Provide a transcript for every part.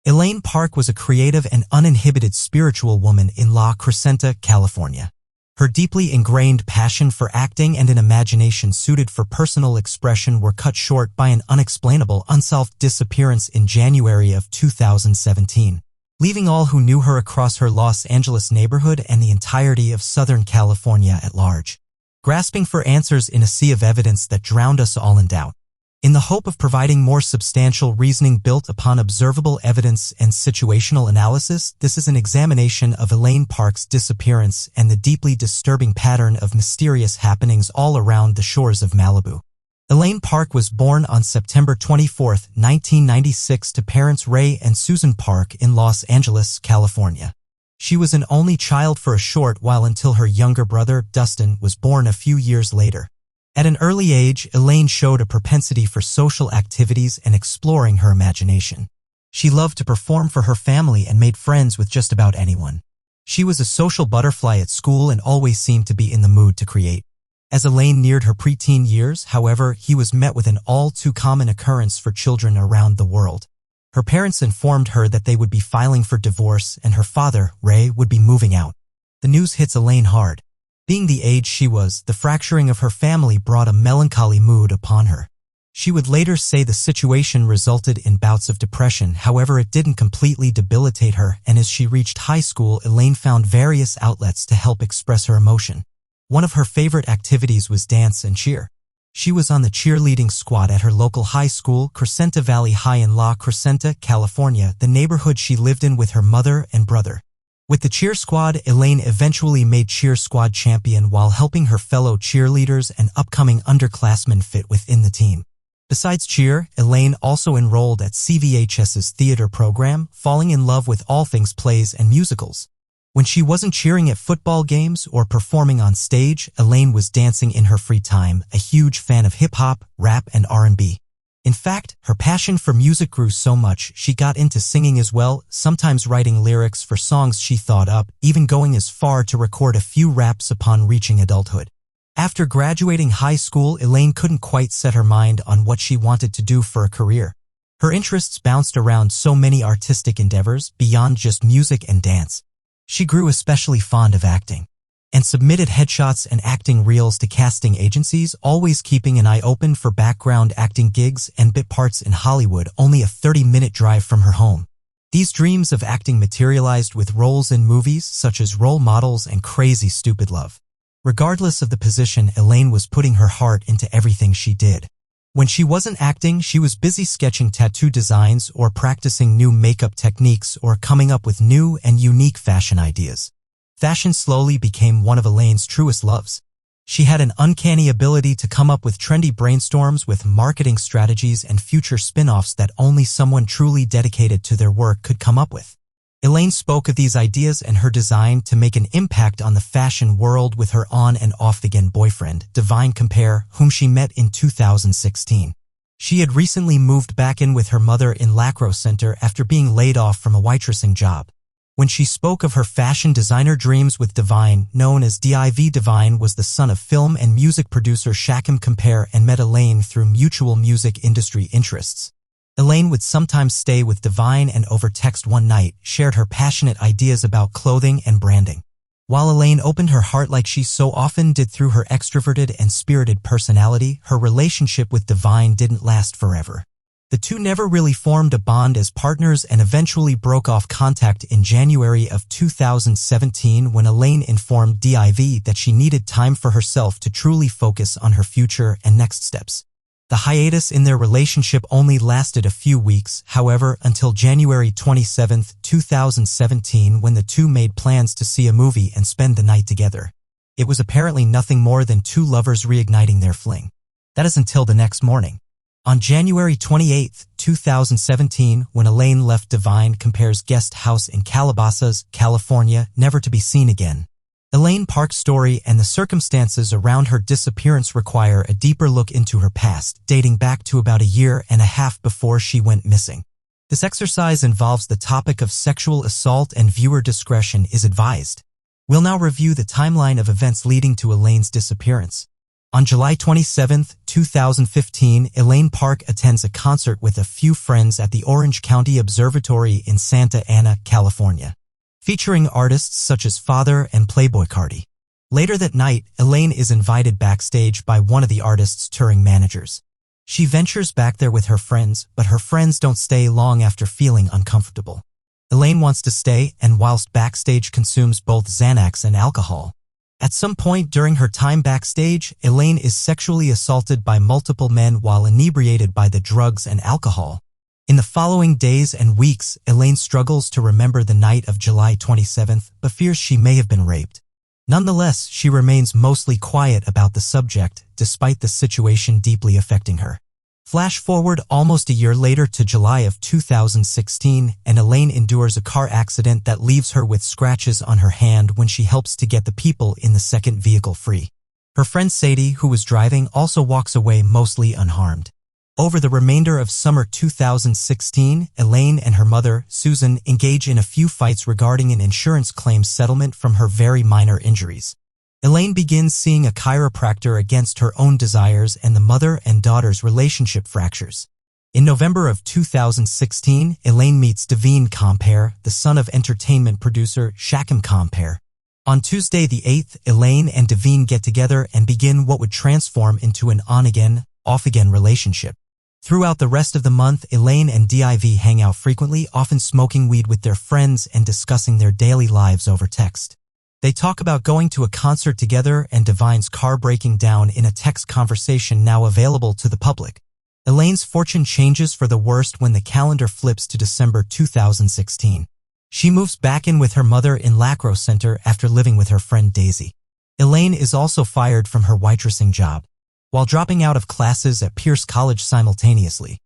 Elaine Park was a creative and uninhibited spiritual woman in La Crescenta, California. Her deeply ingrained passion for acting and an imagination suited for personal expression were cut short by an unexplainable, unsolved disappearance in January of 2017, leaving all who knew her across her Los Angeles neighborhood and the entirety of Southern California at large, grasping for answers in a sea of evidence that drowned us all in doubt. In the hope of providing more substantial reasoning built upon observable evidence and situational analysis, this is an examination of Elaine Park's disappearance and the deeply disturbing pattern of mysterious happenings all around the shores of Malibu. Elaine Park was born on September 24, 1996 to parents Ray and Susan Park in Los Angeles, California. She was an only child for a short while until her younger brother, Dustin, was born a few years later. At an early age, Elaine showed a propensity for social activities and exploring her imagination. She loved to perform for her family and made friends with just about anyone. She was a social butterfly at school and always seemed to be in the mood to create. As Elaine neared her preteen years, however, he was met with an all-too-common occurrence for children around the world. Her parents informed her that they would be filing for divorce and her father, Ray, would be moving out. The news hits Elaine hard. Being the age she was, the fracturing of her family brought a melancholy mood upon her. She would later say the situation resulted in bouts of depression, however it didn't completely debilitate her, and as she reached high school, Elaine found various outlets to help express her emotion. One of her favorite activities was dance and cheer. She was on the cheerleading squad at her local high school, Crescenta Valley High in La Crescenta, California, the neighborhood she lived in with her mother and brother. With the cheer squad, Elaine eventually made cheer squad champion while helping her fellow cheerleaders and upcoming underclassmen fit within the team. Besides cheer, Elaine also enrolled at CVHS's theater program, falling in love with all things plays and musicals. When she wasn't cheering at football games or performing on stage, Elaine was dancing in her free time, a huge fan of hip-hop, rap, and R&B. In fact, her passion for music grew so much she got into singing as well, sometimes writing lyrics for songs she thought up, even going as far to record a few raps upon reaching adulthood. After graduating high school, Elaine couldn't quite set her mind on what she wanted to do for a career. Her interests bounced around so many artistic endeavors beyond just music and dance. She grew especially fond of acting and submitted headshots and acting reels to casting agencies, always keeping an eye open for background acting gigs and bit parts in Hollywood, only a 30-minute drive from her home. These dreams of acting materialized with roles in movies such as Role Models and Crazy Stupid Love. Regardless of the position, Elaine was putting her heart into everything she did. When she wasn't acting, she was busy sketching tattoo designs or practicing new makeup techniques or coming up with new and unique fashion ideas. Fashion slowly became one of Elaine's truest loves. She had an uncanny ability to come up with trendy brainstorms with marketing strategies and future spin-offs that only someone truly dedicated to their work could come up with. Elaine spoke of these ideas and her design to make an impact on the fashion world with her on- and off-again boyfriend, Divine Compare, whom she met in 2016. She had recently moved back in with her mother in Lacrosse Center after being laid off from a waitressing job. When she spoke of her fashion designer dreams with Divine, known as Div, Divine was the son of film and music producer Shakim Compare and met Elaine through mutual music industry interests. Elaine would sometimes stay with Divine and over text one night shared her passionate ideas about clothing and branding. While Elaine opened her heart like she so often did through her extroverted and spirited personality, her relationship with Divine didn't last forever. The two never really formed a bond as partners and eventually broke off contact in January of 2017 when Elaine informed Div that she needed time for herself to truly focus on her future and next steps. The hiatus in their relationship only lasted a few weeks, however, until January 27, 2017 when the two made plans to see a movie and spend the night together. It was apparently nothing more than two lovers reigniting their fling. That is until the next morning. On January 28, 2017, when Elaine left Divine Compare's guest house in Calabasas, California, never to be seen again. Elaine Park's story and the circumstances around her disappearance require a deeper look into her past, dating back to about a year and a half before she went missing. This exercise involves the topic of sexual assault and viewer discretion is advised. We'll now review the timeline of events leading to Elaine's disappearance. On July 27, 2015, Elaine Park attends a concert with a few friends at the Orange County Observatory in Santa Ana, California, featuring artists such as Father and Playboi Carti. Later that night, Elaine is invited backstage by one of the artist's touring managers. She ventures back there with her friends, but her friends don't stay long after feeling uncomfortable. Elaine wants to stay and whilst backstage consumes both Xanax and alcohol. At some point during her time backstage, Elaine is sexually assaulted by multiple men while inebriated by the drugs and alcohol. In the following days and weeks, Elaine struggles to remember the night of July 27th, but fears she may have been raped. Nonetheless, she remains mostly quiet about the subject, despite the situation deeply affecting her. Flash forward almost a year later to July of 2016, and Elaine endures a car accident that leaves her with scratches on her hand when she helps to get the people in the second vehicle free. Her friend Sadie, who was driving, also walks away mostly unharmed. Over the remainder of summer 2016, Elaine and her mother, Susan, engage in a few fights regarding an insurance claim settlement from her very minor injuries. Elaine begins seeing a chiropractor against her own desires and the mother and daughter's relationship fractures. In November of 2016, Elaine meets Devine Compare, the son of entertainment producer Shakim Compare. On Tuesday the 8th, Elaine and Devine get together and begin what would transform into an on-again, off-again relationship. Throughout the rest of the month, Elaine and Div hang out frequently, often smoking weed with their friends and discussing their daily lives over text. They talk about going to a concert together and Divine's car breaking down in a text conversation now available to the public. Elaine's fortune changes for the worst when the calendar flips to December 2016. She moves back in with her mother in Lacrosse Center after living with her friend Daisy. Elaine is also fired from her waitressing job, while dropping out of classes at Pierce College simultaneously.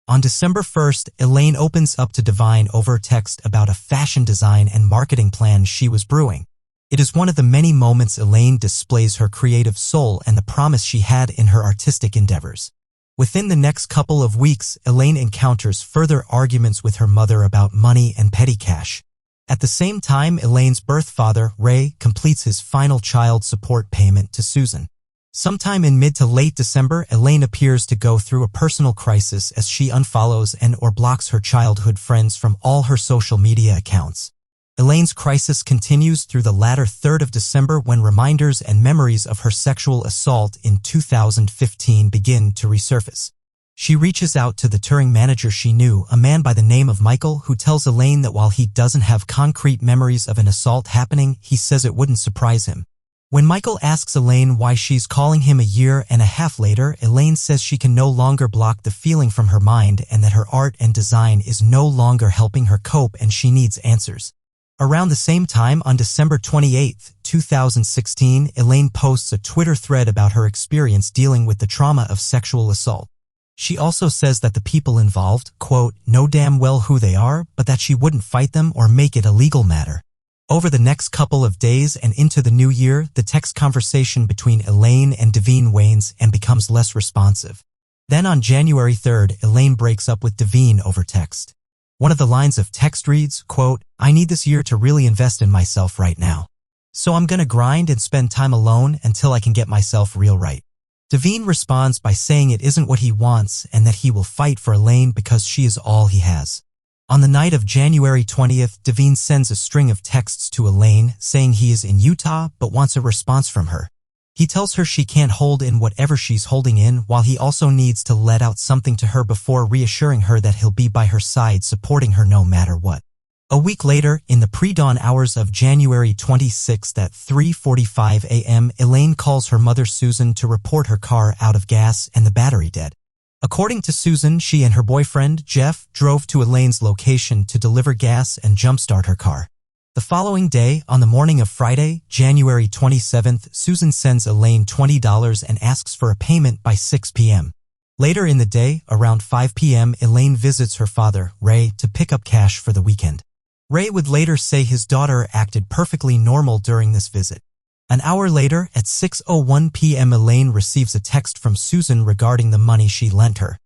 On December 1st, Elaine opens up to Divine over text about a fashion design and marketing plan she was brewing. It is one of the many moments Elaine displays her creative soul and the promise she had in her artistic endeavors. Within the next couple of weeks, Elaine encounters further arguments with her mother about money and petty cash. At the same time, Elaine's birth father, Ray, completes his final child support payment to Susan. Sometime in mid to late December, Elaine appears to go through a personal crisis as she unfollows and/or blocks her childhood friends from all her social media accounts. Elaine's crisis continues through the latter third of December when reminders and memories of her sexual assault in 2015 begin to resurface. She reaches out to the touring manager she knew, a man by the name of Michael, who tells Elaine that while he doesn't have concrete memories of an assault happening, he says it wouldn't surprise him. When Michael asks Elaine why she's calling him a year and a half later, Elaine says she can no longer block the feeling from her mind and that her art and design is no longer helping her cope and she needs answers. Around the same time, on December 28, 2016, Elaine posts a Twitter thread about her experience dealing with the trauma of sexual assault. She also says that the people involved, quote, know damn well who they are, but that she wouldn't fight them or make it a legal matter. Over the next couple of days and into the new year, the text conversation between Elaine and Devine wanes and becomes less responsive. Then on January 3rd, Elaine breaks up with Devine over text. One of the lines of text reads, quote, I need this year to really invest in myself right now. So I'm gonna grind and spend time alone until I can get myself real right. Devine responds by saying it isn't what he wants and that he will fight for Elaine because she is all he has. On the night of January 20th, Devine sends a string of texts to Elaine saying he is in Utah but wants a response from her. He tells her she can't hold in whatever she's holding in, while he also needs to let out something to her before reassuring her that he'll be by her side, supporting her no matter what. A week later, in the pre-dawn hours of January 26th at 3:45 a.m., Elaine calls her mother Susan to report her car out of gas and the battery dead. According to Susan, she and her boyfriend, Jeff, drove to Elaine's location to deliver gas and jumpstart her car. The following day, on the morning of Friday, January 27th, Susan sends Elaine $20 and asks for a payment by 6 p.m. Later in the day, around 5 p.m., Elaine visits her father, Ray, to pick up cash for the weekend. Ray would later say his daughter acted perfectly normal during this visit. An hour later, at 6:01 p.m., Elaine receives a text from Susan regarding the money she lent her.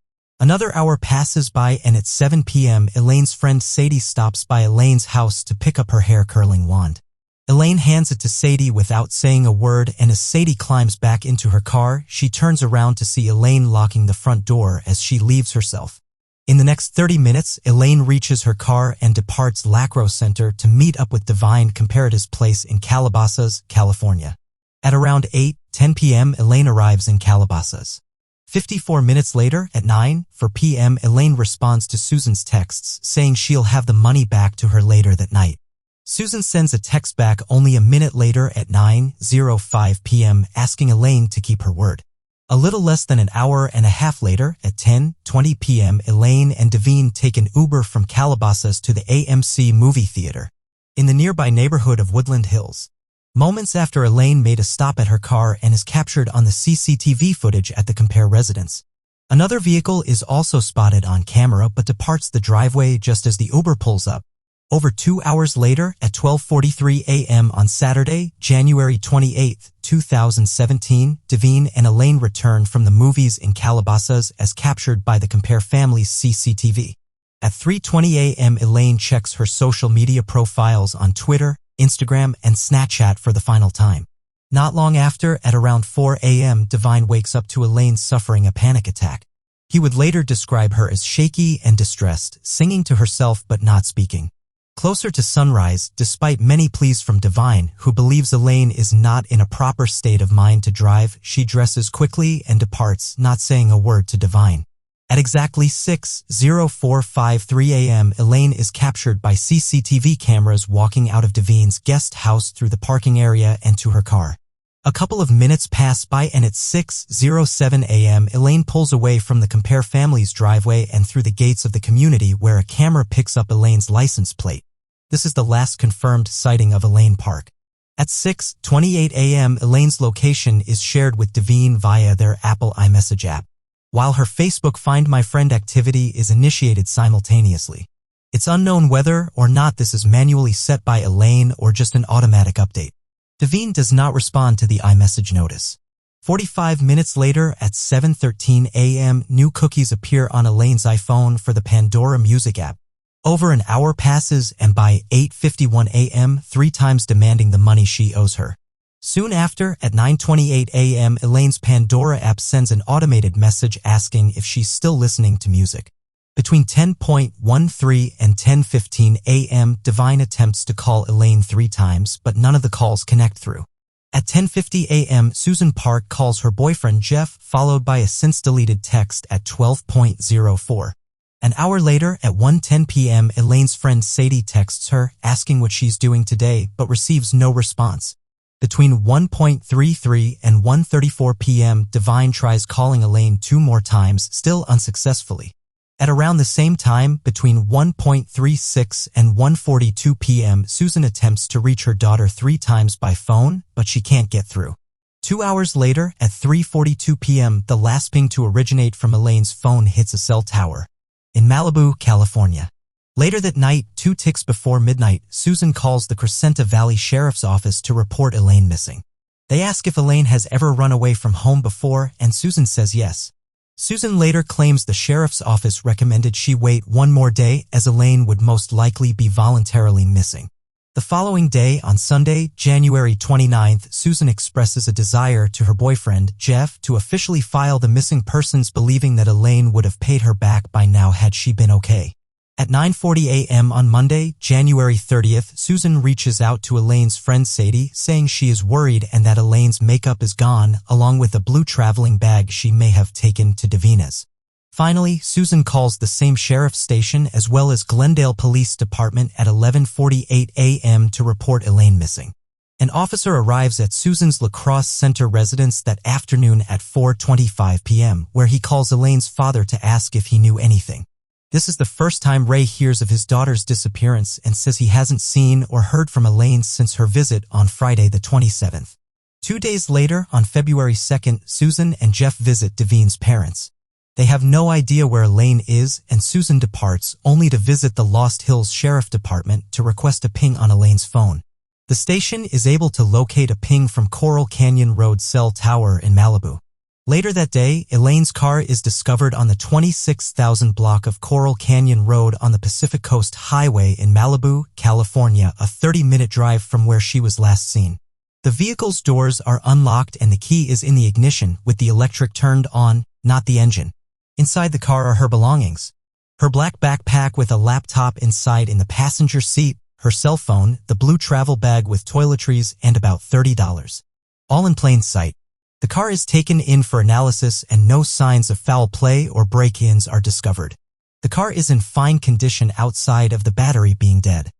Another hour passes by and at 7 p.m., Elaine's friend Sadie stops by Elaine's house to pick up her hair curling wand. Elaine hands it to Sadie without saying a word, and as Sadie climbs back into her car, she turns around to see Elaine locking the front door as she leaves herself. In the next 30 minutes, Elaine reaches her car and departs Lacro Center to meet up with Divine Comparative's place in Calabasas, California. At around 8:10 p.m., Elaine arrives in Calabasas. 54 minutes later, at 9:04 p.m., Elaine responds to Susan's texts, saying she'll have the money back to her later that night. Susan sends a text back only a minute later at 9:05 p.m., asking Elaine to keep her word. A little less than an hour and a half later, at 10:20 p.m., Elaine and Divine take an Uber from Calabasas to the AMC movie theater in the nearby neighborhood of Woodland Hills. Moments after Elaine made a stop at her car and is captured on the CCTV footage at the Compare residence. Another vehicle is also spotted on camera but departs the driveway just as the Uber pulls up. Over 2 hours later, at 12:43 a.m. on Saturday, January 28, 2017, Divine and Elaine return from the movies in Calabasas as captured by the Compare family's CCTV. At 3:20 a.m., Elaine checks her social media profiles on Twitter, Instagram, and Snapchat for the final time. Not long after, at around 4 a.m., Divine wakes up to Elaine suffering a panic attack. He would later describe her as shaky and distressed, singing to herself but not speaking. Closer to sunrise, despite many pleas from Divine, who believes Elaine is not in a proper state of mind to drive, she dresses quickly and departs, not saying a word to Divine. At exactly 6:04:53 a.m., Elaine is captured by CCTV cameras walking out of Divine's guest house through the parking area and to her car. A couple of minutes pass by and at 6:07 a.m., Elaine pulls away from the Compare family's driveway and through the gates of the community where a camera picks up Elaine's license plate. This is the last confirmed sighting of Elaine Park. At 6:28 a.m., Elaine's location is shared with Divine via their Apple iMessage app, while her Facebook Find My Friend activity is initiated simultaneously. It's unknown whether or not this is manually set by Elaine or just an automatic update. Divine does not respond to the iMessage notice. 45 minutes later, at 7:13 a.m., new cookies appear on Elaine's iPhone for the Pandora Music app. Over an hour passes, and by 8:51 a.m., 3 times demanding the money she owes her. Soon after, at 9:28 a.m., Elaine's Pandora app sends an automated message asking if she's still listening to music. Between 10:13 and 10:15 a.m., Divine attempts to call Elaine 3 times, but none of the calls connect through. At 10:50 a.m., Susan Park calls her boyfriend Jeff, followed by a since-deleted text at 12:04. An hour later, at 1:10 p.m., Elaine's friend Sadie texts her, asking what she's doing today, but receives no response. Between 1:33 and 1:34 p.m., Divine tries calling Elaine 2 more times, still unsuccessfully. At around the same time, between 1:36 and 1:42 p.m., Susan attempts to reach her daughter 3 times by phone, but she can't get through. 2 hours later, at 3:42 p.m., the last ping to originate from Elaine's phone hits a cell tower in Malibu, California. Later that night, 2 ticks before midnight, Susan calls the Crescenta Valley Sheriff's Office to report Elaine missing. They ask if Elaine has ever run away from home before, and Susan says yes. Susan later claims the sheriff's office recommended she wait 1 more day as Elaine would most likely be voluntarily missing. The following day, on Sunday, January 29th, Susan expresses a desire to her boyfriend, Jeff, to officially file the missing persons, believing that Elaine would have paid her back by now had she been okay. At 9:40 a.m. on Monday, January 30th, Susan reaches out to Elaine's friend Sadie, saying she is worried and that Elaine's makeup is gone, along with a blue traveling bag she may have taken to Divina's. Finally, Susan calls the same sheriff's station as well as Glendale Police Department at 11:48 a.m. to report Elaine missing. An officer arrives at Susan's La Crosse Center residence that afternoon at 4:25 p.m., where he calls Elaine's father to ask if he knew anything. This is the first time Ray hears of his daughter's disappearance and says he hasn't seen or heard from Elaine since her visit on Friday the 27th. 2 days later, on February 2nd, Susan and Jeff visit Divine's parents. They have no idea where Elaine is, and Susan departs, only to visit the Lost Hills Sheriff Department to request a ping on Elaine's phone. The station is able to locate a ping from Coral Canyon Road cell tower in Malibu. Later that day, Elaine's car is discovered on the 26,000 block of Coral Canyon Road on the Pacific Coast Highway in Malibu, California, a 30-minute drive from where she was last seen. The vehicle's doors are unlocked and the key is in the ignition, with the electric turned on, not the engine. Inside the car are her belongings. Her black backpack with a laptop inside in the passenger seat, her cell phone, the blue travel bag with toiletries, and about $30. All in plain sight. The car is taken in for analysis and no signs of foul play or break-ins are discovered. The car is in fine condition outside of the battery being dead.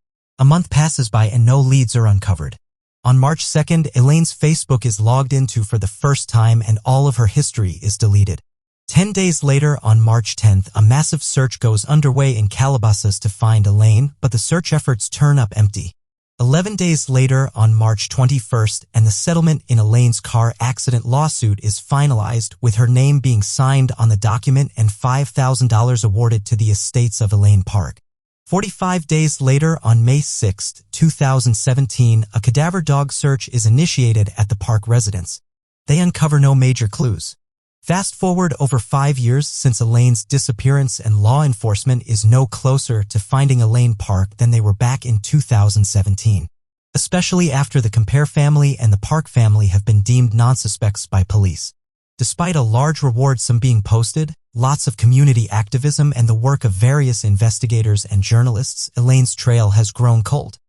A month passes by and no leads are uncovered. On March 2nd, Elaine's Facebook is logged into for the first time and all of her history is deleted. 10 days later, on March 10th, a massive search goes underway in Calabasas to find Elaine, but the search efforts turn up empty. 11 days later, on March 21st, and the settlement in Elaine's car accident lawsuit is finalized, with her name being signed on the document and $5,000 awarded to the estates of Elaine Park. 45 days later, on May 6, 2017, a cadaver dog search is initiated at the park residence. They uncover no major clues. Fast forward over 5 years since Elaine's disappearance and law enforcement is no closer to finding Elaine Park than they were back in 2017. Especially after the Compare family and the Park family have been deemed non-suspects by police. Despite a large reward sum being posted, lots of community activism and the work of various investigators and journalists, Elaine's trail has grown cold.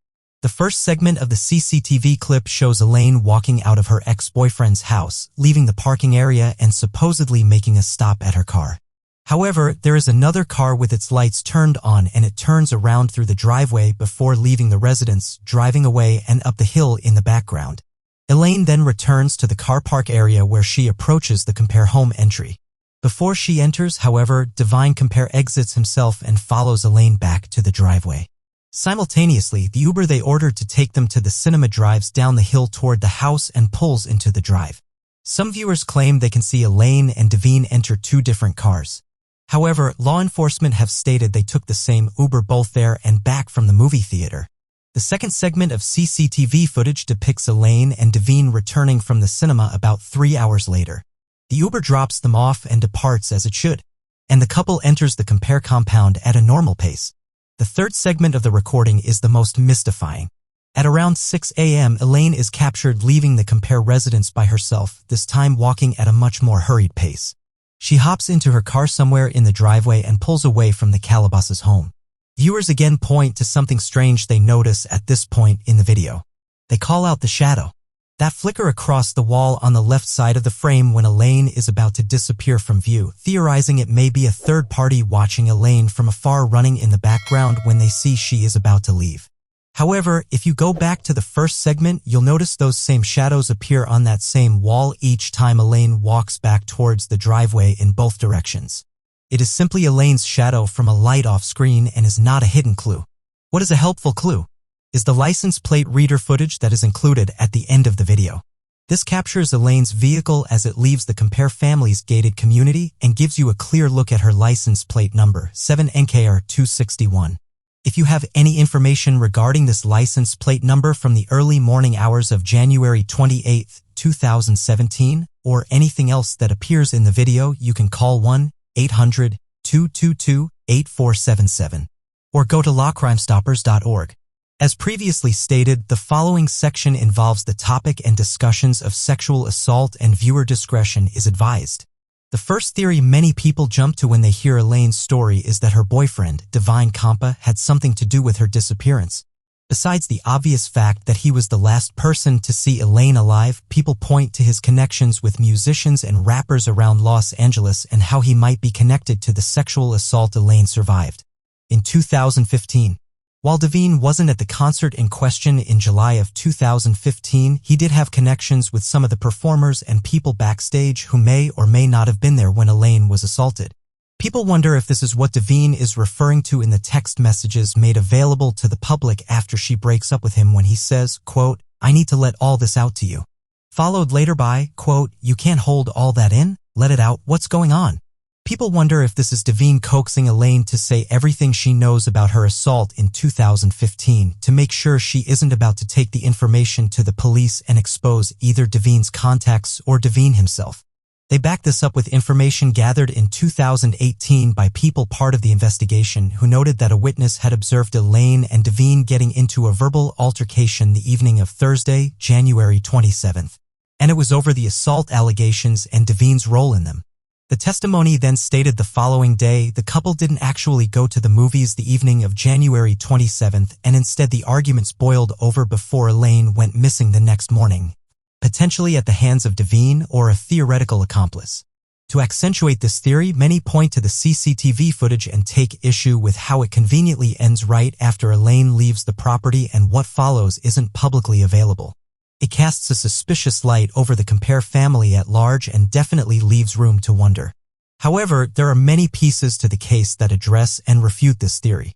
The first segment of the CCTV clip shows Elaine walking out of her ex-boyfriend's house, leaving the parking area and supposedly making a stop at her car. However, there is another car with its lights turned on and it turns around through the driveway before leaving the residence, driving away and up the hill in the background. Elaine then returns to the car park area where she approaches the Compare home entry. Before she enters, however, Divine Compare exits himself and follows Elaine back to the driveway. Simultaneously, the Uber they ordered to take them to the cinema drives down the hill toward the house and pulls into the drive. Some viewers claim they can see Elaine and Divine enter two different cars. However, law enforcement have stated they took the same Uber both there and back from the movie theater. The second segment of CCTV footage depicts Elaine and Divine returning from the cinema about 3 hours later. The Uber drops them off and departs as it should, and the couple enters the Compare compound at a normal pace. The third segment of the recording is the most mystifying. At around 6 a.m., Elaine is captured leaving the Compare residence by herself, this time walking at a much more hurried pace. She hops into her car somewhere in the driveway and pulls away from the Calabasas home. Viewers again point to something strange they notice at this point in the video. They call out the shadow. That flicker across the wall on the left side of the frame when Elaine is about to disappear from view, theorizing it may be a third party watching Elaine from afar running in the background when they see she is about to leave. However, if you go back to the first segment, you'll notice those same shadows appear on that same wall each time Elaine walks back towards the driveway in both directions. It is simply Elaine's shadow from a light off screen and is not a hidden clue. What is a helpful clue? Is the license plate reader footage that is included at the end of the video. This captures Elaine's vehicle as it leaves the Compare family's gated community and gives you a clear look at her license plate number, 7NKR261. If you have any information regarding this license plate number from the early morning hours of January 28, 2017, or anything else that appears in the video, you can call 1-800-222-8477 or go to lawcrimestoppers.org. As previously stated, the following section involves the topic and discussions of sexual assault and viewer discretion is advised. The first theory many people jump to when they hear Elaine's story is that her boyfriend, Divine Compa, had something to do with her disappearance. Besides the obvious fact that he was the last person to see Elaine alive, people point to his connections with musicians and rappers around Los Angeles and how he might be connected to the sexual assault Elaine survived. In 2015, while Divine wasn't at the concert in question in July of 2015, he did have connections with some of the performers and people backstage who may or may not have been there when Elaine was assaulted. People wonder if this is what Divine is referring to in the text messages made available to the public after she breaks up with him when he says, quote, "I need to let all this out to you." Followed later by, quote, "You can't hold all that in? Let it out, what's going on?" People wonder if this is Divine coaxing Elaine to say everything she knows about her assault in 2015 to make sure she isn't about to take the information to the police and expose either Divine's contacts or Divine himself. They backed this up with information gathered in 2018 by people part of the investigation who noted that a witness had observed Elaine and Devine getting into a verbal altercation the evening of Thursday, January 27th, and it was over the assault allegations and Devine's role in them. The testimony then stated the following day the couple didn't actually go to the movies the evening of January 27th, and instead the arguments boiled over before Elaine went missing the next morning, potentially at the hands of Devine or a theoretical accomplice. To accentuate this theory, many point to the CCTV footage and take issue with how it conveniently ends right after Elaine leaves the property and what follows isn't publicly available. It casts a suspicious light over the Compare family at large and definitely leaves room to wonder. However, there are many pieces to the case that address and refute this theory.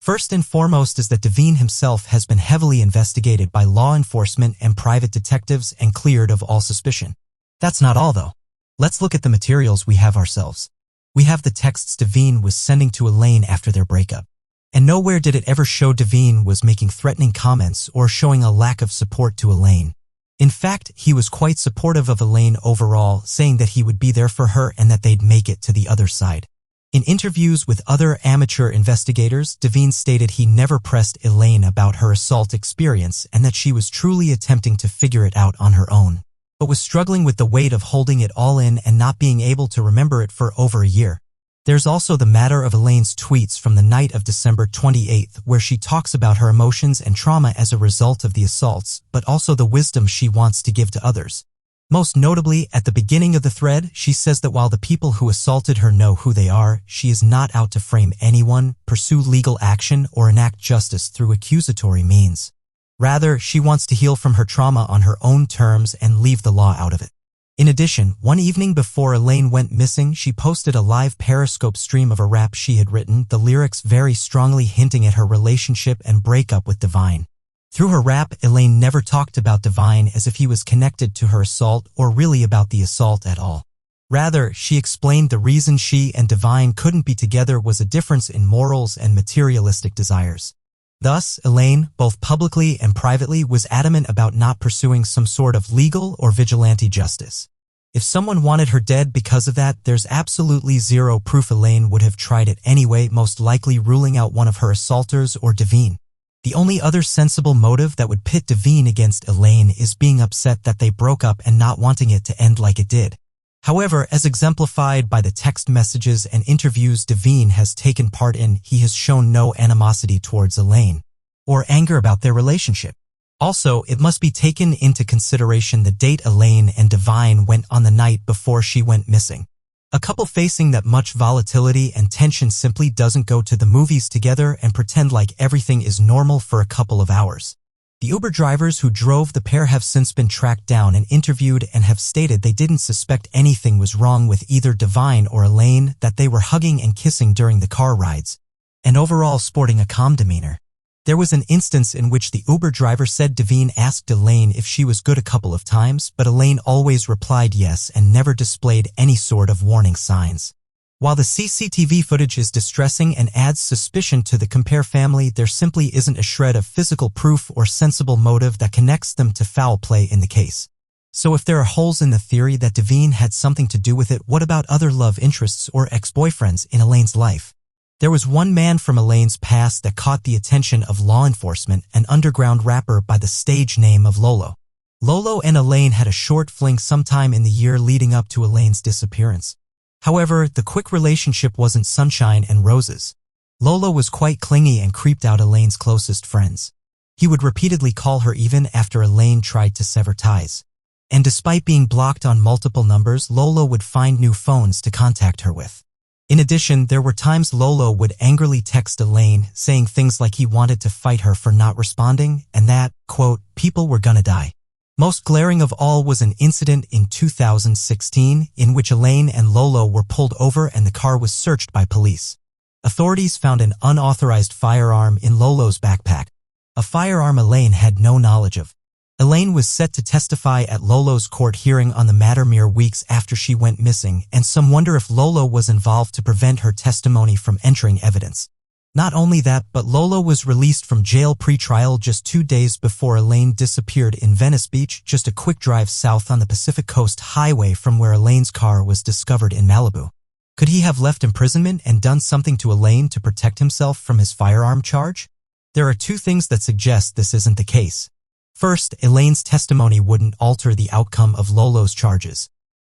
First and foremost is that Devine himself has been heavily investigated by law enforcement and private detectives and cleared of all suspicion. That's not all, though. Let's look at the materials we have ourselves. We have the texts Devine was sending to Elaine after their breakup. And nowhere did it ever show Devine was making threatening comments or showing a lack of support to Elaine. In fact, he was quite supportive of Elaine overall, saying that he would be there for her and that they'd make it to the other side. In interviews with other amateur investigators, Devine stated he never pressed Elaine about her assault experience and that she was truly attempting to figure it out on her own, but was struggling with the weight of holding it all in and not being able to remember it for over a year. There's also the matter of Elaine's tweets from the night of December 28th, where she talks about her emotions and trauma as a result of the assaults, but also the wisdom she wants to give to others. Most notably, at the beginning of the thread, she says that while the people who assaulted her know who they are, she is not out to frame anyone, pursue legal action, or enact justice through accusatory means. Rather, she wants to heal from her trauma on her own terms and leave the law out of it. In addition, one evening before Elaine went missing, she posted a live Periscope stream of a rap she had written, the lyrics very strongly hinting at her relationship and breakup with Devine. Through her rap, Elaine never talked about Devine as if he was connected to her assault or really about the assault at all. Rather, she explained the reason she and Devine couldn't be together was a difference in morals and materialistic desires. Thus, Elaine, both publicly and privately, was adamant about not pursuing some sort of legal or vigilante justice. If someone wanted her dead because of that, there's absolutely zero proof Elaine would have tried it anyway, most likely ruling out one of her assaulters or Devine. The only other sensible motive that would pit Devine against Elaine is being upset that they broke up and not wanting it to end like it did. However, as exemplified by the text messages and interviews Devine has taken part in, he has shown no animosity towards Elaine or anger about their relationship. Also, it must be taken into consideration the date Elaine and Devine went on the night before she went missing. A couple facing that much volatility and tension simply doesn't go to the movies together and pretend like everything is normal for a couple of hours. The Uber drivers who drove the pair have since been tracked down and interviewed and have stated they didn't suspect anything was wrong with either Devine or Elaine, that they were hugging and kissing during the car rides, and overall sporting a calm demeanor. There was an instance in which the Uber driver said Devine asked Elaine if she was good a couple of times, but Elaine always replied yes and never displayed any sort of warning signs. While the CCTV footage is distressing and adds suspicion to the Compare family, there simply isn't a shred of physical proof or sensible motive that connects them to foul play in the case. So if there are holes in the theory that Devine had something to do with it, what about other love interests or ex-boyfriends in Elaine's life? There was one man from Elaine's past that caught the attention of law enforcement, an underground rapper by the stage name of Lolo. Lolo and Elaine had a short fling sometime in the year leading up to Elaine's disappearance. However, the quick relationship wasn't sunshine and roses. Lolo was quite clingy and creeped out Elaine's closest friends. He would repeatedly call her even after Elaine tried to sever ties. And despite being blocked on multiple numbers, Lolo would find new phones to contact her with. In addition, there were times Lolo would angrily text Elaine, saying things like he wanted to fight her for not responding, and that, quote, people were gonna die. Most glaring of all was an incident in 2016 in which Elaine and Lolo were pulled over and the car was searched by police. Authorities found an unauthorized firearm in Lolo's backpack, a firearm Elaine had no knowledge of. Elaine was set to testify at Lolo's court hearing on the matter mere weeks after she went missing, and some wonder if Lolo was involved to prevent her testimony from entering evidence. Not only that, but Lolo was released from jail pre-trial just 2 days before Elaine disappeared in Venice Beach, just a quick drive south on the Pacific Coast Highway from where Elaine's car was discovered in Malibu. Could he have left imprisonment and done something to Elaine to protect himself from his firearm charge? There are 2 things that suggest this isn't the case. First, Elaine's testimony wouldn't alter the outcome of Lolo's charges.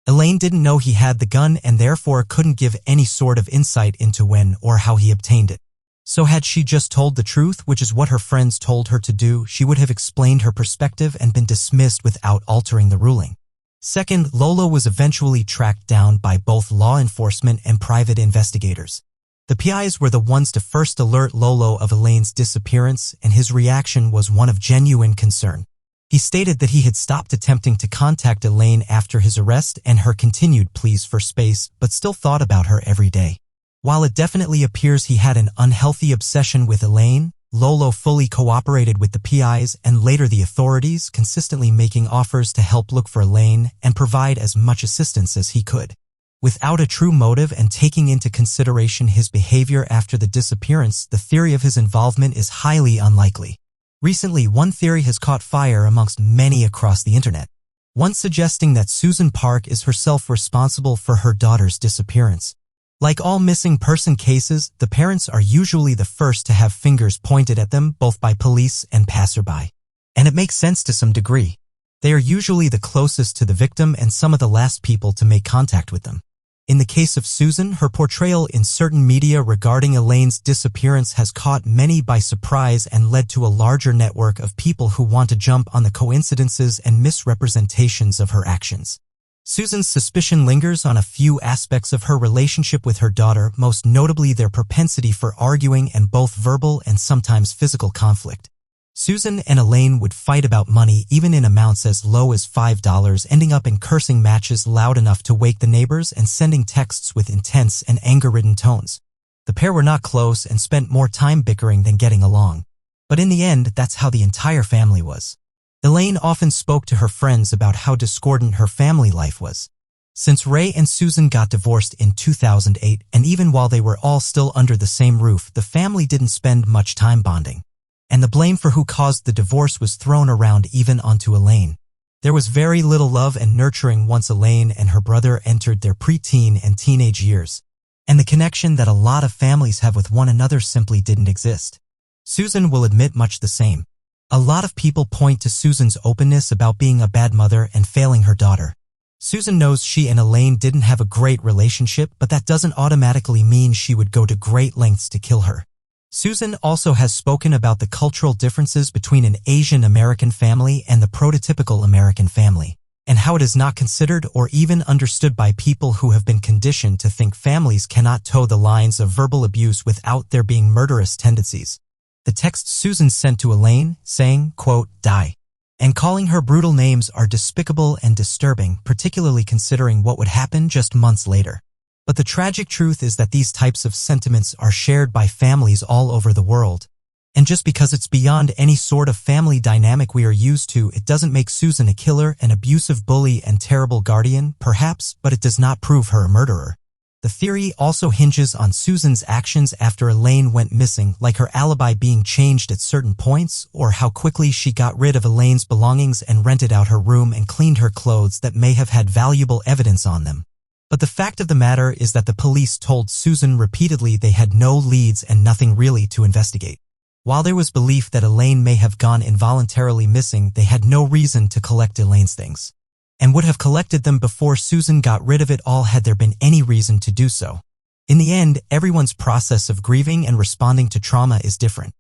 Elaine didn't know he had the gun and therefore couldn't give any sort of insight into when or how he obtained it. So had she just told the truth, which is what her friends told her to do, she would have explained her perspective and been dismissed without altering the ruling. Second, Lolo was eventually tracked down by both law enforcement and private investigators. The PIs were the ones to first alert Lolo of Elaine's disappearance, and his reaction was one of genuine concern. He stated that he had stopped attempting to contact Elaine after his arrest and her continued pleas for space, but still thought about her every day. While it definitely appears he had an unhealthy obsession with Elaine, Lolo fully cooperated with the PIs and later the authorities, consistently making offers to help look for Elaine and provide as much assistance as he could. Without a true motive and taking into consideration his behavior after the disappearance, the theory of his involvement is highly unlikely. Recently, one theory has caught fire amongst many across the internet. One suggesting that Susan Park is herself responsible for her daughter's disappearance. Like all missing person cases, the parents are usually the first to have fingers pointed at them, both by police and passerby. And it makes sense to some degree. They are usually the closest to the victim and some of the last people to make contact with them. In the case of Susan, her portrayal in certain media regarding Elaine's disappearance has caught many by surprise and led to a larger network of people who want to jump on the coincidences and misrepresentations of her actions. Susan's suspicion lingers on a few aspects of her relationship with her daughter, most notably their propensity for arguing and both verbal and sometimes physical conflict. Susan and Elaine would fight about money even in amounts as low as $5, ending up in cursing matches loud enough to wake the neighbors and sending texts with intense and anger-ridden tones. The pair were not close and spent more time bickering than getting along. But in the end, that's how the entire family was. Elaine often spoke to her friends about how discordant her family life was. Since Ray and Susan got divorced in 2008, and even while they were all still under the same roof, the family didn't spend much time bonding. And the blame for who caused the divorce was thrown around even onto Elaine. There was very little love and nurturing once Elaine and her brother entered their preteen and teenage years. And the connection that a lot of families have with one another simply didn't exist. Susan will admit much the same. A lot of people point to Susan's openness about being a bad mother and failing her daughter. Susan knows she and Elaine didn't have a great relationship, but that doesn't automatically mean she would go to great lengths to kill her. Susan also has spoken about the cultural differences between an Asian American family and the prototypical American family, and how it is not considered or even understood by people who have been conditioned to think families cannot toe the lines of verbal abuse without there being murderous tendencies. The texts Susan sent to Elaine, saying, quote, "die," and calling her brutal names are despicable and disturbing, particularly considering what would happen just months later. But the tragic truth is that these types of sentiments are shared by families all over the world. And just because it's beyond any sort of family dynamic we are used to, it doesn't make Susan a killer, an abusive bully, and terrible guardian, perhaps, but it does not prove her a murderer. The theory also hinges on Susan's actions after Elaine went missing, like her alibi being changed at certain points, or how quickly she got rid of Elaine's belongings and rented out her room and cleaned her clothes that may have had valuable evidence on them. But the fact of the matter is that the police told Susan repeatedly they had no leads and nothing really to investigate. While there was belief that Elaine may have gone involuntarily missing, they had no reason to collect Elaine's things, and would have collected them before Susan got rid of it all had there been any reason to do so. In the end, everyone's process of grieving and responding to trauma is different.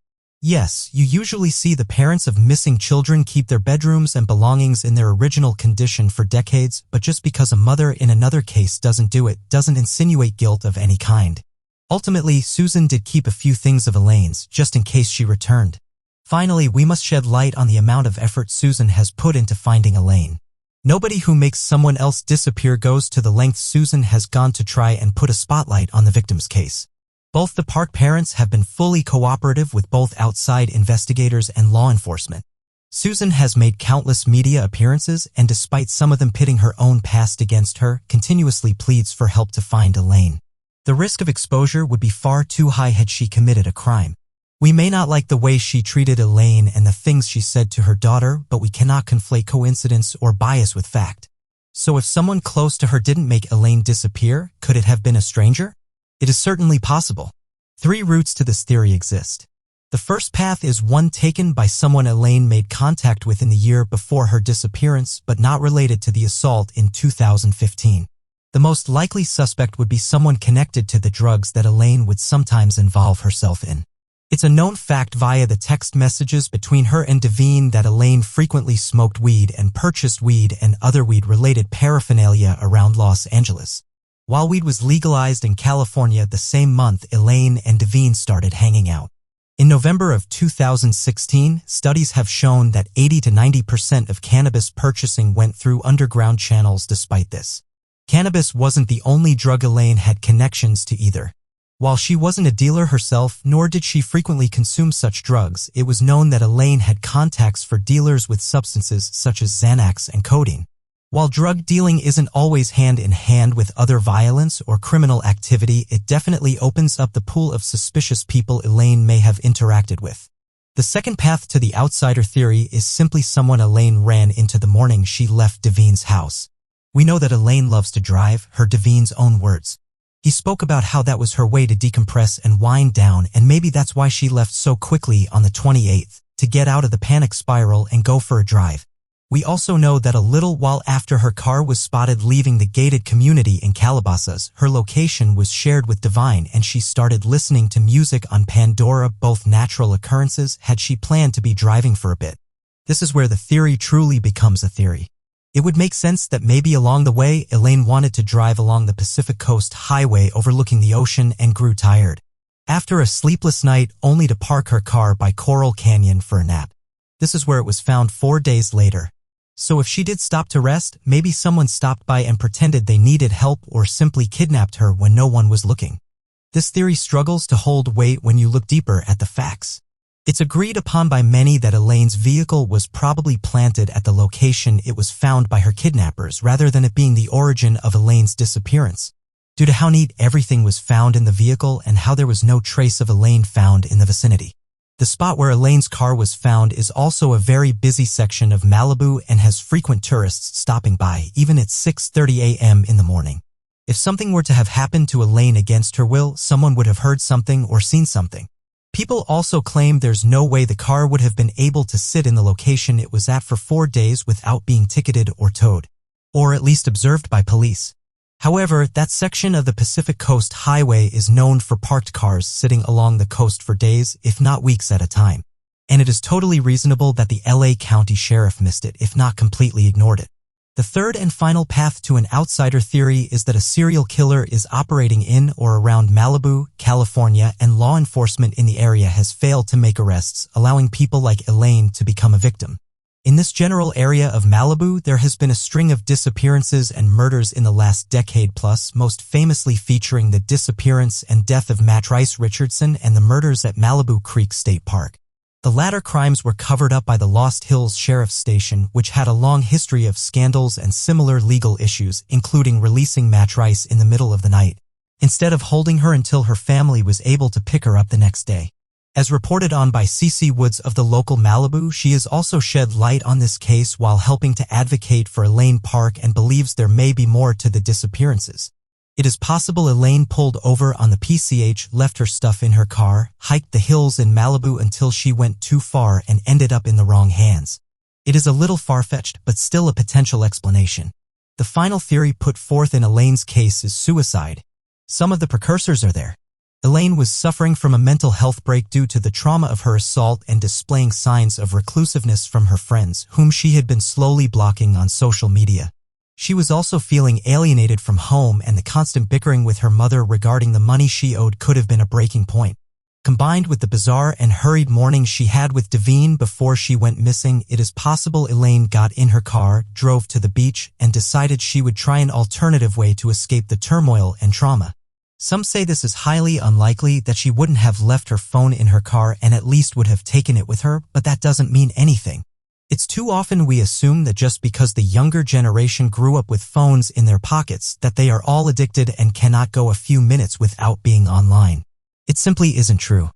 Yes, you usually see the parents of missing children keep their bedrooms and belongings in their original condition for decades, but just because a mother in another case doesn't do it, doesn't insinuate guilt of any kind. Ultimately, Susan did keep a few things of Elaine's, just in case she returned. Finally, we must shed light on the amount of effort Susan has put into finding Elaine. Nobody who makes someone else disappear goes to the lengths Susan has gone to try and put a spotlight on the victim's case. Both the Park parents have been fully cooperative with both outside investigators and law enforcement. Susan has made countless media appearances and, despite some of them pitting her own past against her, continuously pleads for help to find Elaine. The risk of exposure would be far too high had she committed a crime. We may not like the way she treated Elaine and the things she said to her daughter, but we cannot conflate coincidence or bias with fact. So if someone close to her didn't make Elaine disappear, could it have been a stranger? It is certainly possible. 3 routes to this theory exist. The first path is one taken by someone Elaine made contact with in the year before her disappearance, but not related to the assault in 2015. The most likely suspect would be someone connected to the drugs that Elaine would sometimes involve herself in. It's a known fact via the text messages between her and Devine that Elaine frequently smoked weed and purchased weed and other weed-related paraphernalia around Los Angeles. While weed was legalized in California the same month, Elaine and Devine started hanging out. In November of 2016, studies have shown that 80 to 90% of cannabis purchasing went through underground channels despite this. Cannabis wasn't the only drug Elaine had connections to either. While she wasn't a dealer herself, nor did she frequently consume such drugs, it was known that Elaine had contacts for dealers with substances such as Xanax and codeine. While drug dealing isn't always hand in hand with other violence or criminal activity, it definitely opens up the pool of suspicious people Elaine may have interacted with. The second path to the outsider theory is simply someone Elaine ran into the morning she left Devine's house. We know that Elaine loves to drive, her Devine's own words. He spoke about how that was her way to decompress and wind down, and maybe that's why she left so quickly on the 28th, to get out of the panic spiral and go for a drive. We also know that a little while after her car was spotted leaving the gated community in Calabasas, her location was shared with Devine and she started listening to music on Pandora. Both natural occurrences had she planned to be driving for a bit. This is where the theory truly becomes a theory. It would make sense that maybe along the way, Elaine wanted to drive along the Pacific Coast Highway overlooking the ocean and grew tired. After a sleepless night, only to park her car by Coral Canyon for a nap. This is where it was found 4 days later. So if she did stop to rest, maybe someone stopped by and pretended they needed help or simply kidnapped her when no one was looking. This theory struggles to hold weight when you look deeper at the facts. It's agreed upon by many that Elaine's vehicle was probably planted at the location it was found by her kidnappers rather than it being the origin of Elaine's disappearance. Due to how neat everything was found in the vehicle and how there was no trace of Elaine found in the vicinity. The spot where Elaine's car was found is also a very busy section of Malibu and has frequent tourists stopping by, even at 6:30 a.m. in the morning. If something were to have happened to Elaine against her will, someone would have heard something or seen something. People also claim there's no way the car would have been able to sit in the location it was at for 4 days without being ticketed or towed, or at least observed by police. However, that section of the Pacific Coast Highway is known for parked cars sitting along the coast for days, if not weeks at a time. And it is totally reasonable that the LA County Sheriff missed it, if not completely ignored it. The third and final path to an outsider theory is that a serial killer is operating in or around Malibu, California, and law enforcement in the area has failed to make arrests, allowing people like Elaine to become a victim. In this general area of Malibu, there has been a string of disappearances and murders in the last decade plus, most famously featuring the disappearance and death of Matrice Richardson and the murders at Malibu Creek State Park. The latter crimes were covered up by the Lost Hills Sheriff's Station, which had a long history of scandals and similar legal issues, including releasing Matrice in the middle of the night, instead of holding her until her family was able to pick her up the next day. As reported on by CC Woods of the local Malibu, she has also shed light on this case while helping to advocate for Elaine Park and believes there may be more to the disappearances. It is possible Elaine pulled over on the PCH, left her stuff in her car, hiked the hills in Malibu until she went too far and ended up in the wrong hands. It is a little far-fetched, but still a potential explanation. The final theory put forth in Elaine's case is suicide. Some of the precursors are there. Elaine was suffering from a mental health break due to the trauma of her assault and displaying signs of reclusiveness from her friends, whom she had been slowly blocking on social media. She was also feeling alienated from home, and the constant bickering with her mother regarding the money she owed could have been a breaking point. Combined with the bizarre and hurried morning she had with Devine before she went missing, it is possible Elaine got in her car, drove to the beach, and decided she would try an alternative way to escape the turmoil and trauma. Some say this is highly unlikely, that she wouldn't have left her phone in her car and at least would have taken it with her, but that doesn't mean anything. It's too often we assume that just because the younger generation grew up with phones in their pockets that they are all addicted and cannot go a few minutes without being online. It simply isn't true.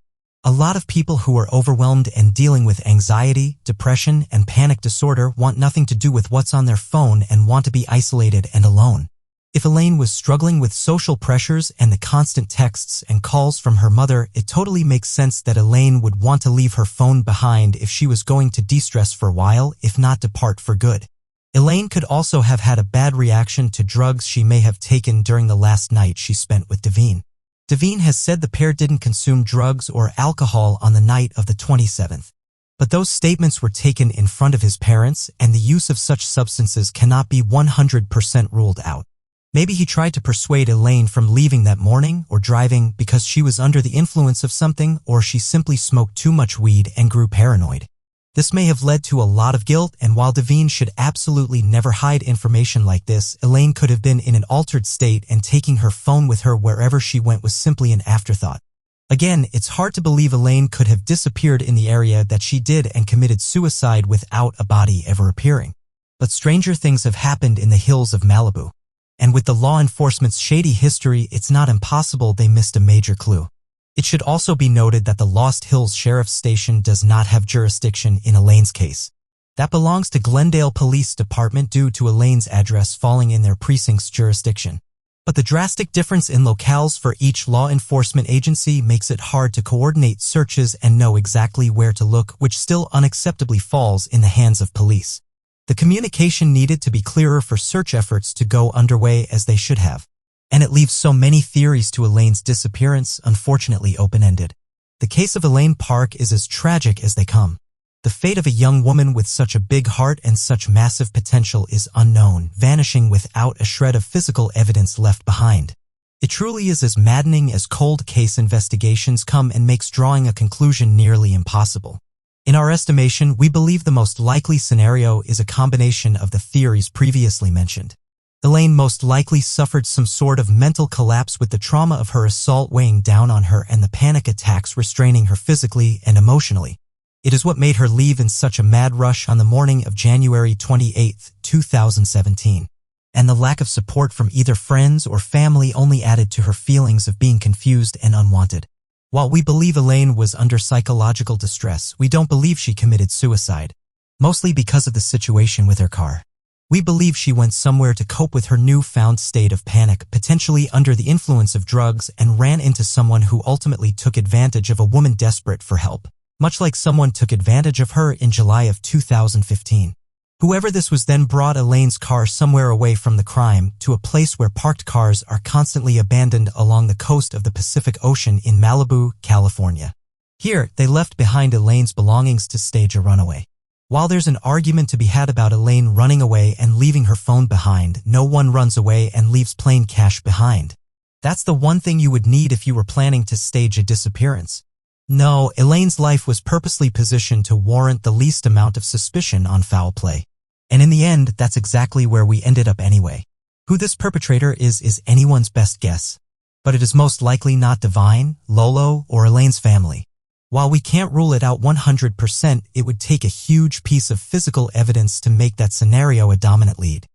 A lot of people who are overwhelmed and dealing with anxiety, depression, and panic disorder want nothing to do with what's on their phone and want to be isolated and alone. If Elaine was struggling with social pressures and the constant texts and calls from her mother, it totally makes sense that Elaine would want to leave her phone behind if she was going to de-stress for a while, if not depart for good. Elaine could also have had a bad reaction to drugs she may have taken during the last night she spent with Devine. Devine has said the pair didn't consume drugs or alcohol on the night of the 27th. But those statements were taken in front of his parents, and the use of such substances cannot be 100% ruled out. Maybe he tried to persuade Elaine from leaving that morning or driving because she was under the influence of something, or she simply smoked too much weed and grew paranoid. This may have led to a lot of guilt, and while Devine should absolutely never hide information like this, Elaine could have been in an altered state, and taking her phone with her wherever she went was simply an afterthought. Again, it's hard to believe Elaine could have disappeared in the area that she did and committed suicide without a body ever appearing. But stranger things have happened in the hills of Malibu. And with the law enforcement's shady history, it's not impossible they missed a major clue. It should also be noted that the Lost Hills Sheriff's Station does not have jurisdiction in Elaine's case. That belongs to Glendale Police Department due to Elaine's address falling in their precinct's jurisdiction. But the drastic difference in locales for each law enforcement agency makes it hard to coordinate searches and know exactly where to look, which still unacceptably falls in the hands of police. The communication needed to be clearer for search efforts to go underway as they should have. And it leaves so many theories to Elaine's disappearance, unfortunately open-ended. The case of Elaine Park is as tragic as they come. The fate of a young woman with such a big heart and such massive potential is unknown, vanishing without a shred of physical evidence left behind. It truly is as maddening as cold case investigations come and makes drawing a conclusion nearly impossible. In our estimation, we believe the most likely scenario is a combination of the theories previously mentioned. Elaine most likely suffered some sort of mental collapse with the trauma of her assault weighing down on her and the panic attacks restraining her physically and emotionally. It is what made her leave in such a mad rush on the morning of January 28, 2017. And the lack of support from either friends or family only added to her feelings of being confused and unwanted. While we believe Elaine was under psychological distress, we don't believe she committed suicide, mostly because of the situation with her car. We believe she went somewhere to cope with her newfound state of panic, potentially under the influence of drugs, and ran into someone who ultimately took advantage of a woman desperate for help, much like someone took advantage of her in July of 2015. Whoever this was then brought Elaine's car somewhere away from the crime, to a place where parked cars are constantly abandoned along the coast of the Pacific Ocean in Malibu, California. Here, they left behind Elaine's belongings to stage a runaway. While there's an argument to be had about Elaine running away and leaving her phone behind, no one runs away and leaves plain cash behind. That's the one thing you would need if you were planning to stage a disappearance. No, Elaine's life was purposely positioned to warrant the least amount of suspicion on foul play. And in the end, that's exactly where we ended up anyway. Who this perpetrator is anyone's best guess. But it is most likely not Devine, Lolo, or Elaine's family. While we can't rule it out 100%, it would take a huge piece of physical evidence to make that scenario a dominant lead.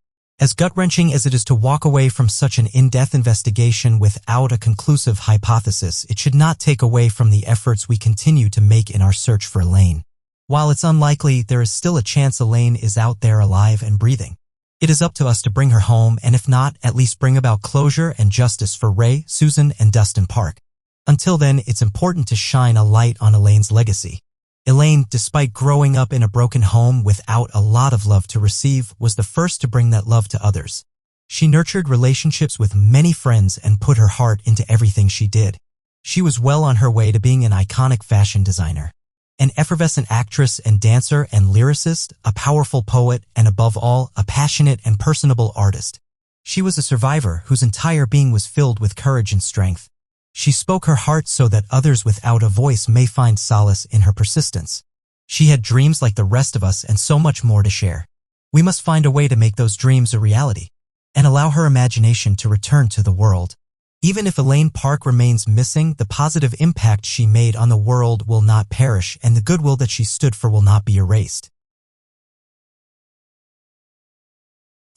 As gut-wrenching as it is to walk away from such an in-depth investigation without a conclusive hypothesis, it should not take away from the efforts we continue to make in our search for Elaine. While it's unlikely, there is still a chance Elaine is out there alive and breathing. It is up to us to bring her home, and if not, at least bring about closure and justice for Ray, Susan, and Dustin Park. Until then, it's important to shine a light on Elaine's legacy. Elaine, despite growing up in a broken home without a lot of love to receive, was the first to bring that love to others. She nurtured relationships with many friends and put her heart into everything she did. She was well on her way to being an iconic fashion designer, an effervescent actress and dancer and lyricist, a powerful poet, and above all, a passionate and personable artist. She was a survivor whose entire being was filled with courage and strength. She spoke her heart so that others without a voice may find solace in her persistence. She had dreams like the rest of us and so much more to share. We must find a way to make those dreams a reality and allow her imagination to return to the world. Even if Elaine Park remains missing, the positive impact she made on the world will not perish, and the goodwill that she stood for will not be erased.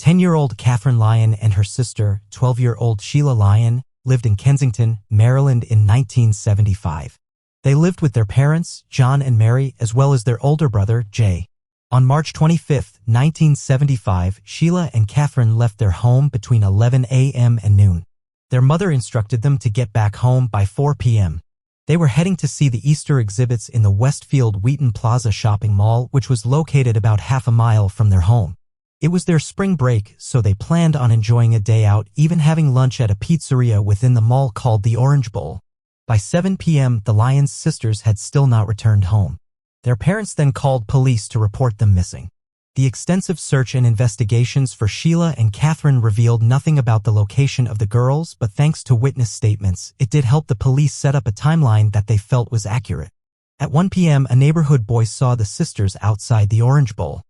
10-year-old Catherine Lyon and her sister, 12-year-old Sheila Lyon, lived in Kensington, Maryland in 1975. They lived with their parents, John and Mary, as well as their older brother, Jay. On March 25, 1975, Sheila and Catherine left their home between 11 a.m. and noon. Their mother instructed them to get back home by 4 p.m. They were heading to see the Easter exhibits in the Westfield Wheaton Plaza shopping mall, which was located about half a mile from their home. It was their spring break, so they planned on enjoying a day out, even having lunch at a pizzeria within the mall called the Orange Bowl. By 7 p.m., the Lyons sisters had still not returned home. Their parents then called police to report them missing. The extensive search and investigations for Sheila and Catherine revealed nothing about the location of the girls, but thanks to witness statements, it did help the police set up a timeline that they felt was accurate. At 1 p.m., a neighborhood boy saw the sisters outside the Orange Bowl.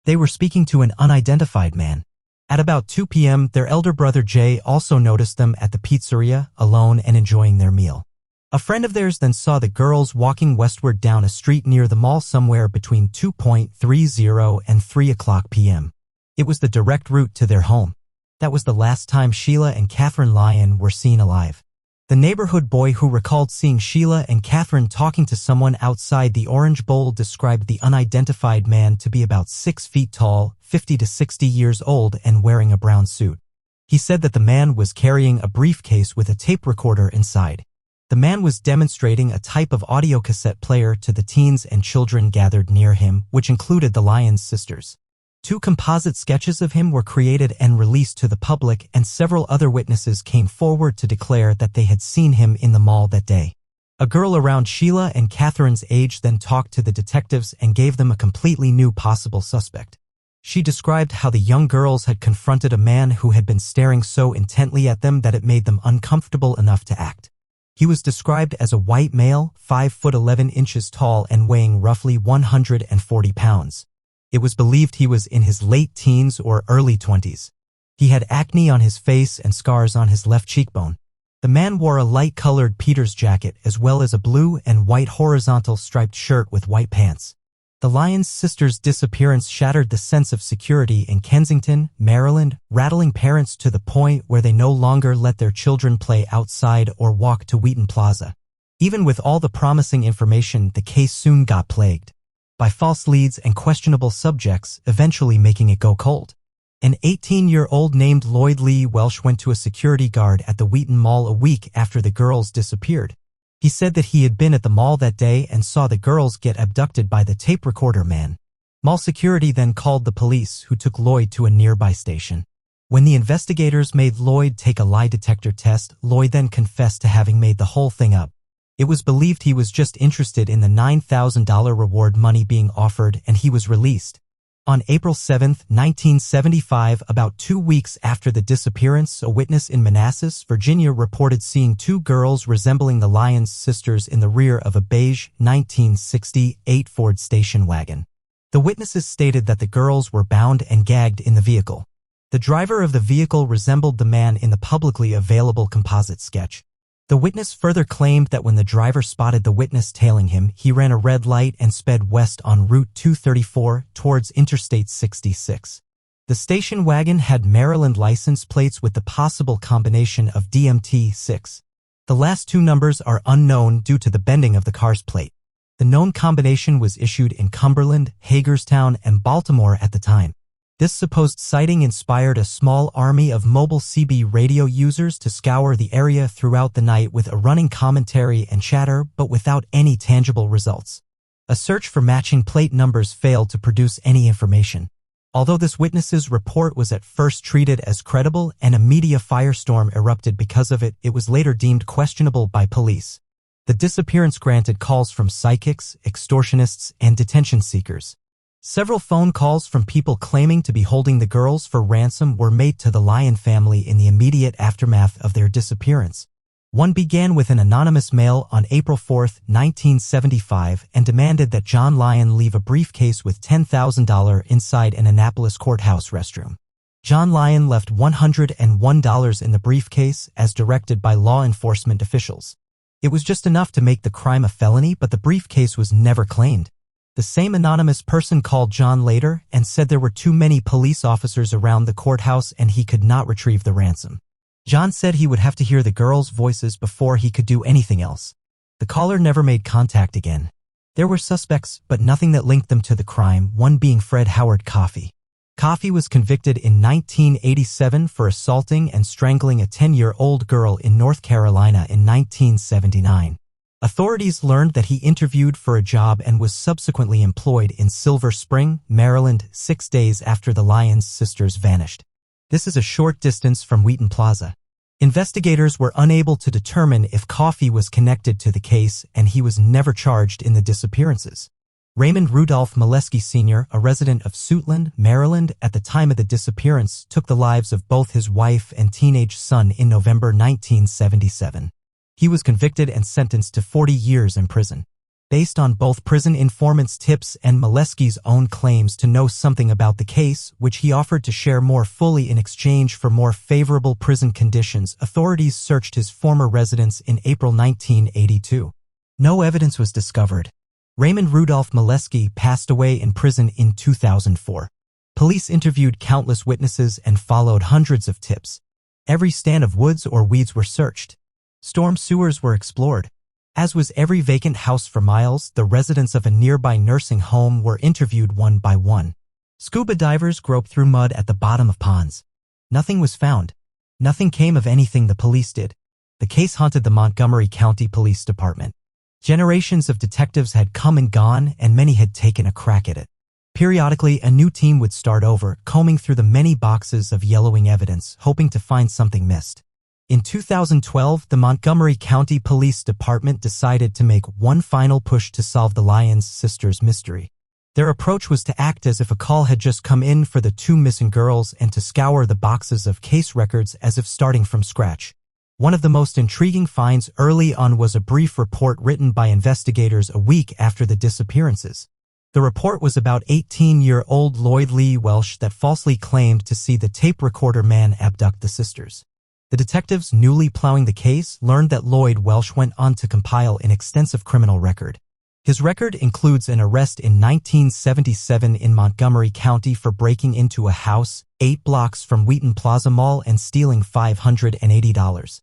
They were speaking to an unidentified man. At about 2 p.m., their elder brother Jay also noticed them at the pizzeria, alone and enjoying their meal. A friend of theirs then saw the girls walking westward down a street near the mall somewhere between 2:30 and 3 o'clock p.m. It was the direct route to their home. That was the last time Sheila and Catherine Lyon were seen alive. The neighborhood boy who recalled seeing Sheila and Catherine talking to someone outside the Orange Bowl described the unidentified man to be about 6 feet tall, 50 to 60 years old, and wearing a brown suit. He said that the man was carrying a briefcase with a tape recorder inside. The man was demonstrating a type of audio cassette player to the teens and children gathered near him, which included the Lyons sisters. 2 composite sketches of him were created and released to the public, and several other witnesses came forward to declare that they had seen him in the mall that day. A girl around Sheila and Catherine's age then talked to the detectives and gave them a completely new possible suspect. She described how the young girls had confronted a man who had been staring so intently at them that it made them uncomfortable enough to act. He was described as a white male, 5 foot 11 inches tall and weighing roughly 140 pounds. It was believed he was in his late teens or early 20s. He had acne on his face and scars on his left cheekbone. The man wore a light-colored Peter's jacket as well as a blue and white horizontal striped shirt with white pants. The Lyons sisters' disappearance shattered the sense of security in Kensington, Maryland, rattling parents to the point where they no longer let their children play outside or walk to Wheaton Plaza. Even with all the promising information, the case soon got plagued by false leads and questionable subjects, eventually making it go cold. An 18-year-old named Lloyd Lee Welsh went to a security guard at the Wheaton Mall a week after the girls disappeared. He said that he had been at the mall that day and saw the girls get abducted by the tape recorder man. Mall security then called the police, who took Lloyd to a nearby station. When the investigators made Lloyd take a lie detector test, Lloyd then confessed to having made the whole thing up. It was believed he was just interested in the $9,000 reward money being offered, and he was released. On April 7, 1975, about 2 weeks after the disappearance, a witness in Manassas, Virginia reported seeing 2 girls resembling the Lyons sisters in the rear of a beige 1968 Ford station wagon. The witnesses stated that the girls were bound and gagged in the vehicle. The driver of the vehicle resembled the man in the publicly available composite sketch. The witness further claimed that when the driver spotted the witness tailing him, he ran a red light and sped west on Route 234 towards Interstate 66. The station wagon had Maryland license plates with the possible combination of DMT-6. The last 2 numbers are unknown due to the bending of the car's plate. The known combination was issued in Cumberland, Hagerstown, and Baltimore at the time. This supposed sighting inspired a small army of mobile CB radio users to scour the area throughout the night with a running commentary and chatter, but without any tangible results. A search for matching plate numbers failed to produce any information. Although this witness's report was at first treated as credible and a media firestorm erupted because of it, it was later deemed questionable by police. The disappearance granted calls from psychics, extortionists, and detention seekers. Several phone calls from people claiming to be holding the girls for ransom were made to the Lyon family in the immediate aftermath of their disappearance. One began with an anonymous mail on April 4, 1975, and demanded that John Lyon leave a briefcase with $10,000 inside an Annapolis courthouse restroom. John Lyon left $101 in the briefcase as directed by law enforcement officials. It was just enough to make the crime a felony, but the briefcase was never claimed. The same anonymous person called John later and said there were too many police officers around the courthouse and he could not retrieve the ransom. John said he would have to hear the girls' voices before he could do anything else. The caller never made contact again. There were suspects, but nothing that linked them to the crime, one being Fred Howard Coffey. Coffey was convicted in 1987 for assaulting and strangling a 10-year-old girl in North Carolina in 1979. Authorities learned that he interviewed for a job and was subsequently employed in Silver Spring, Maryland, 6 days after the Lyons sisters vanished. This is a short distance from Wheaton Plaza. Investigators were unable to determine if Coffey was connected to the case, and he was never charged in the disappearances. Raymond Rudolph Molesky Sr., a resident of Suitland, Maryland, at the time of the disappearance, took the lives of both his wife and teenage son in November 1977. He was convicted and sentenced to 40 years in prison. Based on both prison informants' tips and Molesky's own claims to know something about the case, which he offered to share more fully in exchange for more favorable prison conditions, authorities searched his former residence in April 1982. No evidence was discovered. Raymond Rudolph Molesky passed away in prison in 2004. Police interviewed countless witnesses and followed hundreds of tips. Every stand of woods or weeds were searched. Storm sewers were explored. As was every vacant house for miles, the residents of a nearby nursing home were interviewed one by one. Scuba divers groped through mud at the bottom of ponds. Nothing was found. Nothing came of anything the police did. The case haunted the Montgomery County Police Department. Generations of detectives had come and gone, and many had taken a crack at it. Periodically, a new team would start over, combing through the many boxes of yellowing evidence, hoping to find something missed. In 2012, the Montgomery County Police Department decided to make one final push to solve the Lyons sisters' mystery. Their approach was to act as if a call had just come in for the two missing girls and to scour the boxes of case records as if starting from scratch. One of the most intriguing finds early on was a brief report written by investigators a week after the disappearances. The report was about 18-year-old Lloyd Lee Welsh that falsely claimed to see the tape recorder man abduct the sisters. The detectives newly plowing the case learned that Lloyd Welsh went on to compile an extensive criminal record. His record includes an arrest in 1977 in Montgomery County for breaking into a house 8 blocks from Wheaton Plaza Mall and stealing $580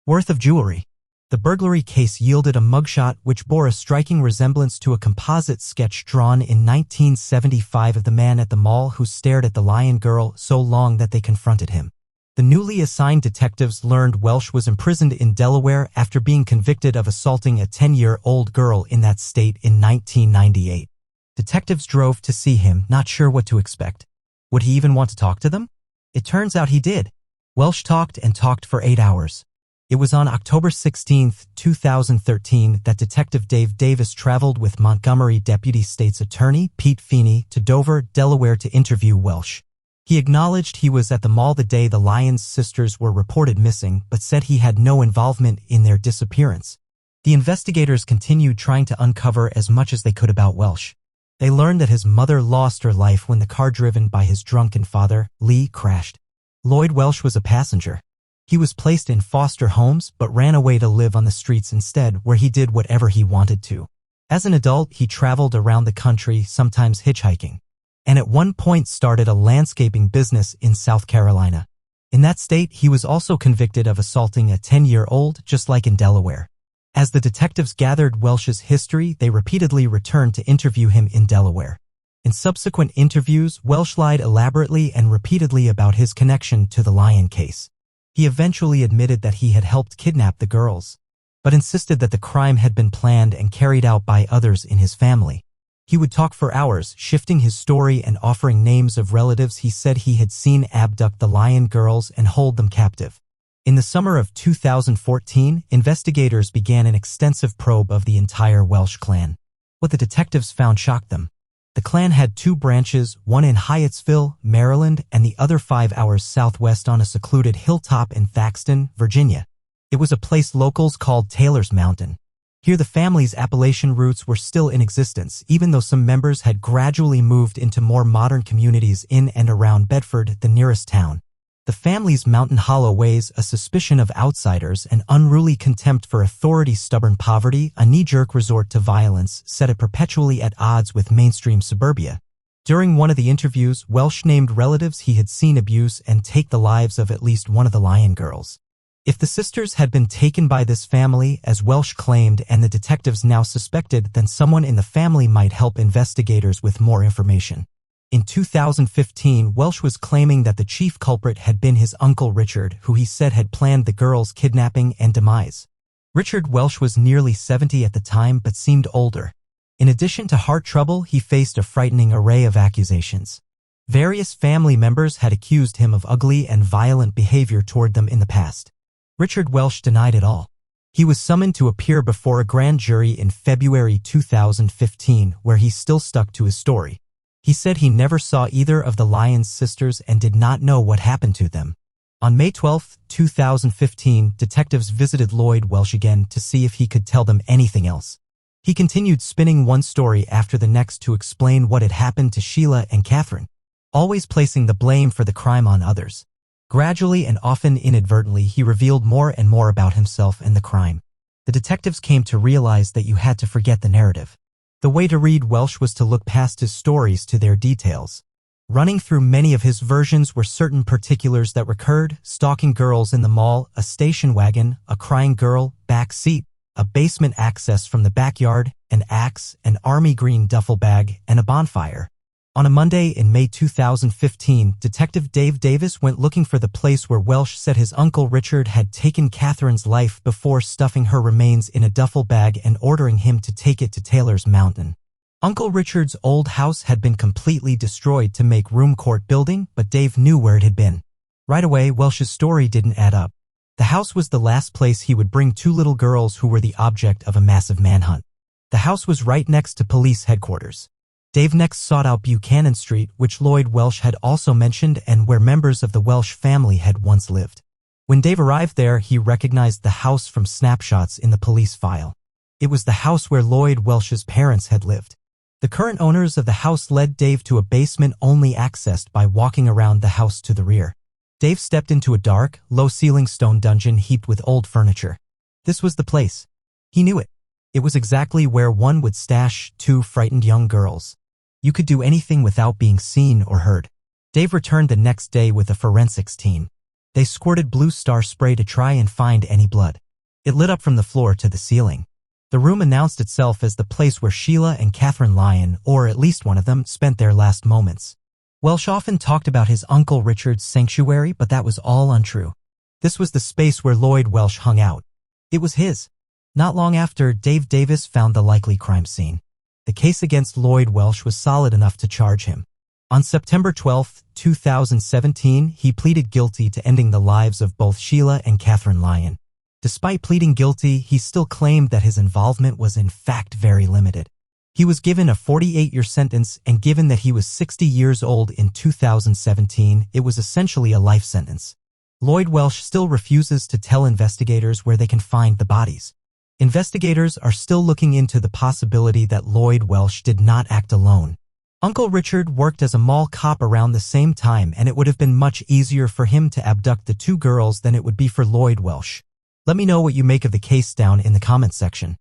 worth of jewelry. The burglary case yielded a mugshot which bore a striking resemblance to a composite sketch drawn in 1975 of the man at the mall who stared at the Lyon girl so long that they confronted him. The newly assigned detectives learned Welsh was imprisoned in Delaware after being convicted of assaulting a 10-year-old girl in that state in 1998. Detectives drove to see him, not sure what to expect. Would he even want to talk to them? It turns out he did. Welsh talked and talked for 8 hours. It was on October 16, 2013, that Detective Dave Davis traveled with Montgomery Deputy State's Attorney Pete Feeney to Dover, Delaware to interview Welsh. He acknowledged he was at the mall the day the Lyons sisters were reported missing, but said he had no involvement in their disappearance. The investigators continued trying to uncover as much as they could about Welsh. They learned that his mother lost her life when the car driven by his drunken father, Lee, crashed. Lloyd Welsh was a passenger. He was placed in foster homes but ran away to live on the streets instead, where he did whatever he wanted to. As an adult, he traveled around the country, sometimes hitchhiking, and at one point started a landscaping business in South Carolina. In that state, he was also convicted of assaulting a 10-year-old, just like in Delaware. As the detectives gathered Welsh's history, they repeatedly returned to interview him in Delaware. In subsequent interviews, Welsh lied elaborately and repeatedly about his connection to the Lyon case. He eventually admitted that he had helped kidnap the girls, but insisted that the crime had been planned and carried out by others in his family. He would talk for hours, shifting his story and offering names of relatives he said he had seen abduct the Lyon girls and hold them captive. In the summer of 2014, investigators began an extensive probe of the entire Welsh clan. What the detectives found shocked them. The clan had 2 branches, one in Hyattsville, Maryland, and the other 5 hours southwest on a secluded hilltop in Thaxton, Virginia. It was a place locals called Taylor's Mountain. Here the family's Appalachian roots were still in existence, even though some members had gradually moved into more modern communities in and around Bedford, the nearest town. The family's Mountain Hollow ways, a suspicion of outsiders, an unruly contempt for authority, stubborn poverty, a knee-jerk resort to violence, set it perpetually at odds with mainstream suburbia. During one of the interviews, Welsh named relatives he had seen abuse and take the lives of at least one of the Lyon girls. If the sisters had been taken by this family, as Welsh claimed and the detectives now suspected, then someone in the family might help investigators with more information. In 2015, Welsh was claiming that the chief culprit had been his uncle Richard, who he said had planned the girls' kidnapping and demise. Richard Welsh was nearly 70 at the time but seemed older. In addition to heart trouble, he faced a frightening array of accusations. Various family members had accused him of ugly and violent behavior toward them in the past. Richard Welsh denied it all. He was summoned to appear before a grand jury in February 2015, where he still stuck to his story. He said he never saw either of the Lyons sisters and did not know what happened to them. On May 12, 2015, detectives visited Lloyd Welsh again to see if he could tell them anything else. He continued spinning one story after the next to explain what had happened to Sheila and Catherine, always placing the blame for the crime on others. Gradually and often inadvertently, he revealed more and more about himself and the crime. The detectives came to realize that you had to forget the narrative. The way to read Welsh was to look past his stories to their details. Running through many of his versions were certain particulars that recurred: stalking girls in the mall, a station wagon, a crying girl, back seat, a basement access from the backyard, an axe, an army green duffel bag, and a bonfire. On a Monday in May 2015, Detective Dave Davis went looking for the place where Welsh said his uncle Richard had taken Catherine's life before stuffing her remains in a duffel bag and ordering him to take it to Taylor's Mountain. Uncle Richard's old house had been completely destroyed to make room court building, but Dave knew where it had been. Right away, Welsh's story didn't add up. The house was the last place he would bring two little girls who were the object of a massive manhunt. The house was right next to police headquarters. Dave next sought out Buchanan Street, which Lloyd Welsh had also mentioned and where members of the Welsh family had once lived. When Dave arrived there, he recognized the house from snapshots in the police file. It was the house where Lloyd Welsh's parents had lived. The current owners of the house led Dave to a basement only accessed by walking around the house to the rear. Dave stepped into a dark, low-ceiling stone dungeon heaped with old furniture. This was the place. He knew it. It was exactly where one would stash two frightened young girls. You could do anything without being seen or heard. Dave returned the next day with a forensics team. They squirted Blue Star spray to try and find any blood. It lit up from the floor to the ceiling. The room announced itself as the place where Sheila and Catherine Lyon, or at least one of them, spent their last moments. Welsh often talked about his uncle Richard's sanctuary, but that was all untrue. This was the space where Lloyd Welsh hung out. It was his. Not long after, Dave Davis found the likely crime scene. The case against Lloyd Welsh was solid enough to charge him. On September 12, 2017, he pleaded guilty to ending the lives of both Sheila and Catherine Lyon. Despite pleading guilty, he still claimed that his involvement was in fact very limited. He was given a 48-year sentence, and given that he was 60 years old in 2017, it was essentially a life sentence. Lloyd Welsh still refuses to tell investigators where they can find the bodies. Investigators are still looking into the possibility that Lloyd Welsh did not act alone. Uncle Richard worked as a mall cop around the same time, and it would have been much easier for him to abduct the two girls than it would be for Lloyd Welsh. Let me know what you make of the case down in the comments section.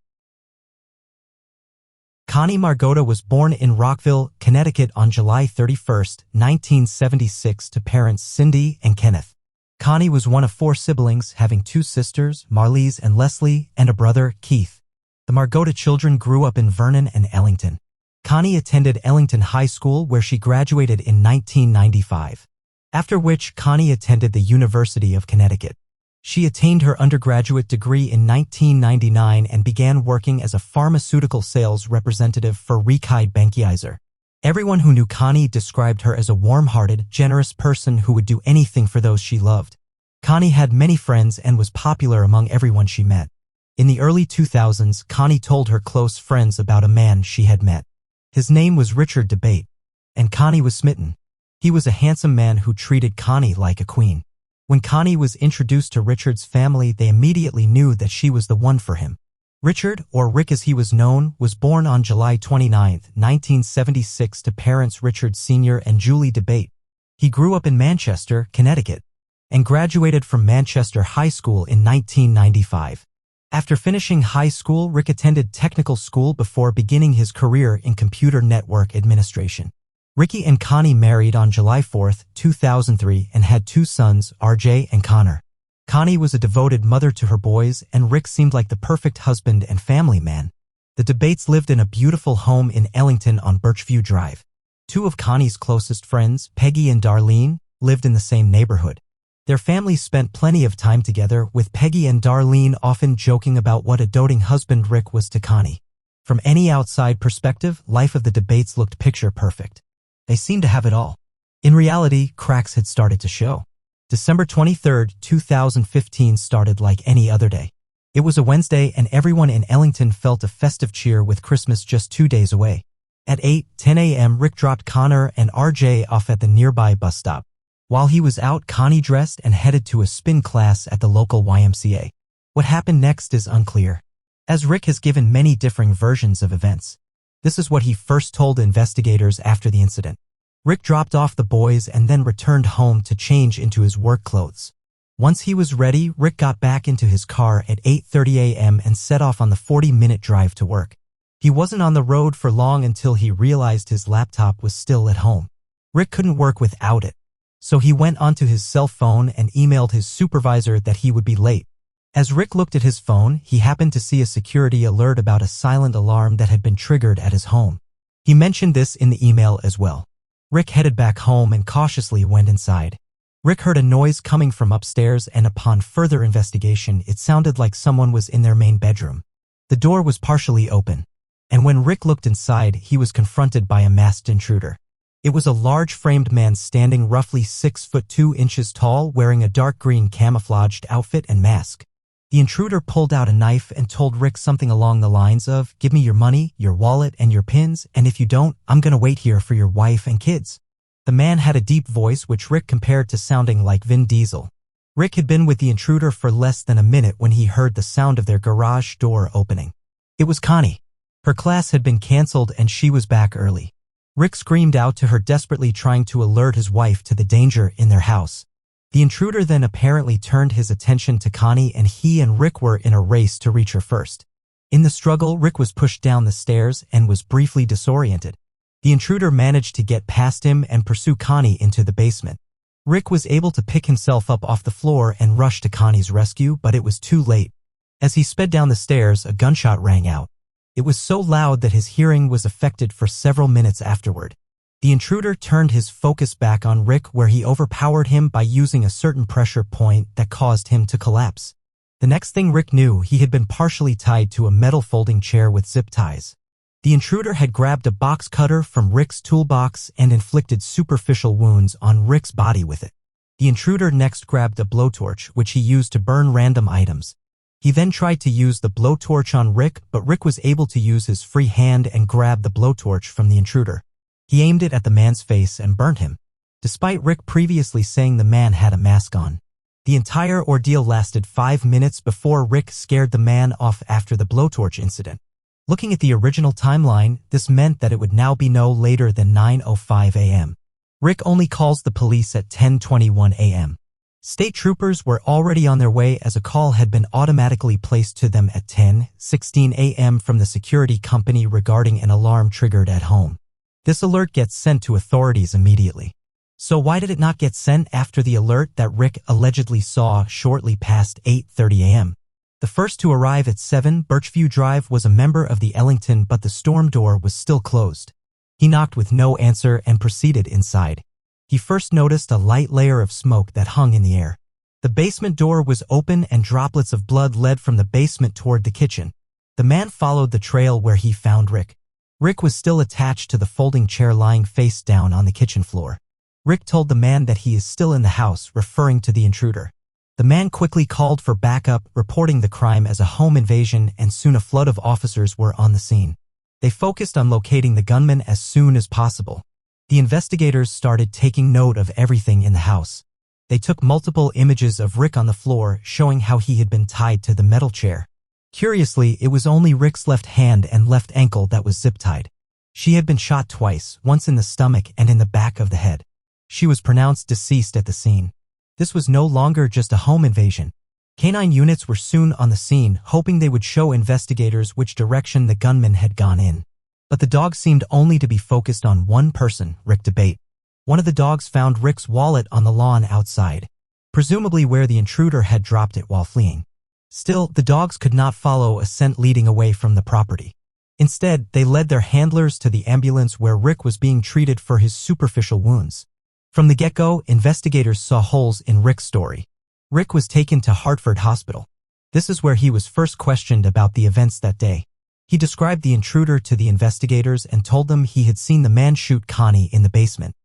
Connie Margota was born in Rockville, Connecticut on July 31, 1976 to parents Cindy and Kenneth. Connie was one of four siblings, having two sisters, Marlise and Leslie, and a brother, Keith. The Margota children grew up in Vernon and Ellington. Connie attended Ellington High School, where she graduated in 1995. After which, Connie attended the University of Connecticut. She attained her undergraduate degree in 1999 and began working as a pharmaceutical sales representative for Rekai Benckiser. Everyone who knew Connie described her as a warm-hearted, generous person who would do anything for those she loved. Connie had many friends and was popular among everyone she met. In the early 2000s, Connie told her close friends about a man she had met. His name was Richard DeBate, and Connie was smitten. He was a handsome man who treated Connie like a queen. When Connie was introduced to Richard's family, they immediately knew that she was the one for him. Richard, or Rick as he was known, was born on July 29, 1976 to parents Richard Sr. and Julie DeBate. He grew up in Manchester, Connecticut. and graduated from Manchester High School in 1995. After finishing high school, Rick attended technical school before beginning his career in computer network administration. Ricky and Connie married on July 4, 2003 and had 2 sons, RJ and Connor. Connie was a devoted mother to her boys, and Rick seemed like the perfect husband and family man. The DeBates lived in a beautiful home in Ellington on Birchview Drive. 2 of Connie's closest friends, Peggy and Darlene, lived in the same neighborhood. Their families spent plenty of time together, with Peggy and Darlene often joking about what a doting husband Rick was to Connie. From any outside perspective, life of the DeBates looked picture perfect. They seemed to have it all. In reality, cracks had started to show. December 23, 2015 started like any other day. It was a Wednesday, and everyone in Ellington felt a festive cheer with Christmas just 2 days away. At 8:10 a.m., Rick dropped Connor and RJ off at the nearby bus stop. While he was out, Connie dressed and headed to a spin class at the local YMCA. What happened next is unclear, as Rick has given many differing versions of events. This is what he first told investigators after the incident. Rick dropped off the boys and then returned home to change into his work clothes. Once he was ready, Rick got back into his car at 8:30 a.m. and set off on the 40-minute drive to work. He wasn't on the road for long until he realized his laptop was still at home. Rick couldn't work without it, so he went onto his cell phone and emailed his supervisor that he would be late. As Rick looked at his phone, he happened to see a security alert about a silent alarm that had been triggered at his home. He mentioned this in the email as well. Rick headed back home and cautiously went inside. Rick heard a noise coming from upstairs, and upon further investigation, it sounded like someone was in their main bedroom. The door was partially open, and when Rick looked inside, he was confronted by a masked intruder. It was a large-framed man standing roughly 6 foot 2 inches tall, wearing a dark green camouflaged outfit and mask. The intruder pulled out a knife and told Rick something along the lines of, "Give me your money, your wallet, and your pins, and if you don't, I'm gonna wait here for your wife and kids." The man had a deep voice which Rick compared to sounding like Vin Diesel. Rick had been with the intruder for less than a minute when he heard the sound of their garage door opening. It was Connie. Her class had been canceled and she was back early. Rick screamed out to her, desperately trying to alert his wife to the danger in their house. The intruder then apparently turned his attention to Connie, and he and Rick were in a race to reach her first. In the struggle, Rick was pushed down the stairs and was briefly disoriented. The intruder managed to get past him and pursue Connie into the basement. Rick was able to pick himself up off the floor and rush to Connie's rescue, but it was too late. As he sped down the stairs, a gunshot rang out. It was so loud that his hearing was affected for several minutes afterward. The intruder turned his focus back on Rick, where he overpowered him by using a certain pressure point that caused him to collapse. The next thing Rick knew, he had been partially tied to a metal folding chair with zip ties. The intruder had grabbed a box cutter from Rick's toolbox and inflicted superficial wounds on Rick's body with it. The intruder next grabbed a blowtorch, which he used to burn random items. He then tried to use the blowtorch on Rick, but Rick was able to use his free hand and grab the blowtorch from the intruder. He aimed it at the man's face and burned him, despite Rick previously saying the man had a mask on. The entire ordeal lasted 5 minutes before Rick scared the man off after the blowtorch incident. Looking at the original timeline, this meant that it would now be no later than 9:05 a.m. Rick only calls the police at 10:21 a.m. State troopers were already on their way, as a call had been automatically placed to them at 10:16 a.m. from the security company regarding an alarm triggered at home. This alert gets sent to authorities immediately. So why did it not get sent after the alert that Rick allegedly saw shortly past 8:30 a.m.? The first to arrive at 7 Birchview Drive was a member of the Ellington, but the storm door was still closed. He knocked with no answer and proceeded inside. He first noticed a light layer of smoke that hung in the air. The basement door was open and droplets of blood led from the basement toward the kitchen. The man followed the trail where he found Rick. Rick was still attached to the folding chair, lying face down on the kitchen floor. Rick told the man that he is still in the house, referring to the intruder. The man quickly called for backup, reporting the crime as a home invasion, and soon a flood of officers were on the scene. They focused on locating the gunman as soon as possible. The investigators started taking note of everything in the house. They took multiple images of Rick on the floor, showing how he had been tied to the metal chair. Curiously, it was only Rick's left hand and left ankle that was zip-tied. She had been shot twice, once in the stomach and in the back of the head. She was pronounced deceased at the scene. This was no longer just a home invasion. Canine units were soon on the scene, hoping they would show investigators which direction the gunman had gone in. But the dogs seemed only to be focused on one person, Rick DeBate. One of the dogs found Rick's wallet on the lawn outside, presumably where the intruder had dropped it while fleeing. Still, the dogs could not follow a scent leading away from the property. Instead, they led their handlers to the ambulance where Rick was being treated for his superficial wounds. From the get-go, investigators saw holes in Rick's story. Rick was taken to Hartford Hospital. This is where he was first questioned about the events that day. He described the intruder to the investigators and told them he had seen the man shoot Connie in the basement.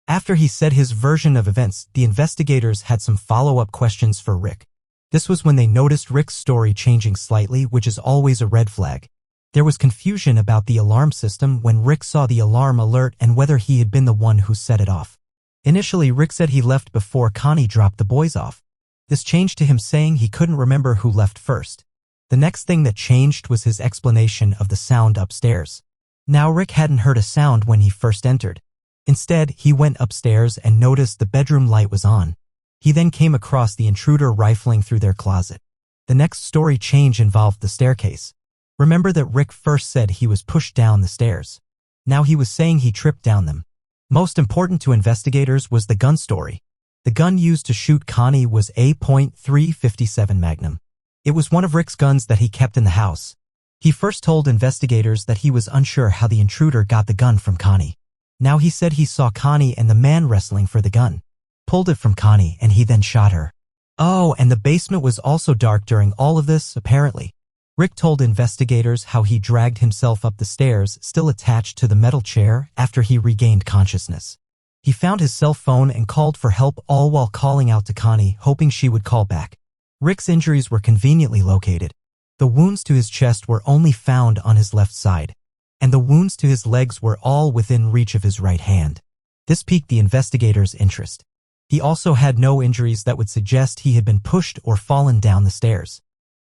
After he said his version of events, the investigators had some follow-up questions for Rick. This was when they noticed Rick's story changing slightly, which is always a red flag. There was confusion about the alarm system when Rick saw the alarm alert and whether he had been the one who set it off. Initially, Rick said he left before Connie dropped the boys off. This changed to him saying he couldn't remember who left first. The next thing that changed was his explanation of the sound upstairs. Now Rick hadn't heard a sound when he first entered. Instead, he went upstairs and noticed the bedroom light was on. He then came across the intruder rifling through their closet. The next story change involved the staircase. Remember that Rick first said he was pushed down the stairs. Now he was saying he tripped down them. Most important to investigators was the gun story. The gun used to shoot Connie was a .357 Magnum. It was one of Rick's guns that he kept in the house. He first told investigators that he was unsure how the intruder got the gun from Connie. Now he said he saw Connie and the man wrestling for the gun. Pulled it from Connie and he then shot her. Oh, and the basement was also dark during all of this, apparently. Rick told investigators how he dragged himself up the stairs, still attached to the metal chair, after he regained consciousness. He found his cell phone and called for help, all while calling out to Connie, hoping she would call back. Rick's injuries were conveniently located. The wounds to his chest were only found on his left side, and the wounds to his legs were all within reach of his right hand. This piqued the investigators' interest. He also had no injuries that would suggest he had been pushed or fallen down the stairs.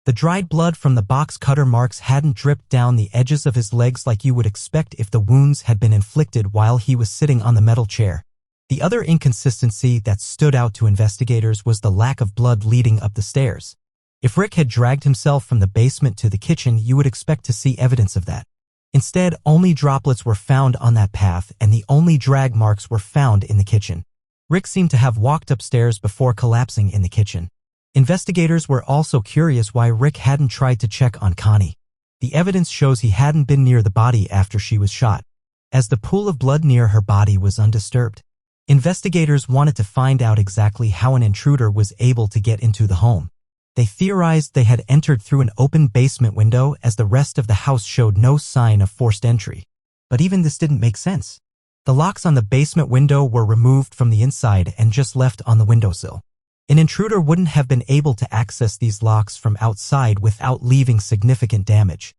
The dried blood from the box cutter marks hadn't dripped down the edges of his legs like you would expect if the wounds had been inflicted while he was sitting on the metal chair. The other inconsistency that stood out to investigators was the lack of blood leading up the stairs. If Rick had dragged himself from the basement to the kitchen, you would expect to see evidence of that. Instead, only droplets were found on that path, and the only drag marks were found in the kitchen. Rick seemed to have walked upstairs before collapsing in the kitchen. Investigators were also curious why Rick hadn't tried to check on Connie. The evidence shows he hadn't been near the body after she was shot, as the pool of blood near her body was undisturbed. Investigators wanted to find out exactly how an intruder was able to get into the home. They theorized they had entered through an open basement window, as the rest of the house showed no sign of forced entry. But even this didn't make sense. The locks on the basement window were removed from the inside and just left on the windowsill. An intruder wouldn't have been able to access these locks from outside without leaving significant damage.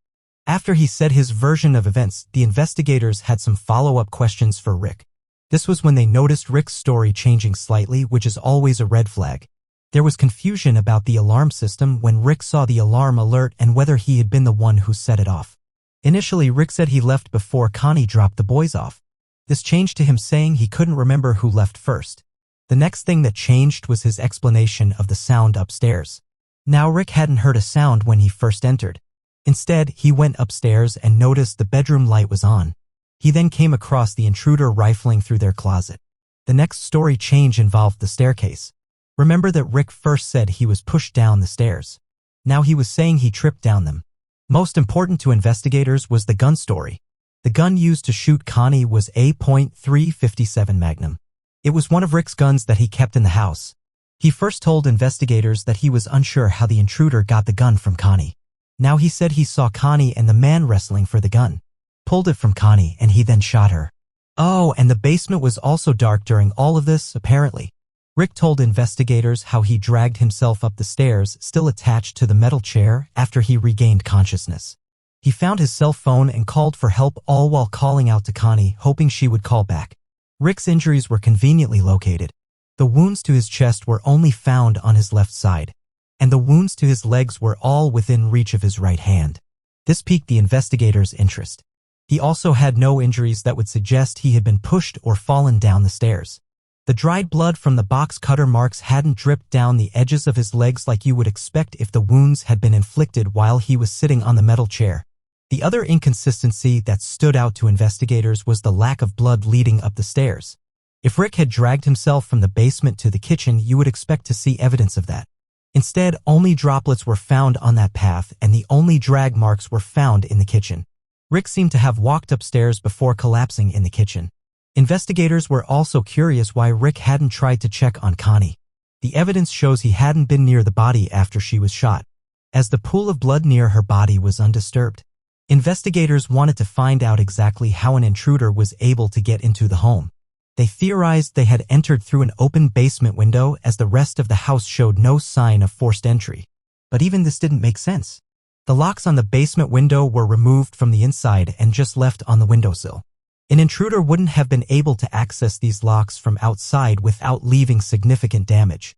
After he said his version of events, the investigators had some follow-up questions for Rick. This was when they noticed Rick's story changing slightly, which is always a red flag. There was confusion about the alarm system when Rick saw the alarm alert and whether he had been the one who set it off. Initially, Rick said he left before Connie dropped the boys off. This changed to him saying he couldn't remember who left first. The next thing that changed was his explanation of the sound upstairs. Now Rick hadn't heard a sound when he first entered. Instead, he went upstairs and noticed the bedroom light was on. He then came across the intruder rifling through their closet. The next story change involved the staircase. Remember that Rick first said he was pushed down the stairs. Now he was saying he tripped down them. Most important to investigators was the gun story. The gun used to shoot Connie was a .357 Magnum. It was one of Rick's guns that he kept in the house. He first told investigators that he was unsure how the intruder got the gun from Connie. Now he said he saw Connie and the man wrestling for the gun. Pulled it from Connie and he then shot her. Oh, and the basement was also dark during all of this, apparently. Rick told investigators how he dragged himself up the stairs, still attached to the metal chair, after he regained consciousness. He found his cell phone and called for help, all while calling out to Connie, hoping she would call back. Rick's injuries were conveniently located. The wounds to his chest were only found on his left side, and the wounds to his legs were all within reach of his right hand. This piqued the investigators' interest. He also had no injuries that would suggest he had been pushed or fallen down the stairs. The dried blood from the box cutter marks hadn't dripped down the edges of his legs like you would expect if the wounds had been inflicted while he was sitting on the metal chair. The other inconsistency that stood out to investigators was the lack of blood leading up the stairs. If Rick had dragged himself from the basement to the kitchen, you would expect to see evidence of that. Instead, only droplets were found on that path, and the only drag marks were found in the kitchen. Rick seemed to have walked upstairs before collapsing in the kitchen. Investigators were also curious why Rick hadn't tried to check on Connie. The evidence shows he hadn't been near the body after she was shot, as the pool of blood near her body was undisturbed. Investigators wanted to find out exactly how an intruder was able to get into the home. They theorized they had entered through an open basement window, as the rest of the house showed no sign of forced entry. But even this didn't make sense. The locks on the basement window were removed from the inside and just left on the windowsill. An intruder wouldn't have been able to access these locks from outside without leaving significant damage.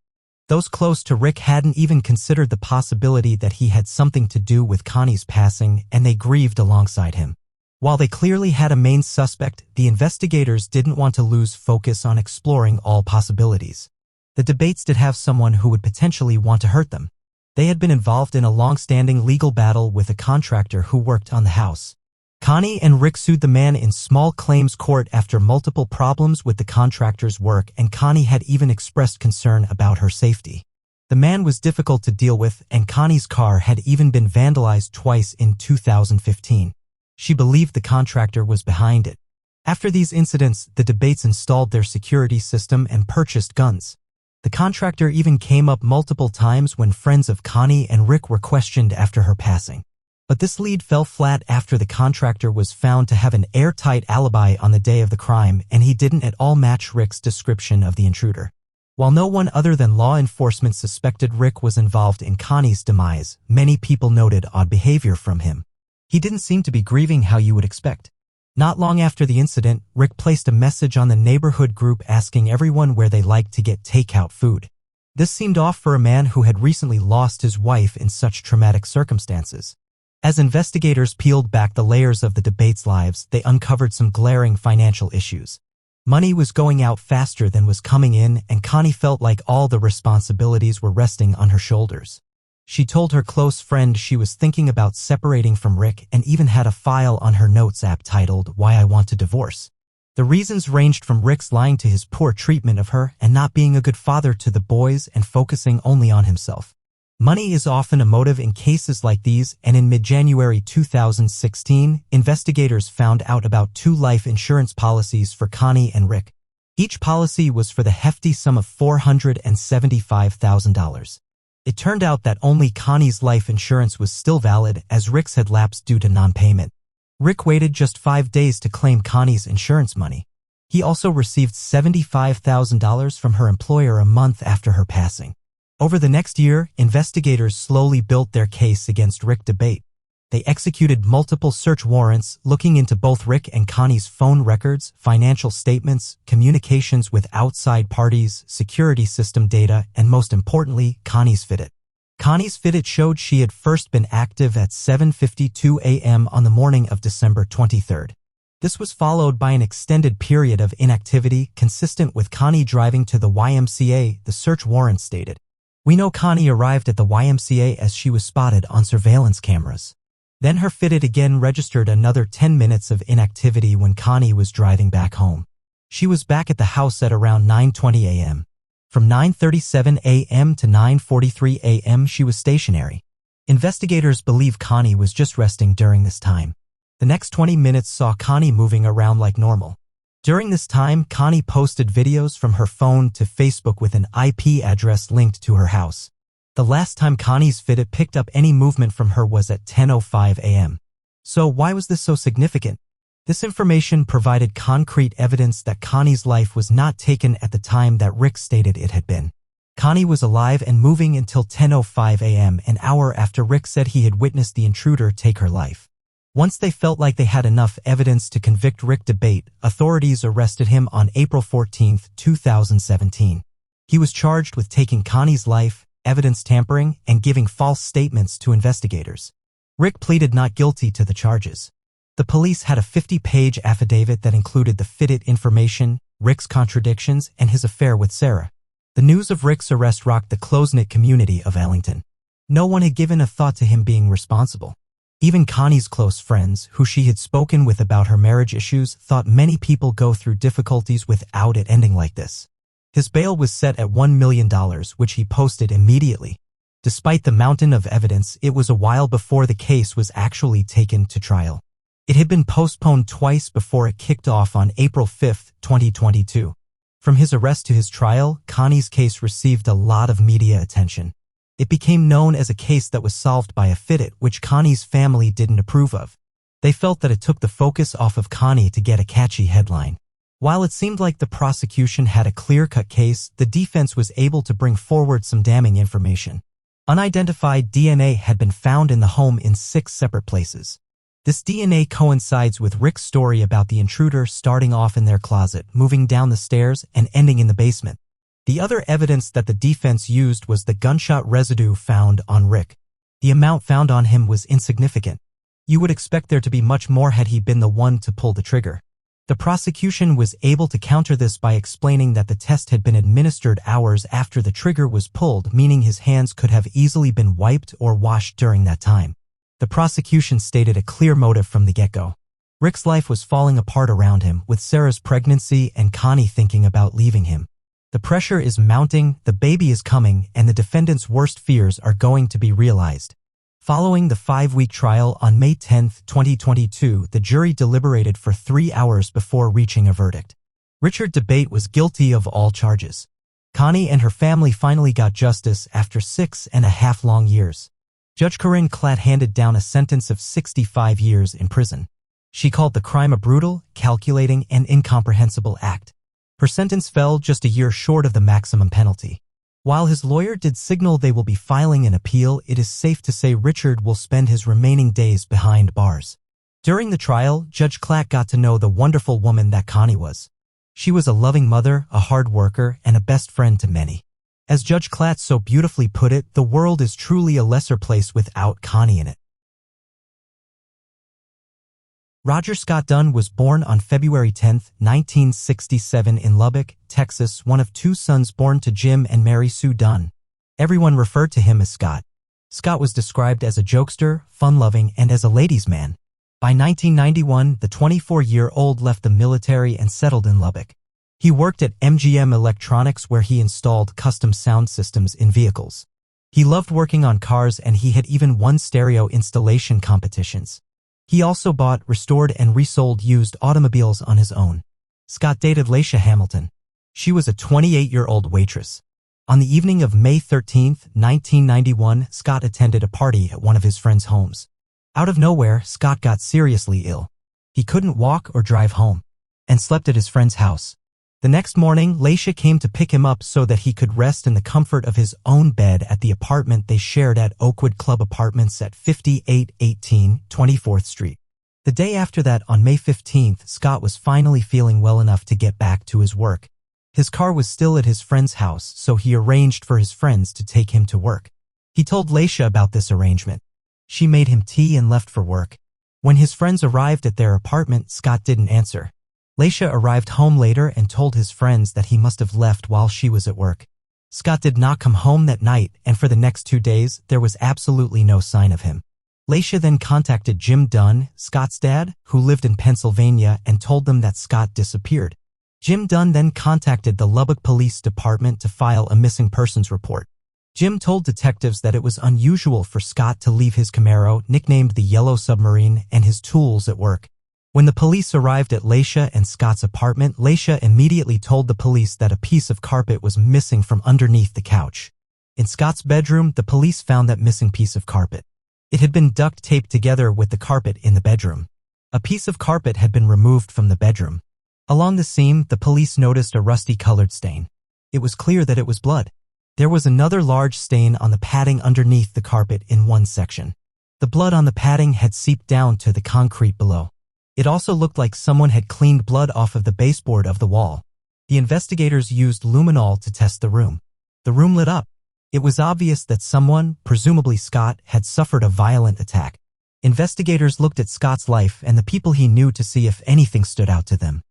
Those close to Rick hadn't even considered the possibility that he had something to do with Connie's passing, and they grieved alongside him. While they clearly had a main suspect, the investigators didn't want to lose focus on exploring all possibilities. The debates did have someone who would potentially want to hurt them. They had been involved in a long-standing legal battle with a contractor who worked on the house. Connie and Rick sued the man in small claims court after multiple problems with the contractor's work, and Connie had even expressed concern about her safety. The man was difficult to deal with, and Connie's car had even been vandalized twice in 2015. She believed the contractor was behind it. After these incidents, the debates installed their security system and purchased guns. The contractor even came up multiple times when friends of Connie and Rick were questioned after her passing. But this lead fell flat after the contractor was found to have an airtight alibi on the day of the crime, and he didn't at all match Rick's description of the intruder. While no one other than law enforcement suspected Rick was involved in Connie's demise, many people noted odd behavior from him. He didn't seem to be grieving how you would expect. Not long after the incident, Rick placed a message on the neighborhood group asking everyone where they liked to get takeout food. This seemed off for a man who had recently lost his wife in such traumatic circumstances. As investigators peeled back the layers of the debate's lives, they uncovered some glaring financial issues. Money was going out faster than was coming in, and Connie felt like all the responsibilities were resting on her shoulders. She told her close friend she was thinking about separating from Rick, and even had a file on her notes app titled, "Why I Want to Divorce." The reasons ranged from Rick's lying to his poor treatment of her and not being a good father to the boys and focusing only on himself. Money is often a motive in cases like these, and in mid-January 2016, investigators found out about 2 life insurance policies for Connie and Rick. Each policy was for the hefty sum of $475,000. It turned out that only Connie's life insurance was still valid, as Rick's had lapsed due to non-payment. Rick waited just 5 days to claim Connie's insurance money. He also received $75,000 from her employer a month after her passing. Over the next year, investigators slowly built their case against Rick Debate. They executed multiple search warrants looking into both Rick and Connie's phone records, financial statements, communications with outside parties, security system data, and most importantly, Connie's Fitbit. Connie's Fitbit showed she had first been active at 7:52 a.m. on the morning of December 23rd. This was followed by an extended period of inactivity consistent with Connie driving to the YMCA, the search warrant stated. We know Connie arrived at the YMCA as she was spotted on surveillance cameras. Then her Fitbit again registered another 10 minutes of inactivity when Connie was driving back home. She was back at the house at around 9:20 a.m. From 9:37 a.m. to 9:43 a.m. she was stationary. Investigators believe Connie was just resting during this time. The next 20 minutes saw Connie moving around like normal. During this time, Connie posted videos from her phone to Facebook with an IP address linked to her house. The last time Connie's Fitbit picked up any movement from her was at 10:05 a.m. So why was this so significant? This information provided concrete evidence that Connie's life was not taken at the time that Rick stated it had been. Connie was alive and moving until 10:05 a.m., an hour after Rick said he had witnessed the intruder take her life. Once they felt like they had enough evidence to convict Rick Debate, authorities arrested him on April 14, 2017. He was charged with taking Connie's life, evidence tampering, and giving false statements to investigators. Rick pleaded not guilty to the charges. The police had a 50-page affidavit that included the Fitbit information, Rick's contradictions, and his affair with Sarah. The news of Rick's arrest rocked the close-knit community of Ellington. No one had given a thought to him being responsible. Even Connie's close friends, who she had spoken with about her marriage issues, thought many people go through difficulties without it ending like this. His bail was set at $1 million, which he posted immediately. Despite the mountain of evidence, it was a while before the case was actually taken to trial. It had been postponed twice before it kicked off on April 5, 2022. From his arrest to his trial, Connie's case received a lot of media attention. It became known as a case that was solved by a fidget, which Connie's family didn't approve of. They felt that it took the focus off of Connie to get a catchy headline. While it seemed like the prosecution had a clear-cut case, the defense was able to bring forward some damning information. Unidentified DNA had been found in the home in 6 separate places. This DNA coincides with Rick's story about the intruder starting off in their closet, moving down the stairs, and ending in the basement. The other evidence that the defense used was the gunshot residue found on Rick. The amount found on him was insignificant. You would expect there to be much more had he been the one to pull the trigger. The prosecution was able to counter this by explaining that the test had been administered hours after the trigger was pulled, meaning his hands could have easily been wiped or washed during that time. The prosecution stated a clear motive from the get-go. Rick's life was falling apart around him, with Sarah's pregnancy and Connie thinking about leaving him. The pressure is mounting, the baby is coming, and the defendant's worst fears are going to be realized. Following the 5-week trial on May 10, 2022, the jury deliberated for 3 hours before reaching a verdict. Richard DeBate was guilty of all charges. Connie and her family finally got justice after 6.5 long years. Judge Corinne Klatt handed down a sentence of 65 years in prison. She called the crime a brutal, calculating, and incomprehensible act. Her sentence fell just a year short of the maximum penalty. While his lawyer did signal they will be filing an appeal, it is safe to say Richard will spend his remaining days behind bars. During the trial, Judge Klatt got to know the wonderful woman that Connie was. She was a loving mother, a hard worker, and a best friend to many. As Judge Klatt so beautifully put it, the world is truly a lesser place without Connie in it. Roger Scott Dunn was born on February 10, 1967 in Lubbock, Texas, one of 2 sons born to Jim and Mary Sue Dunn. Everyone referred to him as Scott. Scott was described as a jokester, fun-loving, and as a ladies' man. By 1991, the 24-year-old left the military and settled in Lubbock. He worked at MGM Electronics, where he installed custom sound systems in vehicles. He loved working on cars, and he had even won stereo installation competitions. He also bought, restored, and resold used automobiles on his own. Scott dated Laisha Hamilton. She was a 28-year-old waitress. On the evening of May 13, 1991, Scott attended a party at one of his friends' homes. Out of nowhere, Scott got seriously ill. He couldn't walk or drive home, and slept at his friend's house. The next morning, Laisha came to pick him up so that he could rest in the comfort of his own bed at the apartment they shared at Oakwood Club Apartments at 5818 24th Street. The day after that, on May 15th, Scott was finally feeling well enough to get back to his work. His car was still at his friend's house, so he arranged for his friends to take him to work. He told Laisha about this arrangement. She made him tea and left for work. When his friends arrived at their apartment, Scott didn't answer. Laisha arrived home later and told his friends that he must have left while she was at work. Scott did not come home that night, and for the next 2 days, there was absolutely no sign of him. Laisha then contacted Jim Dunn, Scott's dad, who lived in Pennsylvania, and told them that Scott disappeared. Jim Dunn then contacted the Lubbock Police Department to file a missing persons report. Jim told detectives that it was unusual for Scott to leave his Camaro, nicknamed the Yellow Submarine, and his tools at work. When the police arrived at Laisha and Scott's apartment, Laisha immediately told the police that a piece of carpet was missing from underneath the couch. In Scott's bedroom, the police found that missing piece of carpet. It had been duct taped together with the carpet in the bedroom. A piece of carpet had been removed from the bedroom. Along the seam, the police noticed a rusty-colored stain. It was clear that it was blood. There was another large stain on the padding underneath the carpet in one section. The blood on the padding had seeped down to the concrete below. It also looked like someone had cleaned blood off of the baseboard of the wall. The investigators used luminol to test the room. The room lit up. It was obvious that someone, presumably Scott, had suffered a violent attack. Investigators looked at Scott's life and the people he knew to see if anything stood out to them.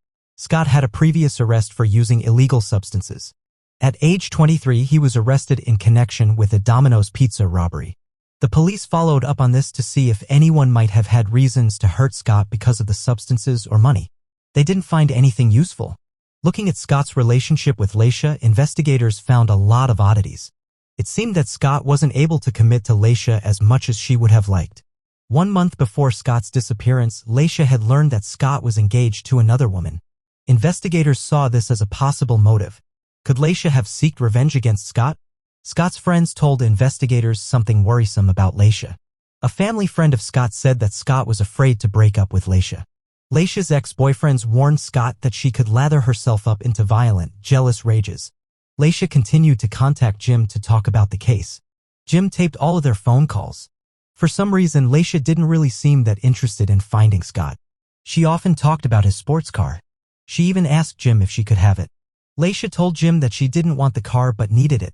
Scott had a previous arrest for using illegal substances. At age 23, he was arrested in connection with a Domino's Pizza robbery. The police followed up on this to see if anyone might have had reasons to hurt Scott because of the substances or money. They didn't find anything useful. Looking at Scott's relationship with Laisha, investigators found a lot of oddities. It seemed that Scott wasn't able to commit to Laisha as much as she would have liked. 1 month before Scott's disappearance, Laisha had learned that Scott was engaged to another woman. Investigators saw this as a possible motive. Could Laisha have sought revenge against Scott? Scott's friends told investigators something worrisome about Laisha. A family friend of Scott said that Scott was afraid to break up with Laisha. Laisha's ex-boyfriends warned Scott that she could lather herself up into violent, jealous rages. Laisha continued to contact Jim to talk about the case. Jim taped all of their phone calls. For some reason, Laisha didn't really seem that interested in finding Scott. She often talked about his sports car. She even asked Jim if she could have it. Laisha told Jim that she didn't want the car but needed it.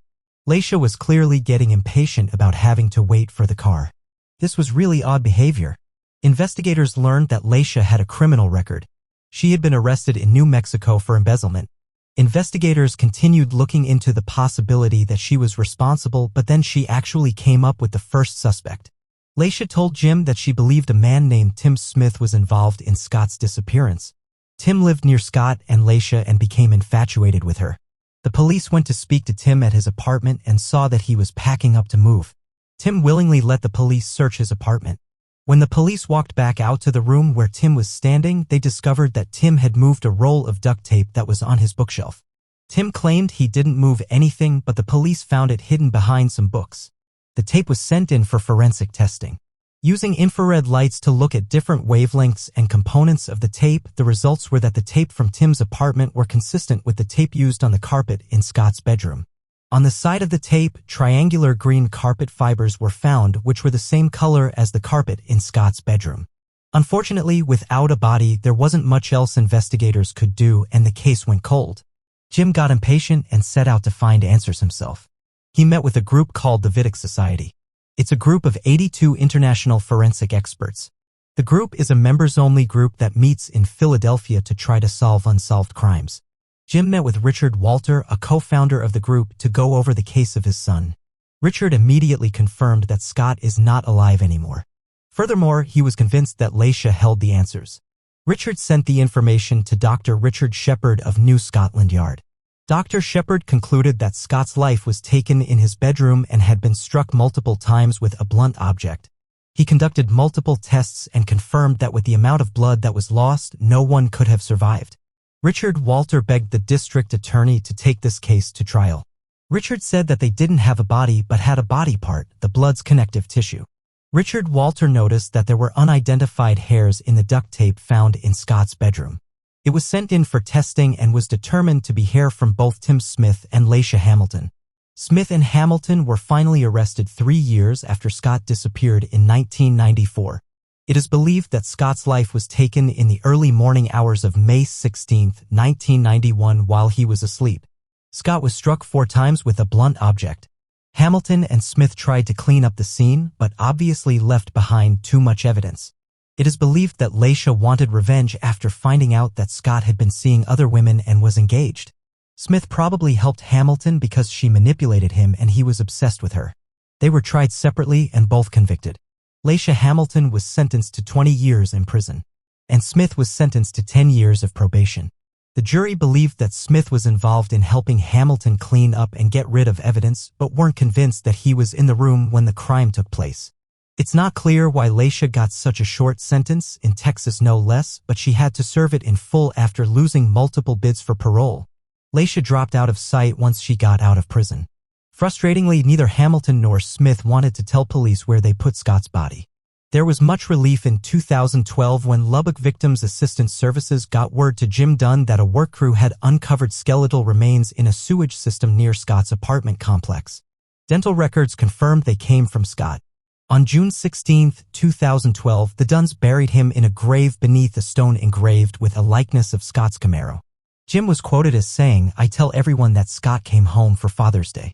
Laisha was clearly getting impatient about having to wait for the car. This was really odd behavior. Investigators learned that Laisha had a criminal record. She had been arrested in New Mexico for embezzlement. Investigators continued looking into the possibility that she was responsible, but then she actually came up with the first suspect. Laisha told Jim that she believed a man named Tim Smith was involved in Scott's disappearance. Tim lived near Scott and Laisha and became infatuated with her. The police went to speak to Tim at his apartment and saw that he was packing up to move. Tim willingly let the police search his apartment. When the police walked back out to the room where Tim was standing, they discovered that Tim had moved a roll of duct tape that was on his bookshelf. Tim claimed he didn't move anything, but the police found it hidden behind some books. The tape was sent in for forensic testing. Using infrared lights to look at different wavelengths and components of the tape, the results were that the tape from Tim's apartment were consistent with the tape used on the carpet in Scott's bedroom. On the side of the tape, triangular green carpet fibers were found, which were the same color as the carpet in Scott's bedroom. Unfortunately, without a body, there wasn't much else investigators could do, and the case went cold. Jim got impatient and set out to find answers himself. He met with a group called the Vidic Society. It's a group of 82 international forensic experts. The group is a members-only group that meets in Philadelphia to try to solve unsolved crimes. Jim met with Richard Walter, a co-founder of the group, to go over the case of his son. Richard immediately confirmed that Scott is not alive anymore. Furthermore, he was convinced that Laisha held the answers. Richard sent the information to Dr. Richard Shepherd of New Scotland Yard. Dr. Shepherd concluded that Scott's life was taken in his bedroom and had been struck multiple times with a blunt object. He conducted multiple tests and confirmed that with the amount of blood that was lost, no one could have survived. Richard Walter begged the district attorney to take this case to trial. Richard said that they didn't have a body but had a body part, the blood's connective tissue. Richard Walter noticed that there were unidentified hairs in the duct tape found in Scott's bedroom. It was sent in for testing and was determined to be hair from both Tim Smith and Laisha Hamilton. Smith and Hamilton were finally arrested 3 years after Scott disappeared in 1994. It is believed that Scott's life was taken in the early morning hours of May 16, 1991, while he was asleep. Scott was struck 4 times with a blunt object. Hamilton and Smith tried to clean up the scene, but obviously left behind too much evidence. It is believed that Laisha wanted revenge after finding out that Scott had been seeing other women and was engaged. Smith probably helped Hamilton because she manipulated him and he was obsessed with her. They were tried separately and both convicted. Laisha Hamilton was sentenced to 20 years in prison, and Smith was sentenced to 10 years of probation. The jury believed that Smith was involved in helping Hamilton clean up and get rid of evidence, but weren't convinced that he was in the room when the crime took place. It's not clear why Laisha got such a short sentence, in Texas no less, but she had to serve it in full after losing multiple bids for parole. Laisha dropped out of sight once she got out of prison. Frustratingly, neither Hamilton nor Smith wanted to tell police where they put Scott's body. There was much relief in 2012 when Lubbock Victims Assistance Services got word to Jim Dunn that a work crew had uncovered skeletal remains in a sewage system near Scott's apartment complex. Dental records confirmed they came from Scott. On June 16, 2012, the Dunns buried him in a grave beneath a stone engraved with a likeness of Scott's Camaro. Jim was quoted as saying, "I tell everyone that Scott came home for Father's Day."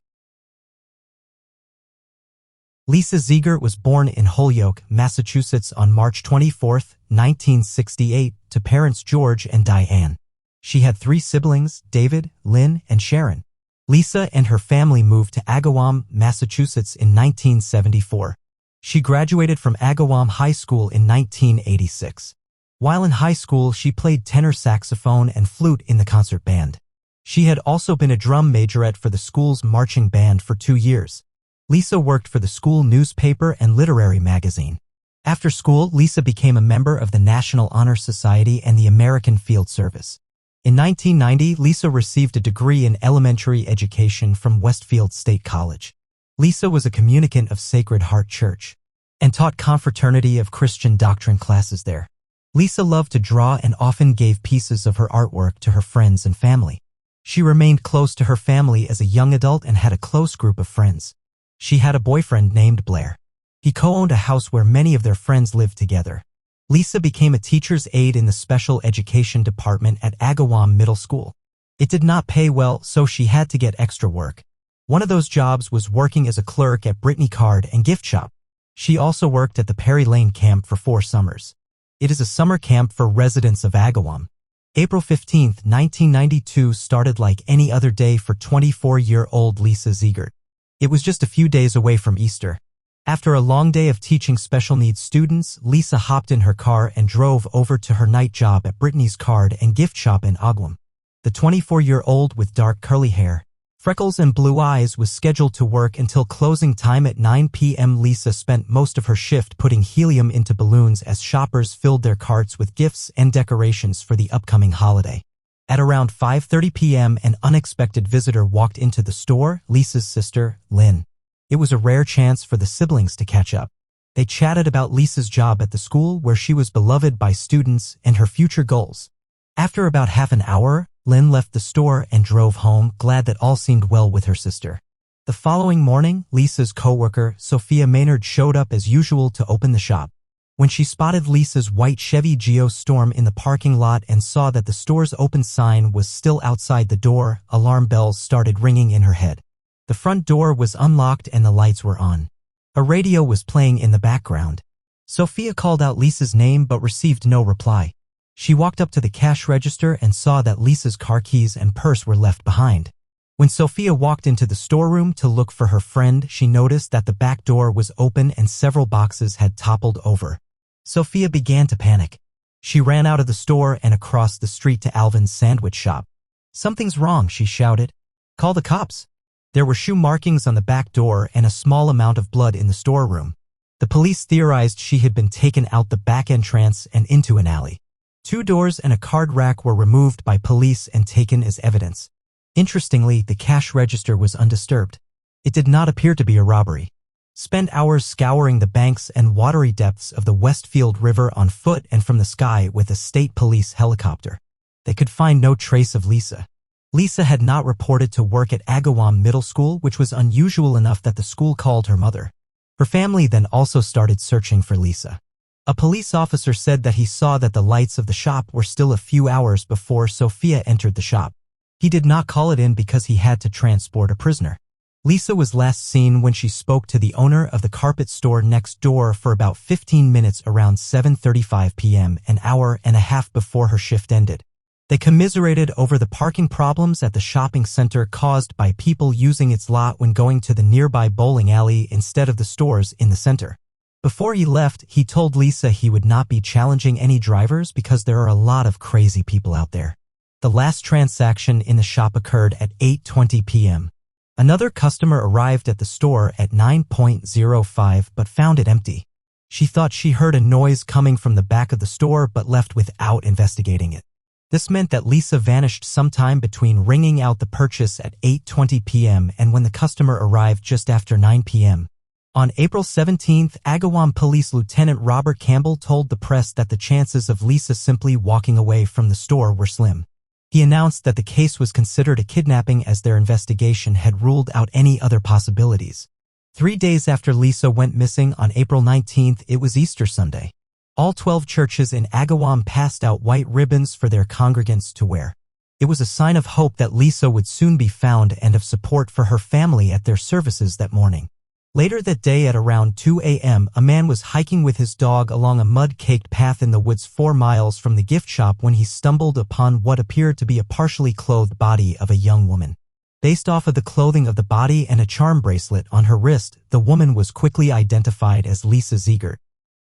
Lisa Ziegert was born in Holyoke, Massachusetts on March 24, 1968, to parents George and Diane. She had 3 siblings, David, Lynn, and Sharon. Lisa and her family moved to Agawam, Massachusetts in 1974. She graduated from Agawam High School in 1986. While in high school, she played tenor saxophone and flute in the concert band. She had also been a drum majorette for the school's marching band for 2 years. Lisa worked for the school newspaper and literary magazine. After school, Lisa became a member of the National Honor Society and the American Field Service. In 1990, Lisa received a degree in elementary education from Westfield State College. Lisa was a communicant of Sacred Heart Church and taught confraternity of Christian doctrine classes there. Lisa loved to draw and often gave pieces of her artwork to her friends and family. She remained close to her family as a young adult and had a close group of friends. She had a boyfriend named Blair. He co-owned a house where many of their friends lived together. Lisa became a teacher's aide in the special education department at Agawam Middle School. It did not pay well, so she had to get extra work. One of those jobs was working as a clerk at Brittany Card and Gift Shop. She also worked at the Perry Lane Camp for 4 summers. It is a summer camp for residents of Agawam. April 15, 1992 started like any other day for 24-year-old Lisa Ziegert. It was just a few days away from Easter. After a long day of teaching special needs students, Lisa hopped in her car and drove over to her night job at Brittany's Card and Gift Shop in Agawam. The 24-year-old with dark curly hair, freckles and blue eyes was scheduled to work until closing time at 9 p.m. Lisa spent most of her shift putting helium into balloons as shoppers filled their carts with gifts and decorations for the upcoming holiday. At around 5:30 p.m., an unexpected visitor walked into the store, Lisa's sister, Lynn. It was a rare chance for the siblings to catch up. They chatted about Lisa's job at the school where she was beloved by students and her future goals. After about half an hour, Lynn left the store and drove home, glad that all seemed well with her sister. The following morning, Lisa's co-worker, Sophia Maynard, showed up as usual to open the shop. When she spotted Lisa's white Chevy Geostorm in the parking lot and saw that the store's open sign was still outside the door, alarm bells started ringing in her head. The front door was unlocked and the lights were on. A radio was playing in the background. Sophia called out Lisa's name but received no reply. She walked up to the cash register and saw that Lisa's car keys and purse were left behind. When Sophia walked into the storeroom to look for her friend, she noticed that the back door was open and several boxes had toppled over. Sophia began to panic. She ran out of the store and across the street to Alvin's sandwich shop. "Something's wrong," she shouted. "Call the cops." There were shoe markings on the back door and a small amount of blood in the storeroom. The police theorized she had been taken out the back entrance and into an alley. 2 doors and a card rack were removed by police and taken as evidence. Interestingly, the cash register was undisturbed. It did not appear to be a robbery. Spend hours scouring the banks and watery depths of the Westfield River on foot and from the sky with a state police helicopter. They could find no trace of Lisa. Lisa had not reported to work at Agawam Middle School, which was unusual enough that the school called her mother. Her family then also started searching for Lisa. A police officer said that he saw that the lights of the shop were still a few hours before Sophia entered the shop. He did not call it in because he had to transport a prisoner. Lisa was last seen when she spoke to the owner of the carpet store next door for about 15 minutes around 7:35 p.m., an hour and a half before her shift ended. They commiserated over the parking problems at the shopping center caused by people using its lot when going to the nearby bowling alley instead of the stores in the center. Before he left, he told Lisa he would not be challenging any drivers because there are a lot of crazy people out there. The last transaction in the shop occurred at 8:20 p.m. Another customer arrived at the store at 9:05 but found it empty. She thought she heard a noise coming from the back of the store but left without investigating it. This meant that Lisa vanished sometime between ringing out the purchase at 8:20 p.m. and when the customer arrived just after 9 p.m. On April 17th, Agawam Police Lieutenant Robert Campbell told the press that the chances of Lisa simply walking away from the store were slim. He announced that the case was considered a kidnapping as their investigation had ruled out any other possibilities. 3 days after Lisa went missing on April 19th, it was Easter Sunday. All 12 churches in Agawam passed out white ribbons for their congregants to wear. It was a sign of hope that Lisa would soon be found and of support for her family at their services that morning. Later that day at around 2 a.m., a man was hiking with his dog along a mud-caked path in the woods 4 miles from the gift shop when he stumbled upon what appeared to be a partially clothed body of a young woman. Based off of the clothing of the body and a charm bracelet on her wrist, the woman was quickly identified as Lisa Ziegert.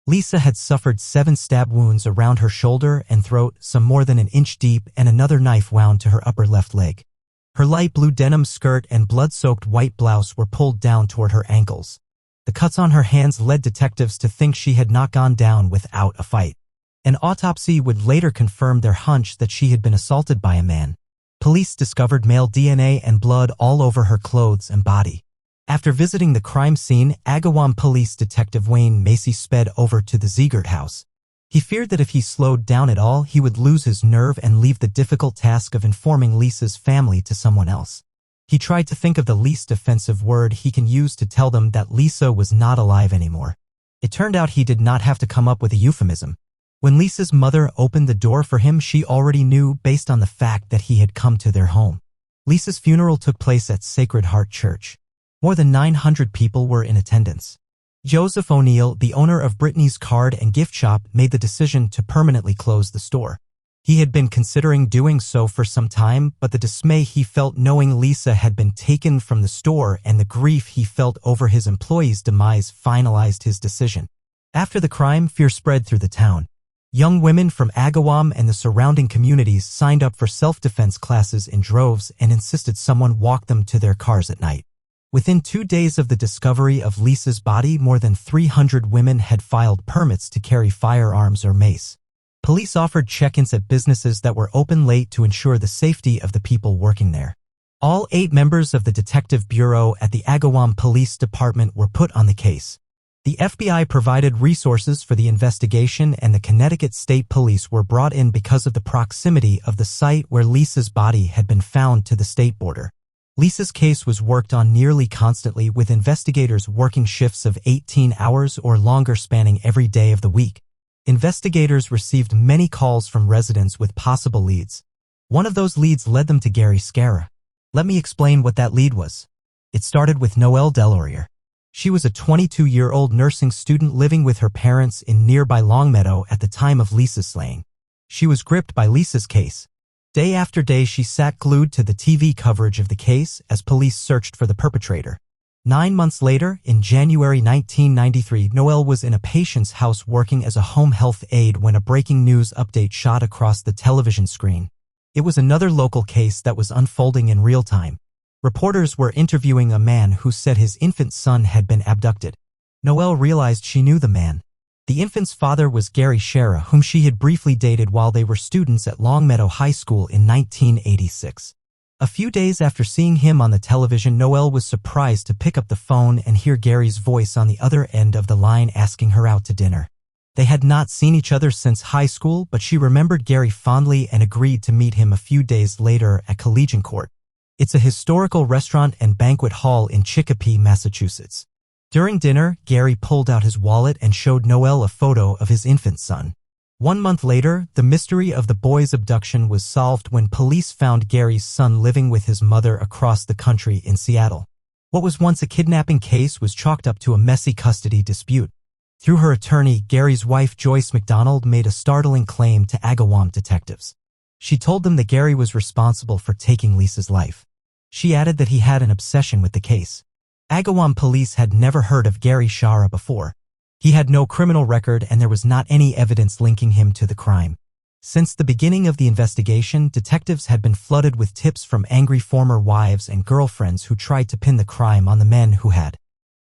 Lisa had suffered 7 stab wounds around her shoulder and throat, some more than an inch deep, and another knife wound to her upper left leg. Her light blue denim skirt and blood-soaked white blouse were pulled down toward her ankles. The cuts on her hands led detectives to think she had not gone down without a fight. An autopsy would later confirm their hunch that she had been assaulted by a man. Police discovered male DNA and blood all over her clothes and body. After visiting the crime scene, Agawam Police Detective Wayne Macy sped over to the Ziegert house. He feared that if he slowed down at all, he would lose his nerve and leave the difficult task of informing Lisa's family to someone else. He tried to think of the least offensive word he can use to tell them that Lisa was not alive anymore. It turned out he did not have to come up with a euphemism. When Lisa's mother opened the door for him, she already knew based on the fact that he had come to their home. Lisa's funeral took place at Sacred Heart Church. More than 900 people were in attendance. Joseph O'Neill, the owner of Brittany's card and gift shop, made the decision to permanently close the store. He had been considering doing so for some time, but the dismay he felt knowing Lisa had been taken from the store and the grief he felt over his employee's demise finalized his decision. After the crime, fear spread through the town. Young women from Agawam and the surrounding communities signed up for self-defense classes in droves and insisted someone walk them to their cars at night. Within 2 days of the discovery of Lisa's body, more than 300 women had filed permits to carry firearms or mace. Police offered check-ins at businesses that were open late to ensure the safety of the people working there. All 8 members of the Detective Bureau at the Agawam Police Department were put on the case. The FBI provided resources for the investigation, and the Connecticut State Police were brought in because of the proximity of the site where Lisa's body had been found to the state border. Lisa's case was worked on nearly constantly, with investigators working shifts of 18 hours or longer spanning every day of the week. Investigators received many calls from residents with possible leads. One of those leads led them to Gary Scarra. Let me explain what that lead was. It started with Noelle Delorier. She was a 22-year-old nursing student living with her parents in nearby Longmeadow at the time of Lisa's slaying. She was gripped by Lisa's case. Day after day, she sat glued to the TV coverage of the case as police searched for the perpetrator. 9 months later, in January 1993, Noelle was in a patient's house working as a home health aide when a breaking news update shot across the television screen. It was another local case that was unfolding in real time. Reporters were interviewing a man who said his infant son had been abducted. Noelle realized she knew the man. The infant's father was Gary Scarra, whom she had briefly dated while they were students at Longmeadow High School in 1986. A few days after seeing him on the television, Noelle was surprised to pick up the phone and hear Gary's voice on the other end of the line asking her out to dinner. They had not seen each other since high school, but she remembered Gary fondly and agreed to meet him a few days later at Collegian Court. It's a historical restaurant and banquet hall in Chicopee, Massachusetts. During dinner, Gary pulled out his wallet and showed Noelle a photo of his infant son. 1 month later, the mystery of the boy's abduction was solved when police found Gary's son living with his mother across the country in Seattle. What was once a kidnapping case was chalked up to a messy custody dispute. Through her attorney, Gary's wife Joyce McDonald made a startling claim to Agawam detectives. She told them that Gary was responsible for taking Lisa's life. She added that he had an obsession with the case. Agawam police had never heard of Gary Scarra before. He had no criminal record and there was not any evidence linking him to the crime. Since the beginning of the investigation, detectives had been flooded with tips from angry former wives and girlfriends who tried to pin the crime on the men who had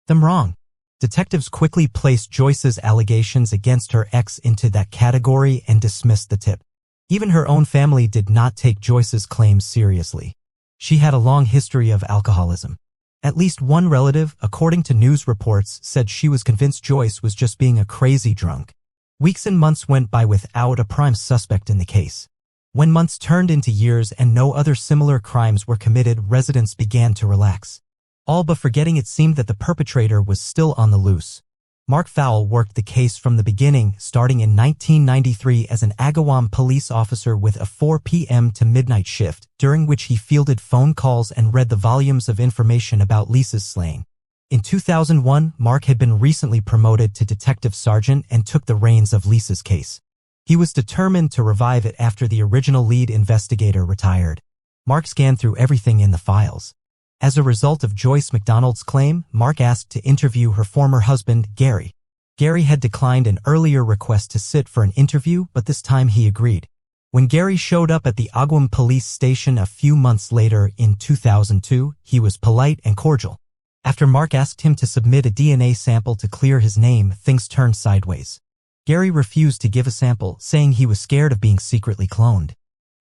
them wrong. Detectives quickly placed Joyce's allegations against her ex into that category and dismissed the tip. Even her own family did not take Joyce's claims seriously. She had a long history of alcoholism. At least one relative, according to news reports, said she was convinced Joyce was just being a crazy drunk. Weeks and months went by without a prime suspect in the case. When months turned into years and no other similar crimes were committed, residents began to relax. All but forgetting it seemed that the perpetrator was still on the loose. Mark Fowle worked the case from the beginning, starting in 1993 as an Agawam police officer with a 4 p.m. to midnight shift, during which he fielded phone calls and read the volumes of information about Lisa's slaying. In 2001, Mark had been recently promoted to detective sergeant and took the reins of Lisa's case. He was determined to revive it after the original lead investigator retired. Mark scanned through everything in the files. As a result of Joyce McDonald's claim, Mark asked to interview her former husband, Gary. Gary had declined an earlier request to sit for an interview, but this time he agreed. When Gary showed up at the Agawam police station a few months later in 2002, he was polite and cordial. After Mark asked him to submit a DNA sample to clear his name, things turned sideways. Gary refused to give a sample, saying he was scared of being secretly cloned.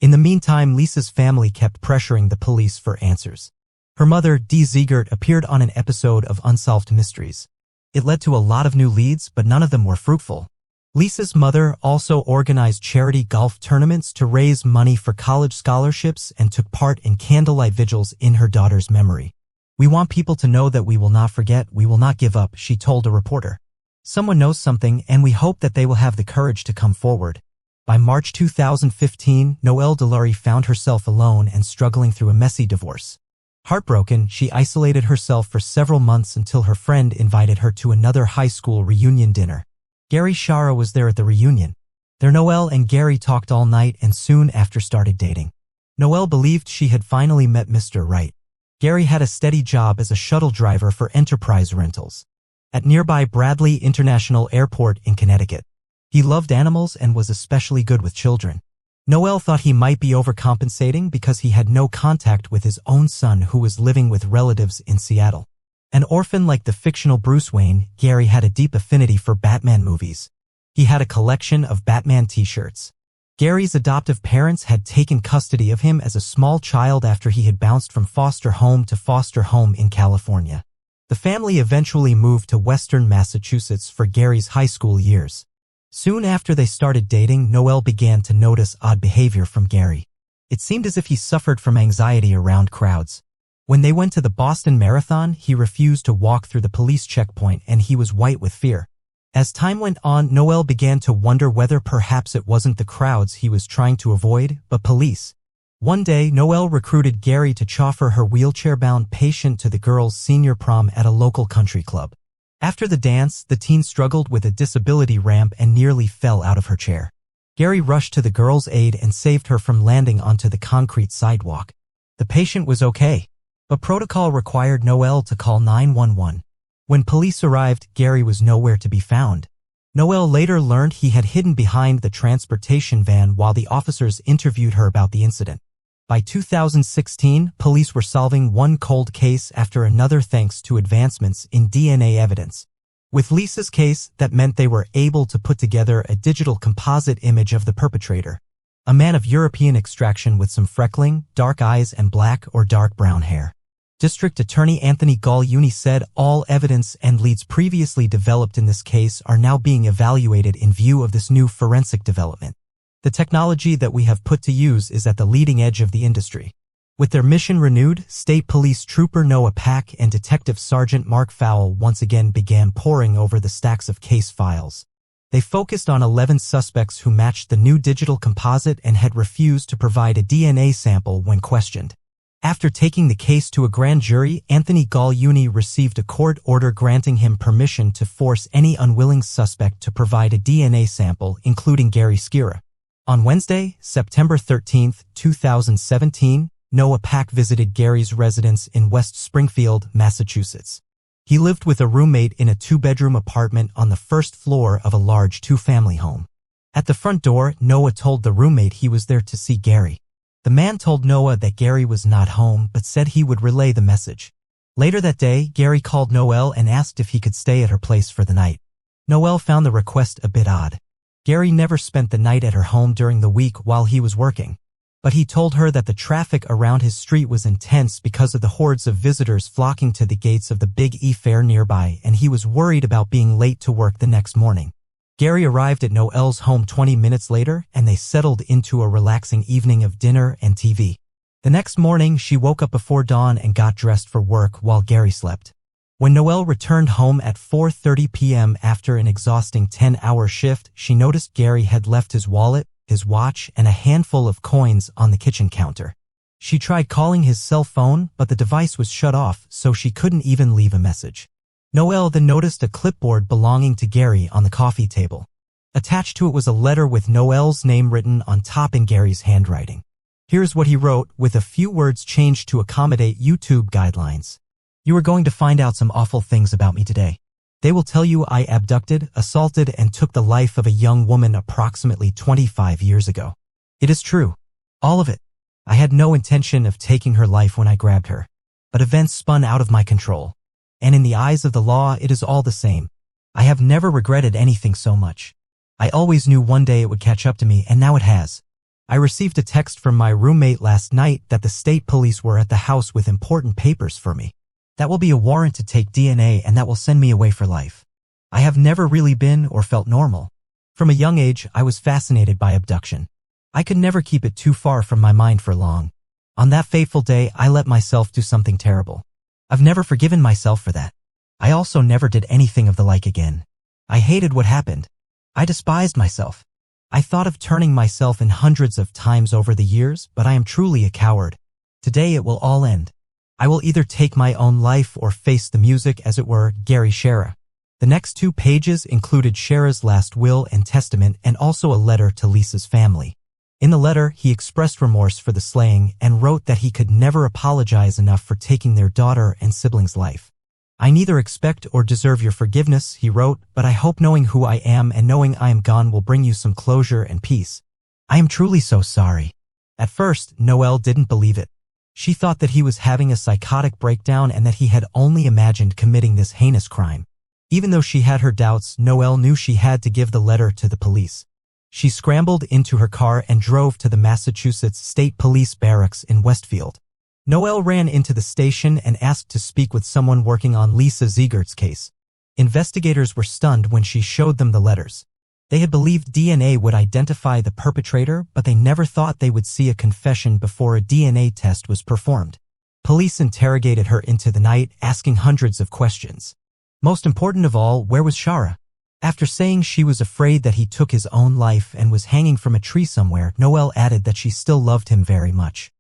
In the meantime, Lisa's family kept pressuring the police for answers. Her mother, Dee Ziegert, appeared on an episode of Unsolved Mysteries. It led to a lot of new leads, but none of them were fruitful. Lisa's mother also organized charity golf tournaments to raise money for college scholarships and took part in candlelight vigils in her daughter's memory. "We want people to know that we will not forget, we will not give up," she told a reporter. "Someone knows something, and we hope that they will have the courage to come forward." By March 2015, Noelle Delary found herself alone and struggling through a messy divorce. Heartbroken, she isolated herself for several months until her friend invited her to another high school reunion dinner. Gary Shara was there at the reunion. There Noelle and Gary talked all night and soon after started dating. Noelle believed she had finally met Mr. Right. Gary had a steady job as a shuttle driver for Enterprise Rentals at nearby Bradley International Airport in Connecticut. He loved animals and was especially good with children. Noelle thought he might be overcompensating because he had no contact with his own son who was living with relatives in Seattle. An orphan like the fictional Bruce Wayne, Gary had a deep affinity for Batman movies. He had a collection of Batman t-shirts. Gary's adoptive parents had taken custody of him as a small child after he had bounced from foster home to foster home in California. The family eventually moved to Western Massachusetts for Gary's high school years. Soon after they started dating, Noelle began to notice odd behavior from Gary. It seemed as if he suffered from anxiety around crowds. When they went to the Boston Marathon, he refused to walk through the police checkpoint and he was white with fear. As time went on, Noelle began to wonder whether perhaps it wasn't the crowds he was trying to avoid, but police. One day, Noelle recruited Gary to chauffeur her wheelchair-bound patient to the girls' senior prom at a local country club. After the dance, the teen struggled with a disability ramp and nearly fell out of her chair. Gary rushed to the girl's aid and saved her from landing onto the concrete sidewalk. The patient was okay, but protocol required Noelle to call 911. When police arrived, Gary was nowhere to be found. Noelle later learned he had hidden behind the transportation van while the officers interviewed her about the incident. By 2016, police were solving one cold case after another thanks to advancements in DNA evidence. With Lisa's case, that meant they were able to put together a digital composite image of the perpetrator. A man of European extraction with some freckling, dark eyes and black or dark brown hair. District Attorney Anthony Galliuni said all evidence and leads previously developed in this case are now being evaluated in view of this new forensic development. The technology that we have put to use is at the leading edge of the industry. With their mission renewed, State Police Trooper Noah Pack and Detective Sergeant Mark Fowle once again began poring over the stacks of case files. They focused on 11 suspects who matched the new digital composite and had refused to provide a DNA sample when questioned. After taking the case to a grand jury, Anthony Galliuni received a court order granting him permission to force any unwilling suspect to provide a DNA sample, including Gary Skira. On Wednesday, September 13, 2017, Noah Pack visited Gary's residence in West Springfield, Massachusetts. He lived with a roommate in a two-bedroom apartment on the first floor of a large two-family home. At the front door, Noah told the roommate he was there to see Gary. The man told Noah that Gary was not home but said he would relay the message. Later that day, Gary called Noelle and asked if he could stay at her place for the night. Noelle found the request a bit odd. Gary never spent the night at her home during the week while he was working. But he told her that the traffic around his street was intense because of the hordes of visitors flocking to the gates of the Big E Fair nearby, and he was worried about being late to work the next morning. Gary arrived at Noelle's home 20 minutes later, and they settled into a relaxing evening of dinner and TV. The next morning, she woke up before dawn and got dressed for work while Gary slept. When Noelle returned home at 4:30 p.m. after an exhausting 10-hour shift, she noticed Gary had left his wallet, his watch, and a handful of coins on the kitchen counter. She tried calling his cell phone, but the device was shut off, so she couldn't even leave a message. Noel then noticed a clipboard belonging to Gary on the coffee table. Attached to it was a letter with Noel's name written on top in Gary's handwriting. Here's what he wrote, with a few words changed to accommodate YouTube guidelines. You are going to find out some awful things about me today. They will tell you I abducted, assaulted, and took the life of a young woman approximately 25 years ago. It is true. All of it. I had no intention of taking her life when I grabbed her. But events spun out of my control. And in the eyes of the law, it is all the same. I have never regretted anything so much. I always knew one day it would catch up to me, and now it has. I received a text from my roommate last night that the state police were at the house with important papers for me. That will be a warrant to take DNA, and that will send me away for life. I have never really been or felt normal. From a young age, I was fascinated by abduction. I could never keep it too far from my mind for long. On that fateful day, I let myself do something terrible. I've never forgiven myself for that. I also never did anything of the like again. I hated what happened. I despised myself. I thought of turning myself in hundreds of times over the years, but I am truly a coward. Today it will all end. I will either take my own life or face the music, as it were. Gary Shara. The next 2 pages included Shara's last will and testament, and also a letter to Lisa's family. In the letter, he expressed remorse for the slaying and wrote that he could never apologize enough for taking their daughter and siblings' life. I neither expect or deserve your forgiveness, he wrote, but I hope knowing who I am and knowing I am gone will bring you some closure and peace. I am truly so sorry. At first, Noel didn't believe it. She thought that he was having a psychotic breakdown and that he had only imagined committing this heinous crime. Even though she had her doubts, Noel knew she had to give the letter to the police. She scrambled into her car and drove to the Massachusetts State Police Barracks in Westfield. Noel ran into the station and asked to speak with someone working on Lisa Ziegert's case. Investigators were stunned when she showed them the letters. They had believed DNA would identify the perpetrator, but they never thought they would see a confession before a DNA test was performed. Police interrogated her into the night, asking hundreds of questions. Most important of all, where was Shara? After saying she was afraid that he took his own life and was hanging from a tree somewhere, Noel added that she still loved him very much.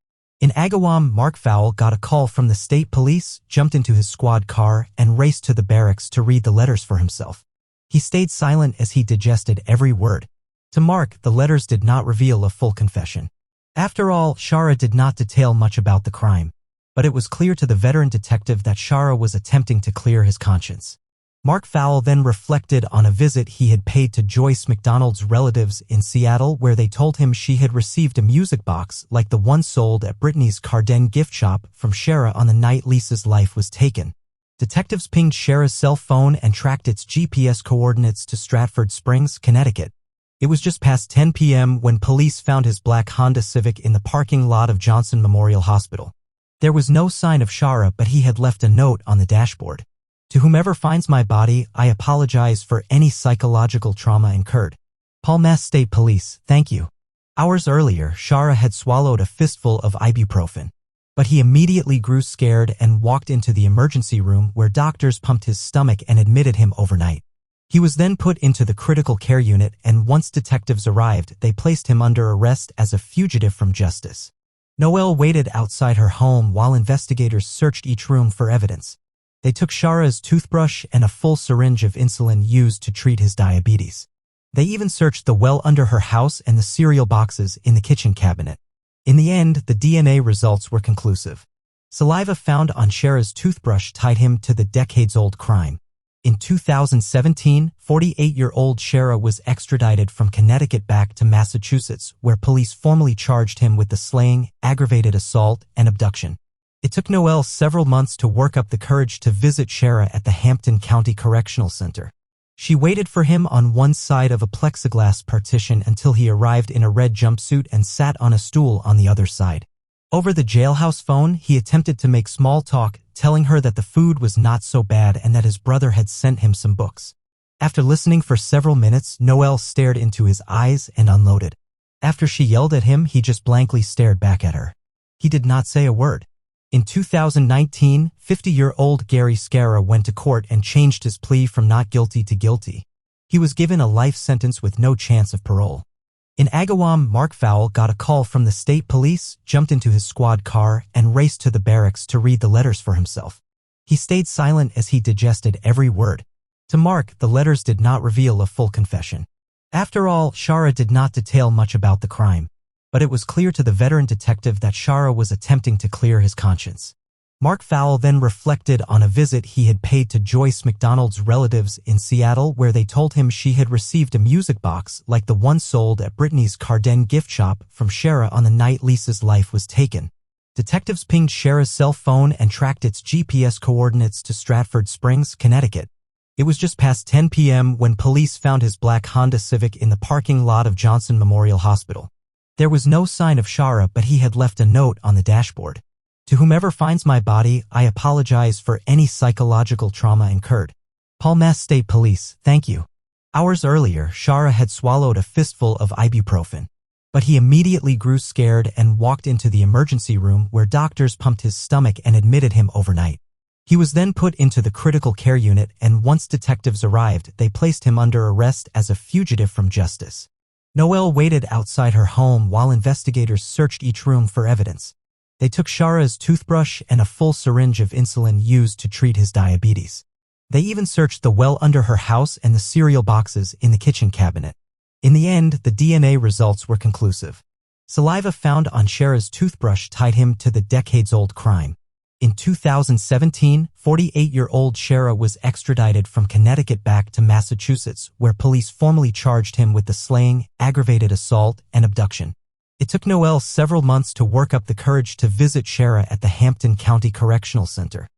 In Agawam, Mark Fowle got a call from the state police, jumped into his squad car, and raced to the barracks to read the letters for himself. He stayed silent as he digested every word. To Mark, the letters did not reveal a full confession. After all, Shara did not detail much about the crime. But it was clear to the veteran detective that Shara was attempting to clear his conscience. Mark Fowle then reflected on a visit he had paid to Joyce McDonald's relatives in Seattle, where they told him she had received a music box like the one sold at Brittany's Carden gift shop from Shara on the night Lisa's life was taken. Detectives pinged Shara's cell phone and tracked its GPS coordinates to Stratford Springs, Connecticut. It was just past 10 p.m. when police found his black Honda Civic in the parking lot of Johnson Memorial Hospital. There was no sign of Shara, but he had left a note on the dashboard. To whomever finds my body, I apologize for any psychological trauma incurred. Palmas State Police, thank you. Hours earlier, Shara had swallowed a fistful of ibuprofen. But he immediately grew scared and walked into the emergency room where doctors pumped his stomach and admitted him overnight. He was then put into the critical care unit, and once detectives arrived, they placed him under arrest as a fugitive from justice. Noel waited outside her home while investigators searched each room for evidence. They took Shara's toothbrush and a full syringe of insulin used to treat his diabetes. They even searched the well under her house and the cereal boxes in the kitchen cabinet. In the end, the DNA results were conclusive. Saliva found on Shara's toothbrush tied him to the decades-old crime. In 2017, 48-year-old Shara was extradited from Connecticut back to Massachusetts, where police formally charged him with the slaying, aggravated assault, and abduction. It took Noel several months to work up the courage to visit Shara at the Hampton County Correctional Center. She waited for him on one side of a plexiglass partition until he arrived in a red jumpsuit and sat on a stool on the other side. Over the jailhouse phone, he attempted to make small talk, telling her that the food was not so bad and that his brother had sent him some books. After listening for several minutes, Noel stared into his eyes and unloaded. After she yelled at him, he just blankly stared back at her. He did not say a word. In 2019, 50-year-old Gary Shara went to court and changed his plea from not guilty to guilty. He was given a life sentence with no chance of parole. In Agawam, Mark Fowle got a call from the state police, jumped into his squad car, and raced to the barracks to read the letters for himself. He stayed silent as he digested every word. To Mark, the letters did not reveal a full confession. After all, Shara did not detail much about the crime, but it was clear to the veteran detective that Shara was attempting to clear his conscience. Mark Fowle then reflected on a visit he had paid to Joyce McDonald's relatives in Seattle, where they told him she had received a music box like the one sold at Brittany's Carden gift shop from Shara on the night Lisa's life was taken. Detectives pinged Shara's cell phone and tracked its GPS coordinates to Stratford Springs, Connecticut. It was just past 10 p.m. when police found his black Honda Civic in the parking lot of Johnson Memorial Hospital. There was no sign of Shara, but he had left a note on the dashboard. To whomever finds my body, I apologize for any psychological trauma incurred. Palmas State Police, thank you. Hours earlier, Shara had swallowed a fistful of ibuprofen. But he immediately grew scared and walked into the emergency room where doctors pumped his stomach and admitted him overnight. He was then put into the critical care unit, and once detectives arrived, they placed him under arrest as a fugitive from justice. Noelle waited outside her home while investigators searched each room for evidence. They took Shara's toothbrush and a full syringe of insulin used to treat his diabetes. They even searched the well under her house and the cereal boxes in the kitchen cabinet. In the end, the DNA results were conclusive. Saliva found on Shara's toothbrush tied him to the decades-old crime. In 2017, 48-year-old Shara was extradited from Connecticut back to Massachusetts, where police formally charged him with the slaying, aggravated assault, and abduction. It took Noelle several months to work up the courage to visit Shara at the Hampton County Correctional Center.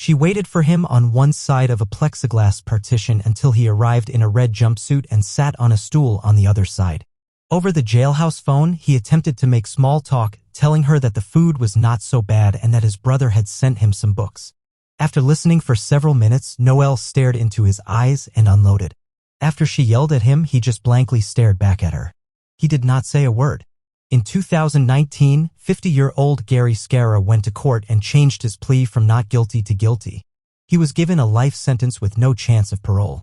She waited for him on one side of a plexiglass partition until he arrived in a red jumpsuit and sat on a stool on the other side. Over the jailhouse phone, he attempted to make small talk, telling her that the food was not so bad and that his brother had sent him some books. After listening for several minutes, Noelle stared into his eyes and unloaded. After she yelled at him, he just blankly stared back at her. He did not say a word. In 2019, 50-year-old Gary Scarra went to court and changed his plea from not guilty to guilty. He was given a life sentence with no chance of parole.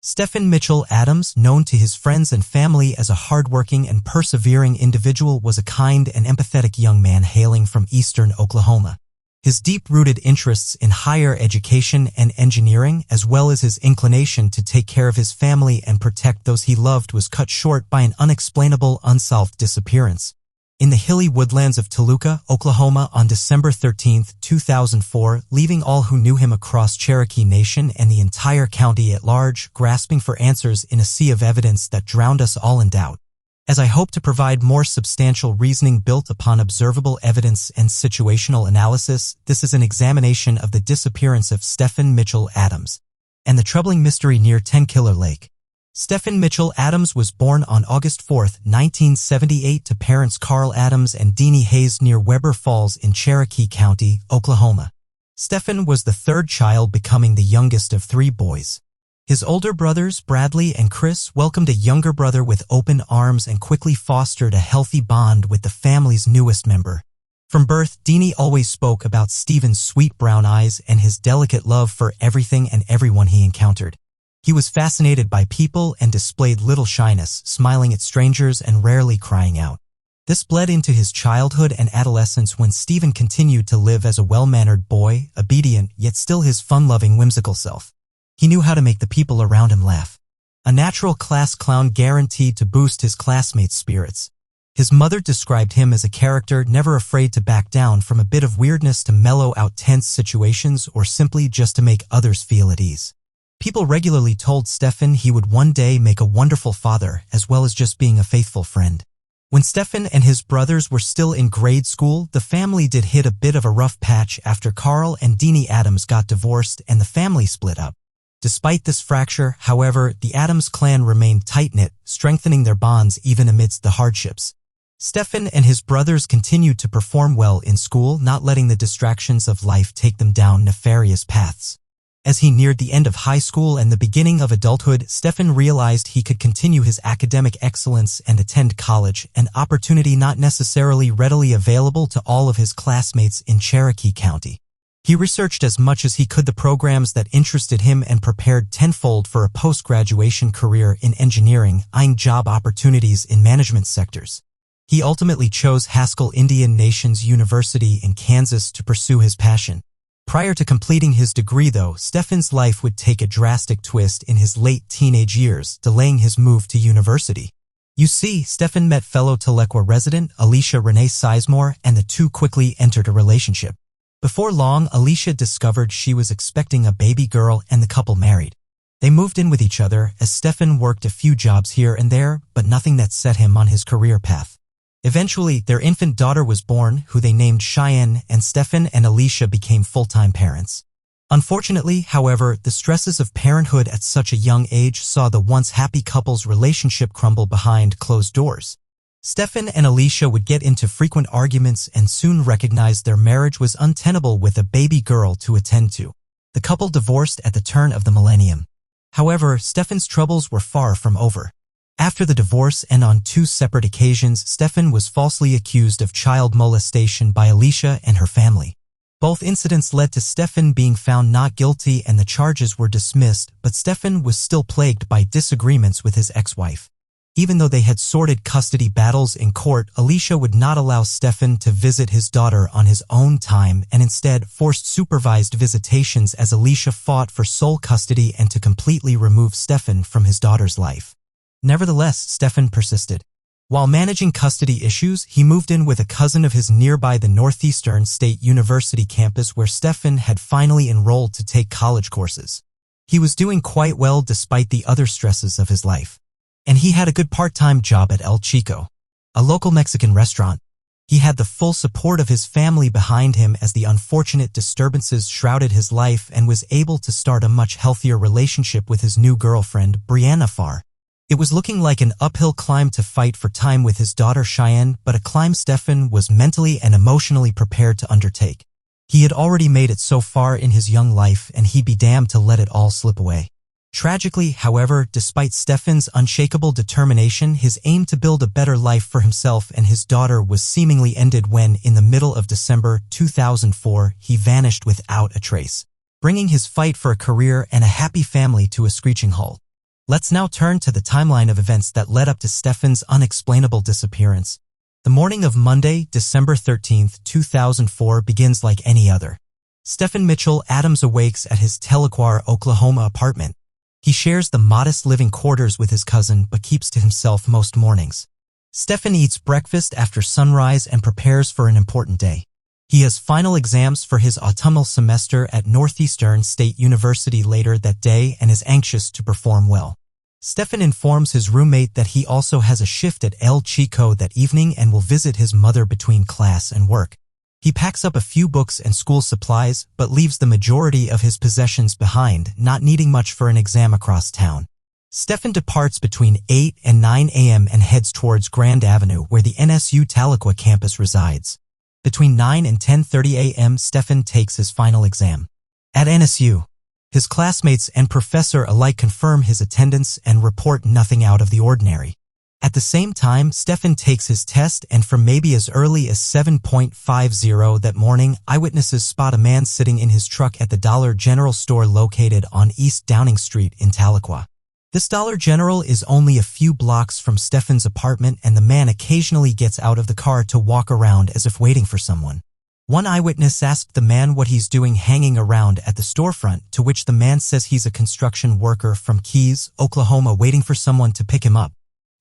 Stephen Mitchell Adams, known to his friends and family as a hardworking and persevering individual, was a kind and empathetic young man hailing from eastern Oklahoma. His deep-rooted interests in higher education and engineering, as well as his inclination to take care of his family and protect those he loved, was cut short by an unexplainable, unsolved disappearance. In the hilly woodlands of Toluca, Oklahoma on December 13, 2004, leaving all who knew him across Cherokee Nation and the entire county at large, grasping for answers in a sea of evidence that drowned us all in doubt. As I hope to provide more substantial reasoning built upon observable evidence and situational analysis, this is an examination of the disappearance of Stephen Mitchell Adams and the troubling mystery near Tenkiller Lake. Stephen Mitchell Adams was born on August 4, 1978 to parents Carl Adams and Deanie Hayes near Weber Falls in Cherokee County, Oklahoma. Stephen was the third child, becoming the youngest of three boys. His older brothers, Bradley and Chris, welcomed a younger brother with open arms and quickly fostered a healthy bond with the family's newest member. From birth, Deanie always spoke about Stephen's sweet brown eyes and his delicate love for everything and everyone he encountered. He was fascinated by people and displayed little shyness, smiling at strangers and rarely crying out. This bled into his childhood and adolescence when Stephen continued to live as a well-mannered boy, obedient yet still his fun-loving, whimsical self. He knew how to make the people around him laugh. A natural class clown guaranteed to boost his classmates' spirits. His mother described him as a character never afraid to back down from a bit of weirdness to mellow out tense situations or simply just to make others feel at ease. People regularly told Stephen he would one day make a wonderful father as well as just being a faithful friend. When Stephen and his brothers were still in grade school, the family did hit a bit of a rough patch after Carl and Deanie Adams got divorced and the family split up. Despite this fracture, however, the Adams clan remained tight-knit, strengthening their bonds even amidst the hardships. Stephen and his brothers continued to perform well in school, not letting the distractions of life take them down nefarious paths. As he neared the end of high school and the beginning of adulthood, Stephen realized he could continue his academic excellence and attend college, an opportunity not necessarily readily available to all of his classmates in Cherokee County. He researched as much as he could the programs that interested him and prepared tenfold for a post-graduation career in engineering, eyeing job opportunities in management sectors. He ultimately chose Haskell Indian Nations University in Kansas to pursue his passion. Prior to completing his degree, though, Stefan's life would take a drastic twist in his late teenage years, delaying his move to university. You see, Stefan met fellow Tahlequah resident Alicia Renee Sizemore, and the two quickly entered a relationship. Before long, Alicia discovered she was expecting a baby girl, and the couple married. They moved in with each other as Stefan worked a few jobs here and there, but nothing that set him on his career path. Eventually, their infant daughter was born, who they named Cheyenne, and Stefan and Alicia became full-time parents. Unfortunately, however, the stresses of parenthood at such a young age saw the once happy couple's relationship crumble behind closed doors. Stefan and Alicia would get into frequent arguments and soon recognized their marriage was untenable with a baby girl to attend to. The couple divorced at the turn of the millennium. However, Stefan's troubles were far from over. After the divorce and on two separate occasions, Stefan was falsely accused of child molestation by Alicia and her family. Both incidents led to Stefan being found not guilty and the charges were dismissed, but Stefan was still plagued by disagreements with his ex-wife. Even though they had sordid custody battles in court, Alicia would not allow Stefan to visit his daughter on his own time and instead forced supervised visitations as Alicia fought for sole custody and to completely remove Stefan from his daughter's life. Nevertheless, Stefan persisted. While managing custody issues, he moved in with a cousin of his nearby the Northeastern State University campus where Stefan had finally enrolled to take college courses. He was doing quite well despite the other stresses of his life. And he had a good part-time job at El Chico, a local Mexican restaurant. He had the full support of his family behind him as the unfortunate disturbances shrouded his life and was able to start a much healthier relationship with his new girlfriend, Brianna Farr. It was looking like an uphill climb to fight for time with his daughter Cheyenne, but a climb Stefan was mentally and emotionally prepared to undertake. He had already made it so far in his young life, and he'd be damned to let it all slip away. Tragically, however, despite Stefan's unshakable determination, his aim to build a better life for himself and his daughter was seemingly ended when, in the middle of December 2004, he vanished without a trace, bringing his fight for a career and a happy family to a screeching halt. Let's now turn to the timeline of events that led up to Stefan's unexplainable disappearance. The morning of Monday, December 13, 2004 begins like any other. Stefan Mitchell Adams awakes at his Tahlequah, Oklahoma apartment. He shares the modest living quarters with his cousin but keeps to himself most mornings. Stefan eats breakfast after sunrise and prepares for an important day. He has final exams for his autumnal semester at Northeastern State University later that day and is anxious to perform well. Stefan informs his roommate that he also has a shift at El Chico that evening and will visit his mother between class and work. He packs up a few books and school supplies, but leaves the majority of his possessions behind, not needing much for an exam across town. Stefan departs between 8 and 9 a.m. and heads towards Grand Avenue, where the NSU Tahlequah campus resides. Between 9 and 10:30 a.m., Stefan takes his final exam. At NSU, his classmates and professor alike confirm his attendance and report nothing out of the ordinary. At the same time, Stefan takes his test, and from maybe as early as 7:50 that morning, eyewitnesses spot a man sitting in his truck at the Dollar General store located on East Downing Street in Tahlequah. This Dollar General is only a few blocks from Stefan's apartment, and the man occasionally gets out of the car to walk around as if waiting for someone. One eyewitness asked the man what he's doing hanging around at the storefront, to which the man says he's a construction worker from Keys, Oklahoma, waiting for someone to pick him up.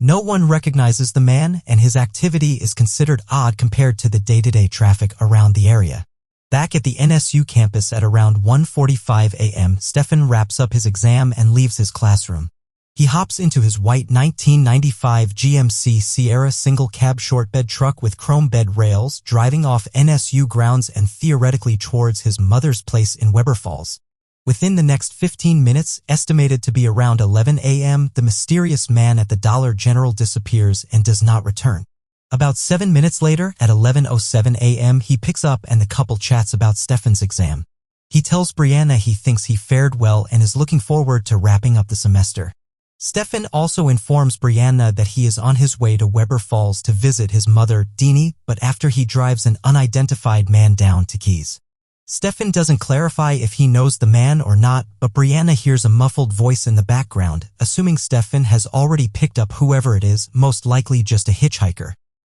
No one recognizes the man, and his activity is considered odd compared to the day-to-day traffic around the area. Back at the NSU campus at around 1:45 a.m., Stefan wraps up his exam and leaves his classroom. He hops into his white 1995 GMC Sierra single-cab short-bed truck with chrome bed rails, driving off NSU grounds and theoretically towards his mother's place in Weber Falls. Within the next 15 minutes, estimated to be around 11 a.m., the mysterious man at the Dollar General disappears and does not return. About 7 minutes later, at 11:07 a.m., he picks up and the couple chats about Stefan's exam. He tells Brianna he thinks he fared well and is looking forward to wrapping up the semester. Stefan also informs Brianna that he is on his way to Weber Falls to visit his mother, Deanie, but after he drives an unidentified man down to Keys. Stefan doesn't clarify if he knows the man or not, but Brianna hears a muffled voice in the background, assuming Stefan has already picked up whoever it is, most likely just a hitchhiker.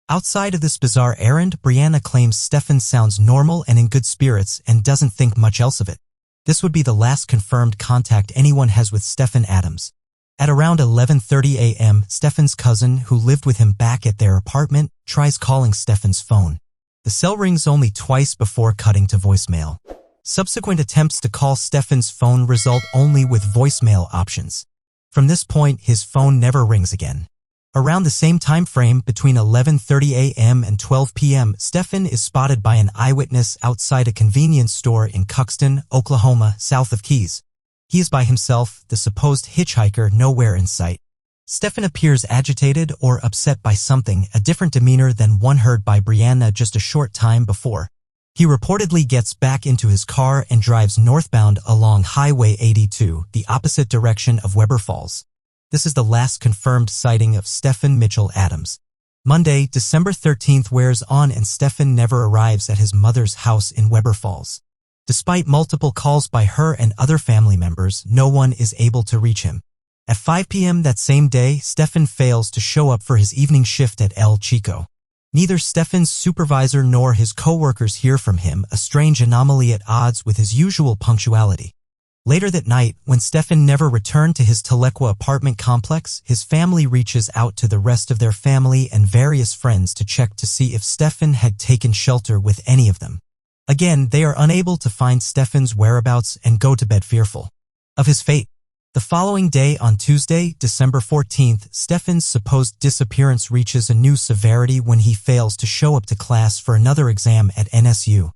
Outside of this bizarre errand, Brianna claims Stefan sounds normal and in good spirits and doesn't think much else of it. This would be the last confirmed contact anyone has with Stefan Adams. At around 11:30 a.m., Stefan's cousin, who lived with him back at their apartment, tries calling Stefan's phone. The cell rings only twice before cutting to voicemail. Subsequent attempts to call Stefan's phone result only with voicemail options. From this point, his phone never rings again. Around the same time frame, between 11:30 a.m. and 12 p.m., Stefan is spotted by an eyewitness outside a convenience store in Cuxton, Oklahoma, south of Keys. He is by himself, the supposed hitchhiker nowhere in sight. Stefan appears agitated or upset by something, a different demeanor than one heard by Brianna just a short time before. He reportedly gets back into his car and drives northbound along Highway 82, the opposite direction of Weber Falls. This is the last confirmed sighting of Stefan Mitchell Adams. Monday, December 13th wears on and Stefan never arrives at his mother's house in Weber Falls. Despite multiple calls by her and other family members, no one is able to reach him. At 5 p.m. that same day, Stefan fails to show up for his evening shift at El Chico. Neither Stefan's supervisor nor his co-workers hear from him, a strange anomaly at odds with his usual punctuality. Later that night, when Stefan never returned to his Tahlequah apartment complex, his family reaches out to the rest of their family and various friends to check to see if Stefan had taken shelter with any of them. Again, they are unable to find Stefan's whereabouts and go to bed fearful of his fate. The following day, on Tuesday, December 14th, Stefan's supposed disappearance reaches a new severity when he fails to show up to class for another exam at NSU.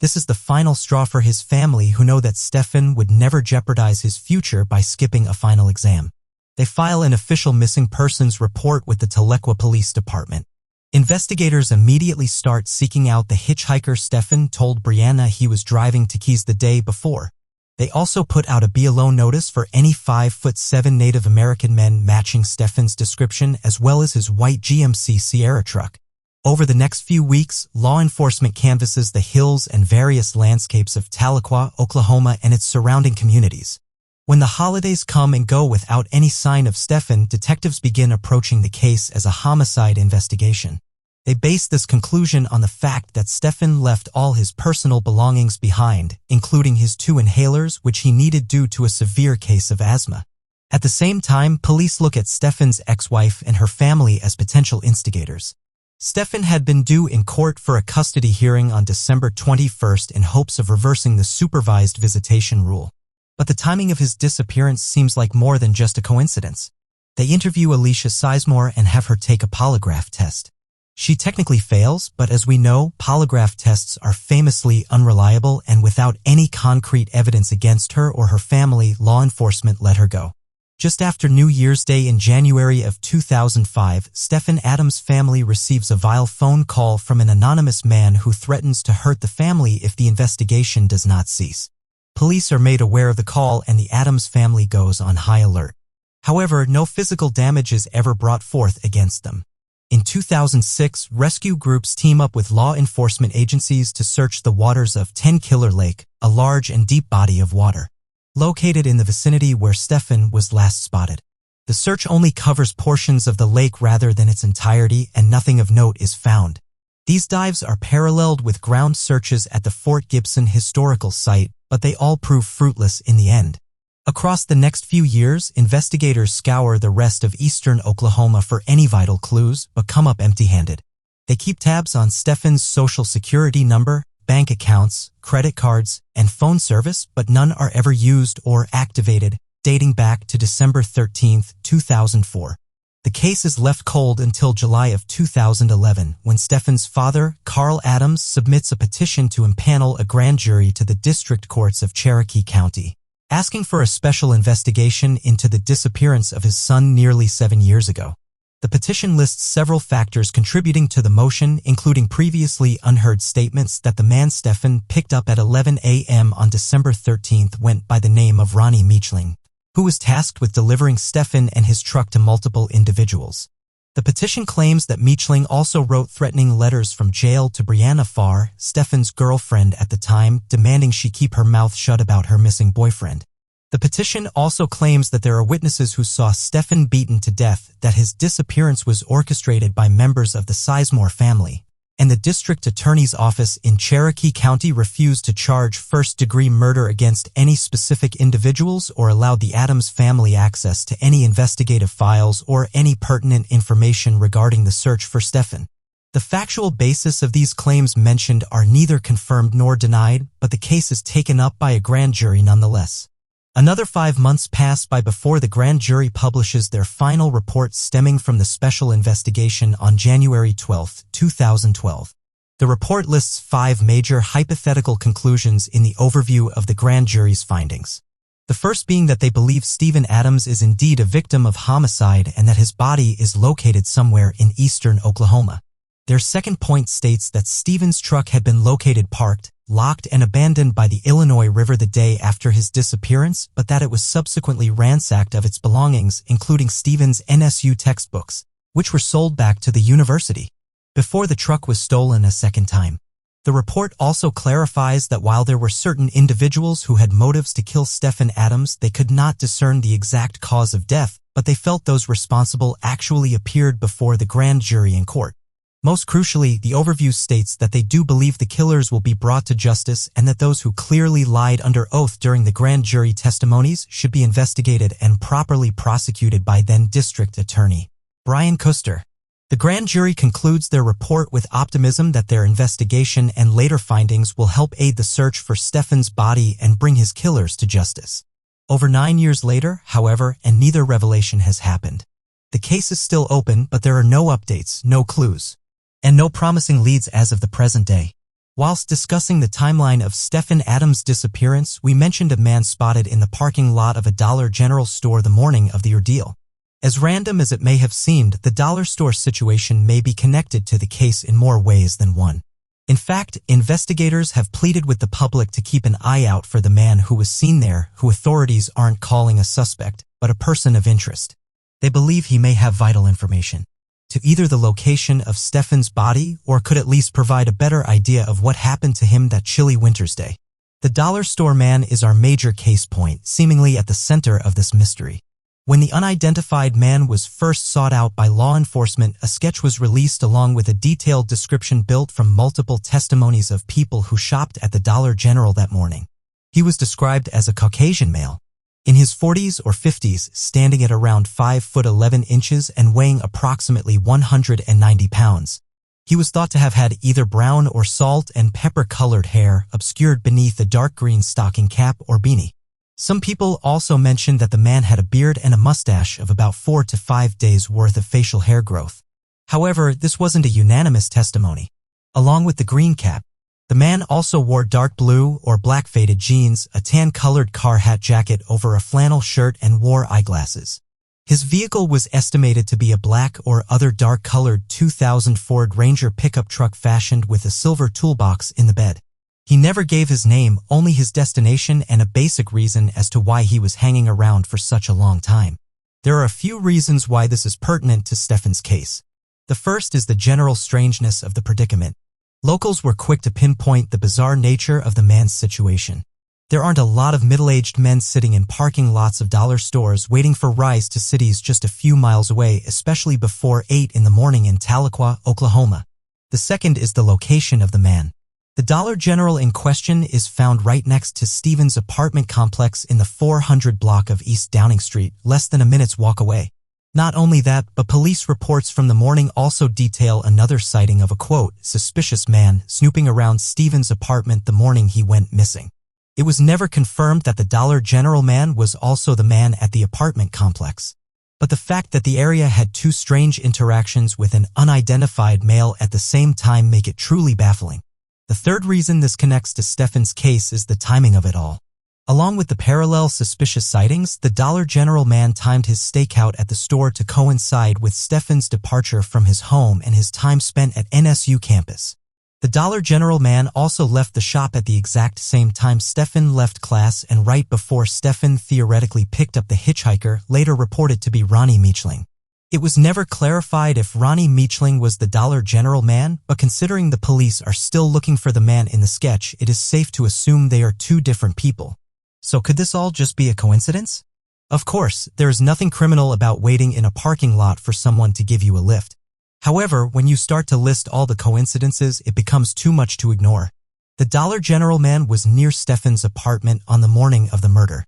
This is the final straw for his family, who know that Stefan would never jeopardize his future by skipping a final exam. They file an official missing persons report with the Tahlequah Police Department. Investigators immediately start seeking out the hitchhiker Stefan told Brianna he was driving to Keys the day before. They also put out a be alone notice for any 5'7" Native American men matching Stefan's description, as well as his white GMC Sierra truck. Over the next few weeks, law enforcement canvasses the hills and various landscapes of Tahlequah, Oklahoma, and its surrounding communities. When the holidays come and go without any sign of Stefan, detectives begin approaching the case as a homicide investigation. They base this conclusion on the fact that Stefan left all his personal belongings behind, including his 2 inhalers, which he needed due to a severe case of asthma. At the same time, police look at Stefan's ex-wife and her family as potential instigators. Stefan had been due in court for a custody hearing on December 21st in hopes of reversing the supervised visitation rule. But the timing of his disappearance seems like more than just a coincidence. They interview Alicia Sizemore and have her take a polygraph test. She technically fails, but as we know, polygraph tests are famously unreliable, and without any concrete evidence against her or her family, law enforcement let her go. Just after New Year's Day in January of 2005, Stefan Adams' family receives a vile phone call from an anonymous man who threatens to hurt the family if the investigation does not cease. Police are made aware of the call and the Adams family goes on high alert. However, no physical damage is ever brought forth against them. In 2006, rescue groups team up with law enforcement agencies to search the waters of Ten Killer Lake, a large and deep body of water located in the vicinity where Stefan was last spotted. The search only covers portions of the lake rather than its entirety, and nothing of note is found. These dives are paralleled with ground searches at the Fort Gibson historical site, but they all prove fruitless in the end. Across the next few years, investigators scour the rest of eastern Oklahoma for any vital clues, but come up empty-handed. They keep tabs on Stefan's social security number, bank accounts, credit cards, and phone service, but none are ever used or activated, dating back to December 13, 2004. The case is left cold until July of 2011, when Stefan's father, Carl Adams, submits a petition to impanel a grand jury to the district courts of Cherokee County, asking for a special investigation into the disappearance of his son nearly 7 years ago. The petition lists several factors contributing to the motion, including previously unheard statements that the man Stefan picked up at 11 a.m. on December 13th went by the name of Ronnie Meachling, who was tasked with delivering Stefan and his truck to multiple individuals. The petition claims that Meachling also wrote threatening letters from jail to Brianna Farr, Stefan's girlfriend at the time, demanding she keep her mouth shut about her missing boyfriend. The petition also claims that there are witnesses who saw Stephen beaten to death, that his disappearance was orchestrated by members of the Sizemore family, and the district attorney's office in Cherokee County refused to charge first-degree murder against any specific individuals or allowed the Adams family access to any investigative files or any pertinent information regarding the search for Stephen. The factual basis of these claims mentioned are neither confirmed nor denied, but the case is taken up by a grand jury nonetheless. Another 5 months pass by before the grand jury publishes their final report stemming from the special investigation on January 12, 2012. The report lists 5 major hypothetical conclusions in the overview of the grand jury's findings. The first being that they believe Stephen Adams is indeed a victim of homicide and that his body is located somewhere in eastern Oklahoma. Their second point states that Stephen's truck had been located parked, locked and abandoned by the Illinois River the day after his disappearance, but that it was subsequently ransacked of its belongings, including Stephen's NSU textbooks, which were sold back to the university before the truck was stolen a second time. The report also clarifies that while there were certain individuals who had motives to kill Stephen Adams, they could not discern the exact cause of death, but they felt those responsible actually appeared before the grand jury in court. Most crucially, the overview states that they do believe the killers will be brought to justice and that those who clearly lied under oath during the grand jury testimonies should be investigated and properly prosecuted by then District Attorney Brian Custer. The grand jury concludes their report with optimism that their investigation and later findings will help aid the search for Stephen's body and bring his killers to justice. Over 9 years later, however, and neither revelation has happened. The case is still open, but there are no updates, no clues, and no promising leads as of the present day. Whilst discussing the timeline of Stephen Adams' disappearance, we mentioned a man spotted in the parking lot of a Dollar General store the morning of the ordeal. As random as it may have seemed, the dollar store situation may be connected to the case in more ways than one. In fact, investigators have pleaded with the public to keep an eye out for the man who was seen there, who authorities aren't calling a suspect, but a person of interest. They believe he may have vital information to either the location of Stephen's body or could at least provide a better idea of what happened to him that chilly winter's day. The dollar store man is our major case point, seemingly at the center of this mystery. When the unidentified man was first sought out by law enforcement, a sketch was released along with a detailed description built from multiple testimonies of people who shopped at the Dollar General that morning. He was described as a Caucasian male, in his 40s or 50s, standing at around 5 foot 11 inches and weighing approximately 190 pounds. He was thought to have had either brown or salt and pepper-colored hair obscured beneath a dark green stocking cap or beanie. Some people also mentioned that the man had a beard and a mustache of about 4 to 5 days' worth of facial hair growth. However, this wasn't a unanimous testimony. Along with the green cap, the man also wore dark blue or black faded jeans, a tan-colored car hat jacket over a flannel shirt, and wore eyeglasses. His vehicle was estimated to be a black or other dark-colored 2000 Ford Ranger pickup truck fashioned with a silver toolbox in the bed. He never gave his name, only his destination and a basic reason as to why he was hanging around for such a long time. There are a few reasons why this is pertinent to Stephen's case. The first is the general strangeness of the predicament. Locals were quick to pinpoint the bizarre nature of the man's situation. There aren't a lot of middle-aged men sitting in parking lots of dollar stores waiting for rides to cities just a few miles away, especially before 8 in the morning in Tahlequah, Oklahoma. The second is the location of the man. The Dollar General in question is found right next to Stephen's apartment complex in the 400 block of East Downing Street, less than a minute's walk away. Not only that, but police reports from the morning also detail another sighting of a, quote, suspicious man snooping around Stephen's apartment the morning he went missing. It was never confirmed that the Dollar General man was also the man at the apartment complex. But the fact that the area had 2 strange interactions with an unidentified male at the same time make it truly baffling. The third reason this connects to Stephen's case is the timing of it all. Along with the parallel suspicious sightings, the Dollar General man timed his stakeout at the store to coincide with Stephen's departure from his home and his time spent at NSU campus. The Dollar General man also left the shop at the exact same time Stephen left class and right before Stephen theoretically picked up the hitchhiker, later reported to be Ronnie Meachling. It was never clarified if Ronnie Meachling was the Dollar General man, but considering the police are still looking for the man in the sketch, it is safe to assume they are 2 different people. So could this all just be a coincidence? Of course, there is nothing criminal about waiting in a parking lot for someone to give you a lift. However, when you start to list all the coincidences, it becomes too much to ignore. The Dollar General man was near Stefan's apartment on the morning of the murder.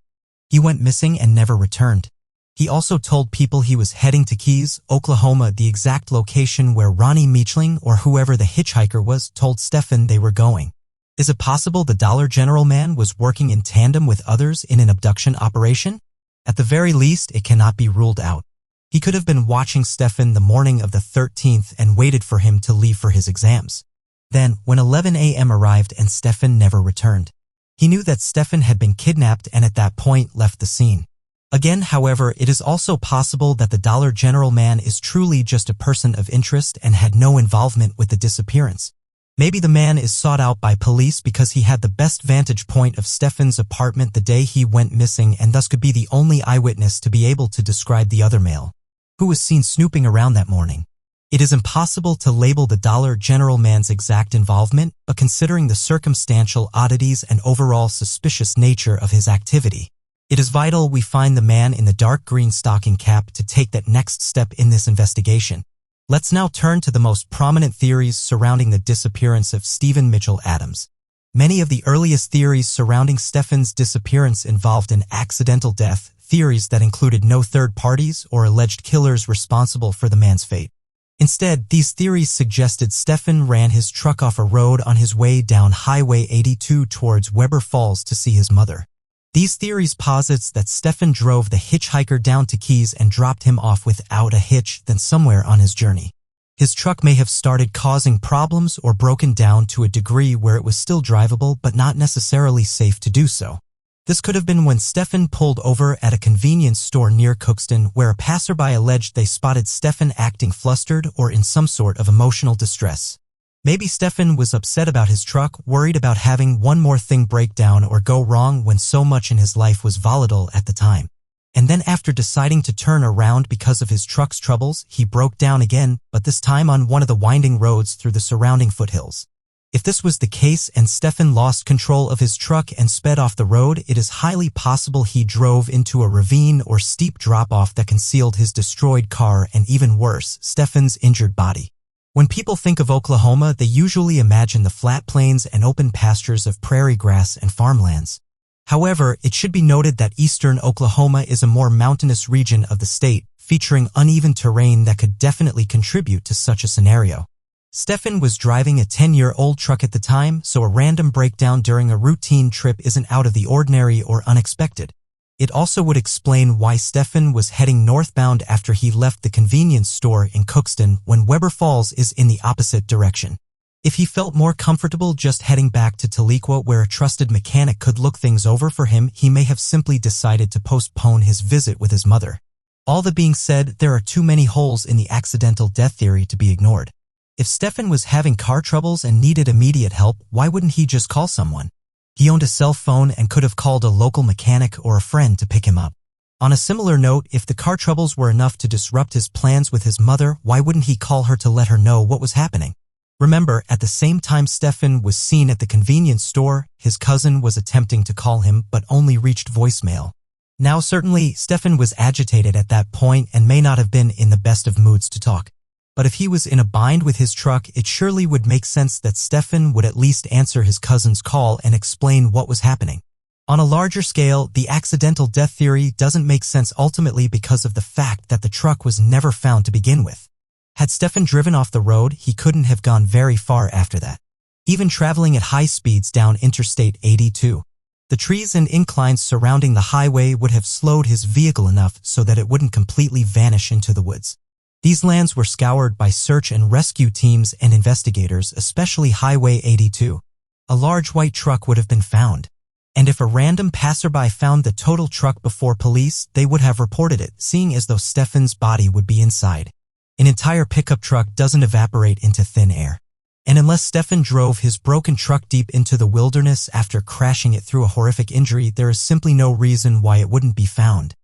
He went missing and never returned. He also told people he was heading to Keys, Oklahoma, the exact location where Ronnie Meachling or whoever the hitchhiker was told Stefan they were going. Is it possible the Dollar General man was working in tandem with others in an abduction operation? At the very least, it cannot be ruled out. He could have been watching Stefan the morning of the 13th and waited for him to leave for his exams. Then, when 11 a.m. arrived and Stefan never returned, he knew that Stefan had been kidnapped and at that point left the scene. Again, however, it is also possible that the Dollar General man is truly just a person of interest and had no involvement with the disappearance. Maybe the man is sought out by police because he had the best vantage point of Stefan's apartment the day he went missing and thus could be the only eyewitness to be able to describe the other male, who was seen snooping around that morning. It is impossible to label the Dollar General man's exact involvement, but considering the circumstantial oddities and overall suspicious nature of his activity, it is vital we find the man in the dark green stocking cap to take that next step in this investigation. Let's now turn to the most prominent theories surrounding the disappearance of Stephen Mitchell Adams. Many of the earliest theories surrounding Stefan's disappearance involved an accidental death, theories that included no third parties or alleged killers responsible for the man's fate. Instead, these theories suggested Stefan ran his truck off a road on his way down Highway 82 towards Weber Falls to see his mother. These theories posits that Stefan drove the hitchhiker down to Keys and dropped him off without a hitch then somewhere on his journey. His truck may have started causing problems or broken down to a degree where it was still drivable but not necessarily safe to do so. This could have been when Stefan pulled over at a convenience store near Cookston where a passerby alleged they spotted Stefan acting flustered or in some sort of emotional distress. Maybe Stefan was upset about his truck, worried about having one more thing break down or go wrong when so much in his life was volatile at the time. And then after deciding to turn around because of his truck's troubles, he broke down again, but this time on one of the winding roads through the surrounding foothills. If this was the case and Stefan lost control of his truck and sped off the road, it is highly possible he drove into a ravine or steep drop-off that concealed his destroyed car and, even worse, Stefan's injured body. When people think of Oklahoma, they usually imagine the flat plains and open pastures of prairie grass and farmlands. However, it should be noted that eastern Oklahoma is a more mountainous region of the state, featuring uneven terrain that could definitely contribute to such a scenario. Stefan was driving a 10-year-old truck at the time, so a random breakdown during a routine trip isn't out of the ordinary or unexpected. It also would explain why Stefan was heading northbound after he left the convenience store in Cookston when Weber Falls is in the opposite direction. If he felt more comfortable just heading back to Tahlequah where a trusted mechanic could look things over for him, he may have simply decided to postpone his visit with his mother. All that being said, there are too many holes in the accidental death theory to be ignored. If Stefan was having car troubles and needed immediate help, why wouldn't he just call someone? He owned a cell phone and could have called a local mechanic or a friend to pick him up. On a similar note, if the car troubles were enough to disrupt his plans with his mother, why wouldn't he call her to let her know what was happening? Remember, at the same time Stefan was seen at the convenience store, his cousin was attempting to call him but only reached voicemail. Now certainly, Stefan was agitated at that point and may not have been in the best of moods to talk. But if he was in a bind with his truck, it surely would make sense that Stefan would at least answer his cousin's call and explain what was happening. On a larger scale, the accidental death theory doesn't make sense ultimately because of the fact that the truck was never found to begin with. Had Stefan driven off the road, he couldn't have gone very far after that, even traveling at high speeds down Interstate 82. The trees and inclines surrounding the highway would have slowed his vehicle enough so that it wouldn't completely vanish into the woods. These lands were scoured by search and rescue teams and investigators, especially Highway 82. A large white truck would have been found. And if a random passerby found the total truck before police, they would have reported it, seeing as though Stefan's body would be inside. An entire pickup truck doesn't evaporate into thin air. And unless Stefan drove his broken truck deep into the wilderness after crashing it through a horrific injury, there is simply no reason why it wouldn't be found.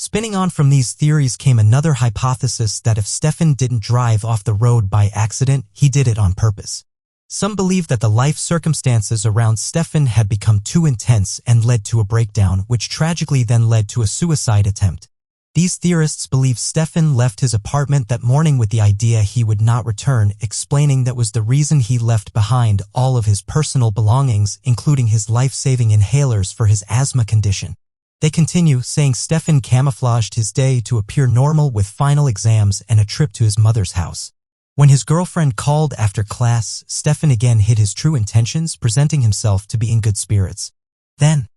Spinning on from these theories came another hypothesis that if Stefan didn't drive off the road by accident, he did it on purpose. Some believe that the life circumstances around Stefan had become too intense and led to a breakdown, which tragically then led to a suicide attempt. These theorists believe Stefan left his apartment that morning with the idea he would not return, explaining that was the reason he left behind all of his personal belongings, including his life-saving inhalers for his asthma condition. They continue, saying Stefan camouflaged his day to appear normal with final exams and a trip to his mother's house. When his girlfriend called after class, Stefan again hid his true intentions, presenting himself to be in good spirits. Then,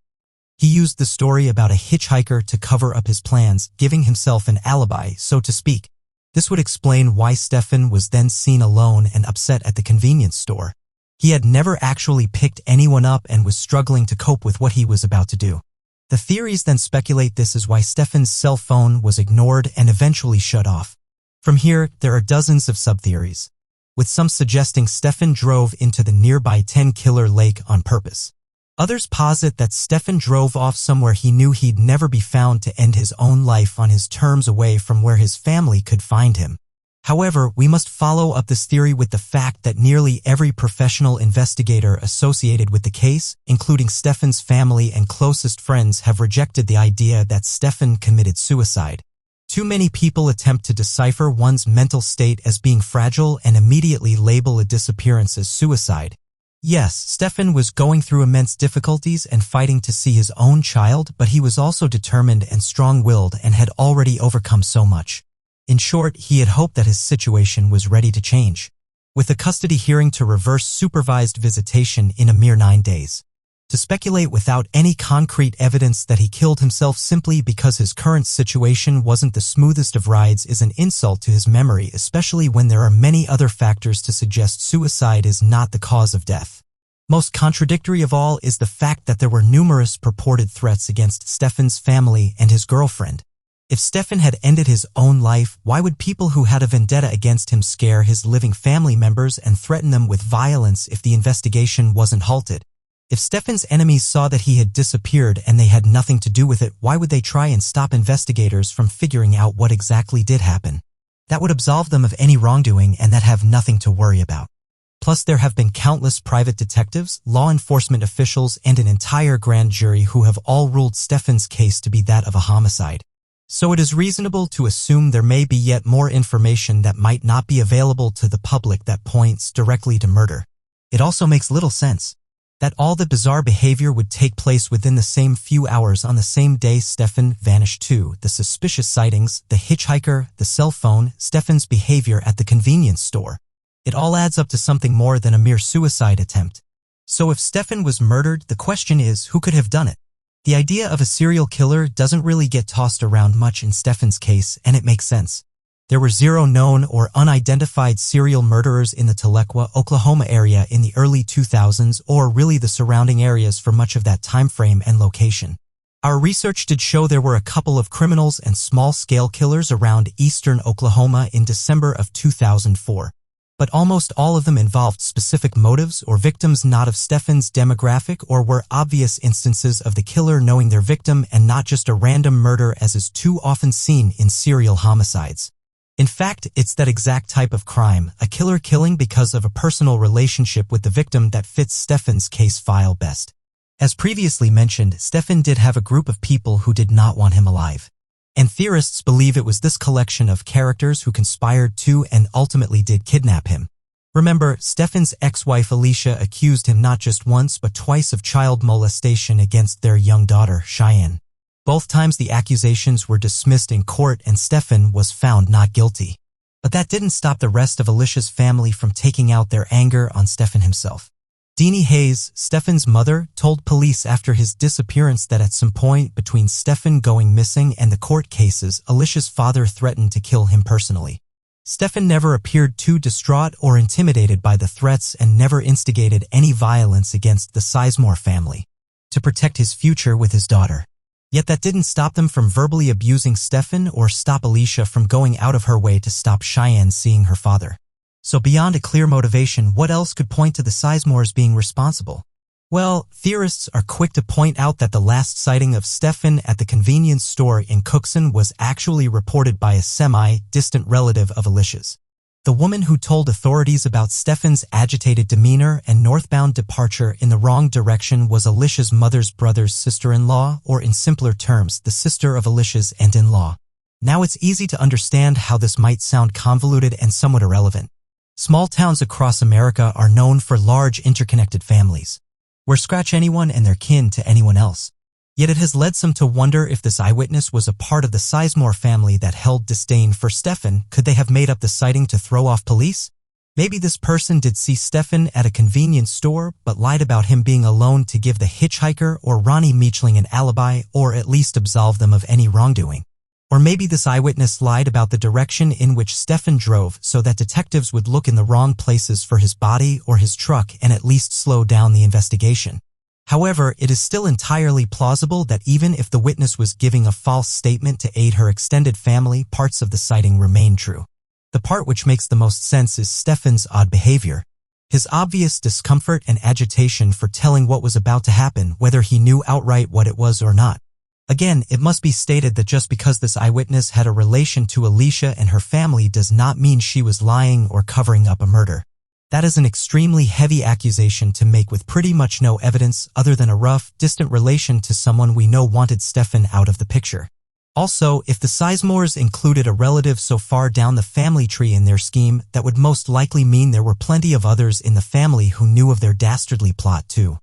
he used the story about a hitchhiker to cover up his plans, giving himself an alibi, so to speak. This would explain why Stefan was then seen alone and upset at the convenience store. He had never actually picked anyone up and was struggling to cope with what he was about to do. The theories then speculate this is why Stefan's cell phone was ignored and eventually shut off. From here, there are dozens of sub-theories, with some suggesting Stefan drove into the nearby 10-Killer Lake on purpose. Others posit that Stefan drove off somewhere he knew he'd never be found to end his own life on his terms away from where his family could find him. However, we must follow up this theory with the fact that nearly every professional investigator associated with the case, including Stefan's family and closest friends, have rejected the idea that Stefan committed suicide. Too many people attempt to decipher one's mental state as being fragile and immediately label a disappearance as suicide. Yes, Stefan was going through immense difficulties and fighting to see his own child, but he was also determined and strong-willed and had already overcome so much. In short, he had hoped that his situation was ready to change, with a custody hearing to reverse supervised visitation in a mere 9 days. To speculate without any concrete evidence that he killed himself simply because his current situation wasn't the smoothest of rides is an insult to his memory, especially when there are many other factors to suggest suicide is not the cause of death. Most contradictory of all is the fact that there were numerous purported threats against Stefan's family and his girlfriend. If Stefan had ended his own life, why would people who had a vendetta against him scare his living family members and threaten them with violence if the investigation wasn't halted? If Stefan's enemies saw that he had disappeared and they had nothing to do with it, why would they try and stop investigators from figuring out what exactly did happen? That would absolve them of any wrongdoing and that have nothing to worry about. Plus, there have been countless private detectives, law enforcement officials, and an entire grand jury who have all ruled Stefan's case to be that of a homicide. So it is reasonable to assume there may be yet more information that might not be available to the public that points directly to murder. It also makes little sense that all the bizarre behavior would take place within the same few hours on the same day Stefan vanished too. The suspicious sightings, the hitchhiker, the cell phone, Stefan's behavior at the convenience store. It all adds up to something more than a mere suicide attempt. So if Stefan was murdered, the question is, who could have done it? The idea of a serial killer doesn't really get tossed around much in Stefan's case, and it makes sense. There were 0 known or unidentified serial murderers in the Tahlequah, Oklahoma area in the early 2000s, or really the surrounding areas for much of that time frame and location. Our research did show there were a couple of criminals and small-scale killers around eastern Oklahoma in December of 2004. But almost all of them involved specific motives or victims not of Stefan's demographic or were obvious instances of the killer knowing their victim and not just a random murder as is too often seen in serial homicides. In fact, it's that exact type of crime, a killer killing because of a personal relationship with the victim, that fits Stefan's case file best. As previously mentioned, Stefan did have a group of people who did not want him alive. And theorists believe it was this collection of characters who conspired to and ultimately did kidnap him. Remember, Stefan's ex-wife Alicia accused him not just once but twice of child molestation against their young daughter, Cheyenne. Both times the accusations were dismissed in court and Stefan was found not guilty. But that didn't stop the rest of Alicia's family from taking out their anger on Stefan himself. Deanie Hayes, Stefan's mother, told police after his disappearance that at some point between Stefan going missing and the court cases, Alicia's father threatened to kill him personally. Stefan never appeared too distraught or intimidated by the threats and never instigated any violence against the Sizemore family to protect his future with his daughter. Yet that didn't stop them from verbally abusing Stefan or stop Alicia from going out of her way to stop Cheyenne seeing her father. So beyond a clear motivation, what else could point to the Sizemores being responsible? Well, theorists are quick to point out that the last sighting of Stefan at the convenience store in Cookson was actually reported by a semi-distant relative of Alicia's. The woman who told authorities about Stefan's agitated demeanor and northbound departure in the wrong direction was Alicia's mother's brother's sister-in-law, or in simpler terms, the sister of Alicia's aunt-in-law. Now it's easy to understand how this might sound convoluted and somewhat irrelevant. Small towns across America are known for large interconnected families, where scratch anyone and their kin to anyone else. Yet it has led some to wonder if this eyewitness was a part of the Sizemore family that held disdain for Stefan. Could they have made up the sighting to throw off police? Maybe this person did see Stefan at a convenience store but lied about him being alone to give the hitchhiker or Ronnie Meachling an alibi, or at least absolve them of any wrongdoing. Or maybe this eyewitness lied about the direction in which Stefan drove so that detectives would look in the wrong places for his body or his truck and at least slow down the investigation. However, it is still entirely plausible that even if the witness was giving a false statement to aid her extended family, parts of the sighting remain true. The part which makes the most sense is Stefan's odd behavior. His obvious discomfort and agitation for telling what was about to happen, whether he knew outright what it was or not. Again, it must be stated that just because this eyewitness had a relation to Alicia and her family does not mean she was lying or covering up a murder. That is an extremely heavy accusation to make with pretty much no evidence other than a rough, distant relation to someone we know wanted Stefan out of the picture. Also, if the Sizemores included a relative so far down the family tree in their scheme, that would most likely mean there were plenty of others in the family who knew of their dastardly plot too.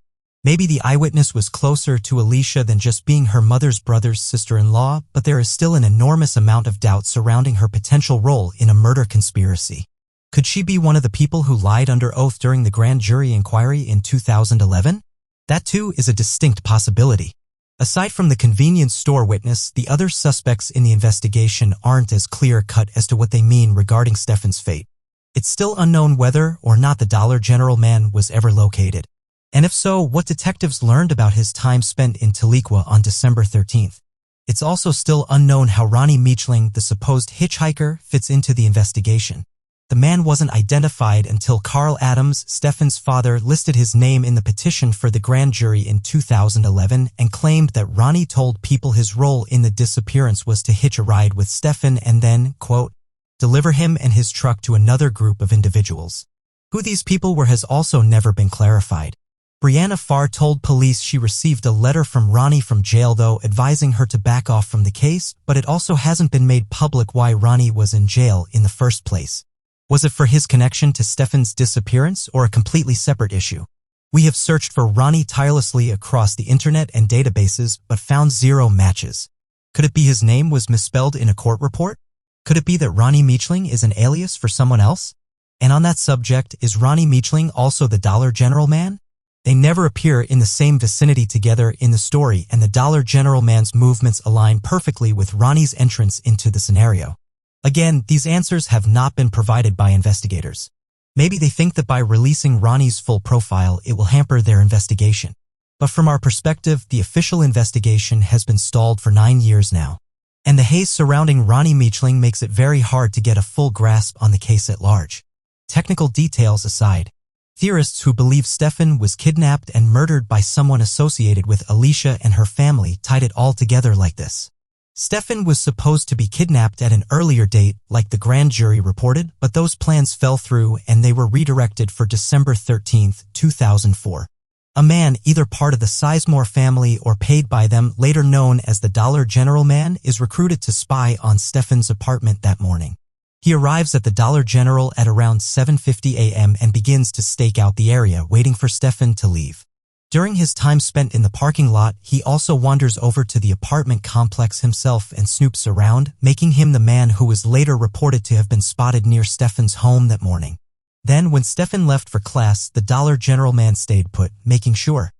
Maybe the eyewitness was closer to Alicia than just being her mother's brother's sister-in-law, but there is still an enormous amount of doubt surrounding her potential role in a murder conspiracy. Could she be one of the people who lied under oath during the grand jury inquiry in 2011? That too is a distinct possibility. Aside from the convenience store witness, the other suspects in the investigation aren't as clear-cut as to what they mean regarding Stefan's fate. It's still unknown whether or not the Dollar General man was ever located. And if so, what detectives learned about his time spent in Tahlequah on December 13th. It's also still unknown how Ronnie Meachling, the supposed hitchhiker, fits into the investigation. The man wasn't identified until Carl Adams, Stefan's father, listed his name in the petition for the grand jury in 2011 and claimed that Ronnie told people his role in the disappearance was to hitch a ride with Stefan and then, quote, deliver him and his truck to another group of individuals. Who these people were has also never been clarified. Brianna Farr told police she received a letter from Ronnie from jail, though, advising her to back off from the case, but it also hasn't been made public why Ronnie was in jail in the first place. Was it for his connection to Stefan's disappearance or a completely separate issue? We have searched for Ronnie tirelessly across the internet and databases, but found zero matches. Could it be his name was misspelled in a court report? Could it be that Ronnie Meachling is an alias for someone else? And on that subject, is Ronnie Meachling also the Dollar General man? They never appear in the same vicinity together in the story, and the Dollar General man's movements align perfectly with Ronnie's entrance into the scenario. Again, these answers have not been provided by investigators. Maybe they think that by releasing Ronnie's full profile, it will hamper their investigation. But from our perspective, the official investigation has been stalled for 9 years now. And the haze surrounding Ronnie Meachling makes it very hard to get a full grasp on the case at large. Technical details aside, theorists who believe Stefan was kidnapped and murdered by someone associated with Alicia and her family tied it all together like this. Stefan was supposed to be kidnapped at an earlier date, like the grand jury reported, but those plans fell through and they were redirected for December 13, 2004. A man, either part of the Sizemore family or paid by them, later known as the Dollar General man, is recruited to spy on Stefan's apartment that morning. He arrives at the Dollar General at around 7:50 a.m. and begins to stake out the area, waiting for Stefan to leave. During his time spent in the parking lot, he also wanders over to the apartment complex himself and snoops around, making him the man who was later reported to have been spotted near Stefan's home that morning. Then, when Stefan left for class, the Dollar General man stayed put, making sure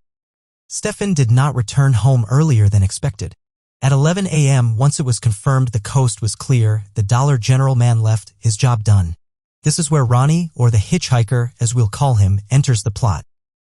Stefan did not return home earlier than expected. At 11 a.m., once it was confirmed the coast was clear, the Dollar General man left, his job done. This is where Ronnie, or the hitchhiker, as we'll call him, enters the plot.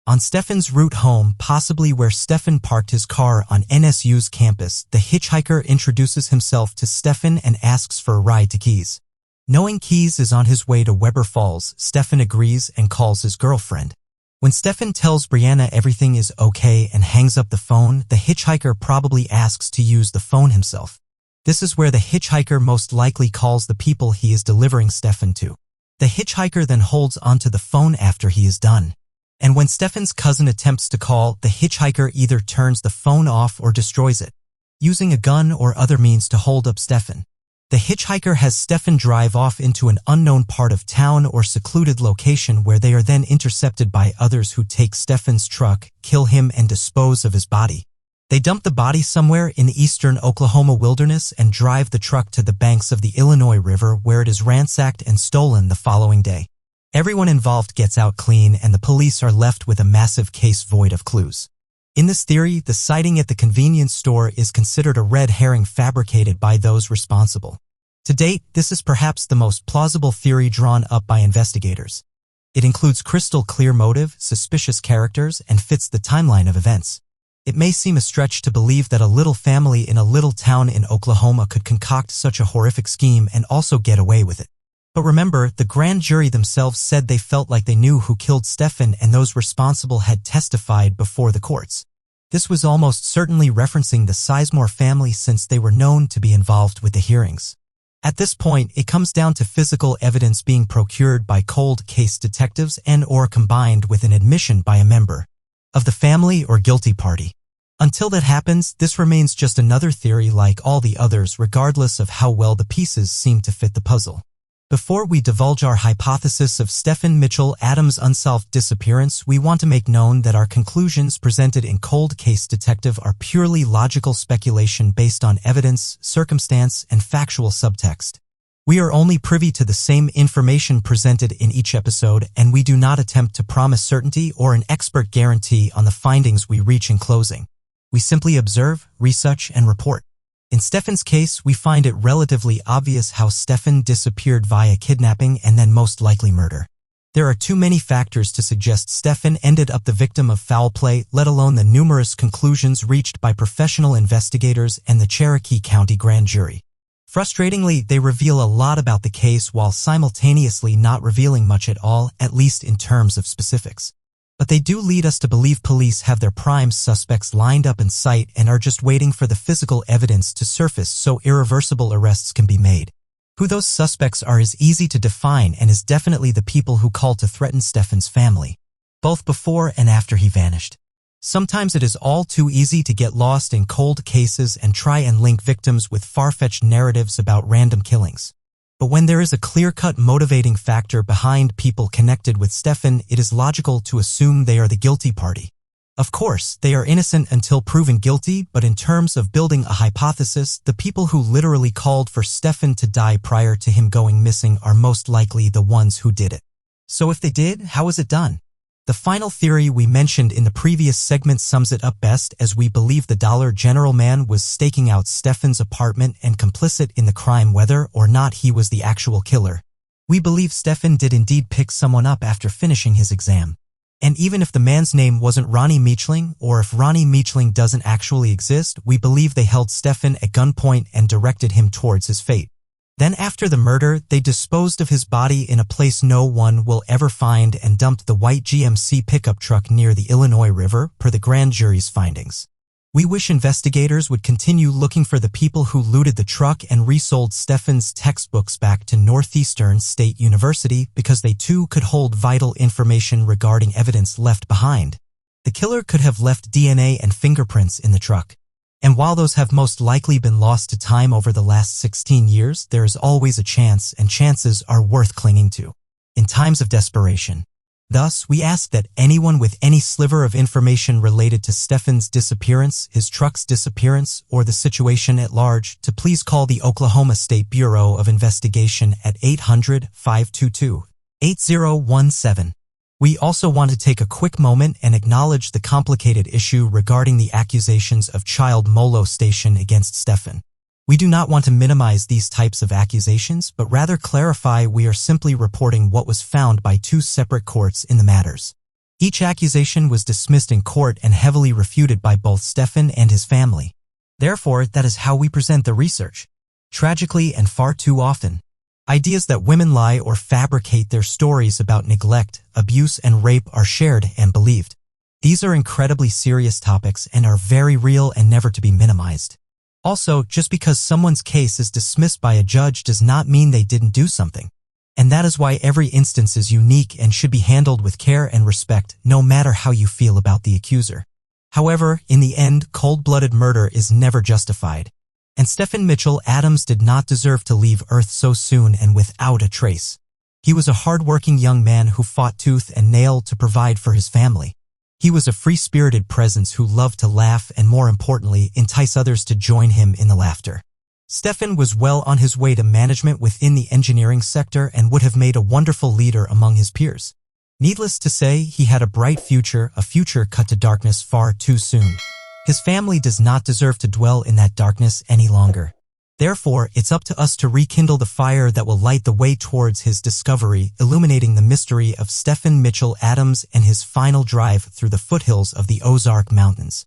On Stefan's route home, possibly where Stefan parked his car on NSU's campus, the hitchhiker introduces himself to Stefan and asks for a ride to Keys. Knowing Keys is on his way to Weber Falls, Stefan agrees and calls his girlfriend. When Stefan tells Brianna everything is okay and hangs up the phone, the hitchhiker probably asks to use the phone himself. This is where the hitchhiker most likely calls the people he is delivering Stefan to. The hitchhiker then holds onto the phone after he is done. And when Stefan's cousin attempts to call, the hitchhiker either turns the phone off or destroys it, using a gun or other means to hold up Stefan. The hitchhiker has Stefan drive off into an unknown part of town or secluded location where they are then intercepted by others who take Stefan's truck, kill him, and dispose of his body. They dump the body somewhere in the eastern Oklahoma wilderness and drive the truck to the banks of the Illinois River where it is ransacked and stolen the following day. Everyone involved gets out clean and the police are left with a massive case void of clues. In this theory, the sighting at the convenience store is considered a red herring fabricated by those responsible. To date, this is perhaps the most plausible theory drawn up by investigators. It includes crystal clear motive, suspicious characters, and fits the timeline of events. It may seem a stretch to believe that a little family in a little town in Oklahoma could concoct such a horrific scheme and also get away with it. But remember, the grand jury themselves said they felt like they knew who killed Stefan and those responsible had testified before the courts. This was almost certainly referencing the Sizemore family since they were known to be involved with the hearings. At this point, it comes down to physical evidence being procured by cold case detectives and/or combined with an admission by a member of the family or guilty party. Until that happens, this remains just another theory like all the others regardless of how well the pieces seem to fit the puzzle. Before we divulge our hypothesis of Stephen Mitchell Adams' unsolved disappearance, we want to make known that our conclusions presented in Cold Case Detective are purely logical speculation based on evidence, circumstance, and factual subtext. We are only privy to the same information presented in each episode, and we do not attempt to promise certainty or an expert guarantee on the findings we reach in closing. We simply observe, research, and report. In Stefan's case, we find it relatively obvious how Stefan disappeared via kidnapping and then most likely murder. There are too many factors to suggest Stefan ended up the victim of foul play, let alone the numerous conclusions reached by professional investigators and the Cherokee County Grand Jury. Frustratingly, they reveal a lot about the case while simultaneously not revealing much at all, at least in terms of specifics. But they do lead us to believe police have their prime suspects lined up in sight and are just waiting for the physical evidence to surface so irreversible arrests can be made. Who those suspects are is easy to define and is definitely the people who called to threaten Stefan's family, both before and after he vanished. Sometimes it is all too easy to get lost in cold cases and try and link victims with far-fetched narratives about random killings. But when there is a clear-cut motivating factor behind people connected with Stefan, it is logical to assume they are the guilty party. Of course, they are innocent until proven guilty, but in terms of building a hypothesis, the people who literally called for Stefan to die prior to him going missing are most likely the ones who did it. So if they did, how was it done? The final theory we mentioned in the previous segment sums it up best, as we believe the Dollar General man was staking out Stefan's apartment and complicit in the crime whether or not he was the actual killer. We believe Stefan did indeed pick someone up after finishing his exam. And even if the man's name wasn't Ronnie Meachling, or if Ronnie Meachling doesn't actually exist, we believe they held Stefan at gunpoint and directed him towards his fate. Then after the murder, they disposed of his body in a place no one will ever find and dumped the white GMC pickup truck near the Illinois River, per the grand jury's findings. We wish investigators would continue looking for the people who looted the truck and resold Stefan's textbooks back to Northeastern State University because they too could hold vital information regarding evidence left behind. The killer could have left DNA and fingerprints in the truck. And while those have most likely been lost to time over the last 16 years, there is always a chance, and chances are worth clinging to in times of desperation. Thus, we ask that anyone with any sliver of information related to Stefan's disappearance, his truck's disappearance, or the situation at large to please call the Oklahoma State Bureau of Investigation at 800-522-8017. We also want to take a quick moment and acknowledge the complicated issue regarding the accusations of child molestation against Stefan. We do not want to minimize these types of accusations, but rather clarify we are simply reporting what was found by two separate courts in the matters. Each accusation was dismissed in court and heavily refuted by both Stefan and his family. Therefore, that is how we present the research. Tragically, and far too often, ideas that women lie or fabricate their stories about neglect, abuse, and rape are shared and believed. These are incredibly serious topics and are very real and never to be minimized. Also, just because someone's case is dismissed by a judge does not mean they didn't do something. And that is why every instance is unique and should be handled with care and respect, no matter how you feel about the accuser. However, in the end, cold-blooded murder is never justified. And Stephen Mitchell Adams did not deserve to leave Earth so soon and without a trace. He was a hard-working young man who fought tooth and nail to provide for his family. He was a free-spirited presence who loved to laugh and, more importantly, entice others to join him in the laughter. Stephen was well on his way to management within the engineering sector and would have made a wonderful leader among his peers. Needless to say, he had a bright future, a future cut to darkness far too soon. His family does not deserve to dwell in that darkness any longer. Therefore, it's up to us to rekindle the fire that will light the way towards his discovery, illuminating the mystery of Stephen Mitchell Adams and his final drive through the foothills of the Ozark Mountains.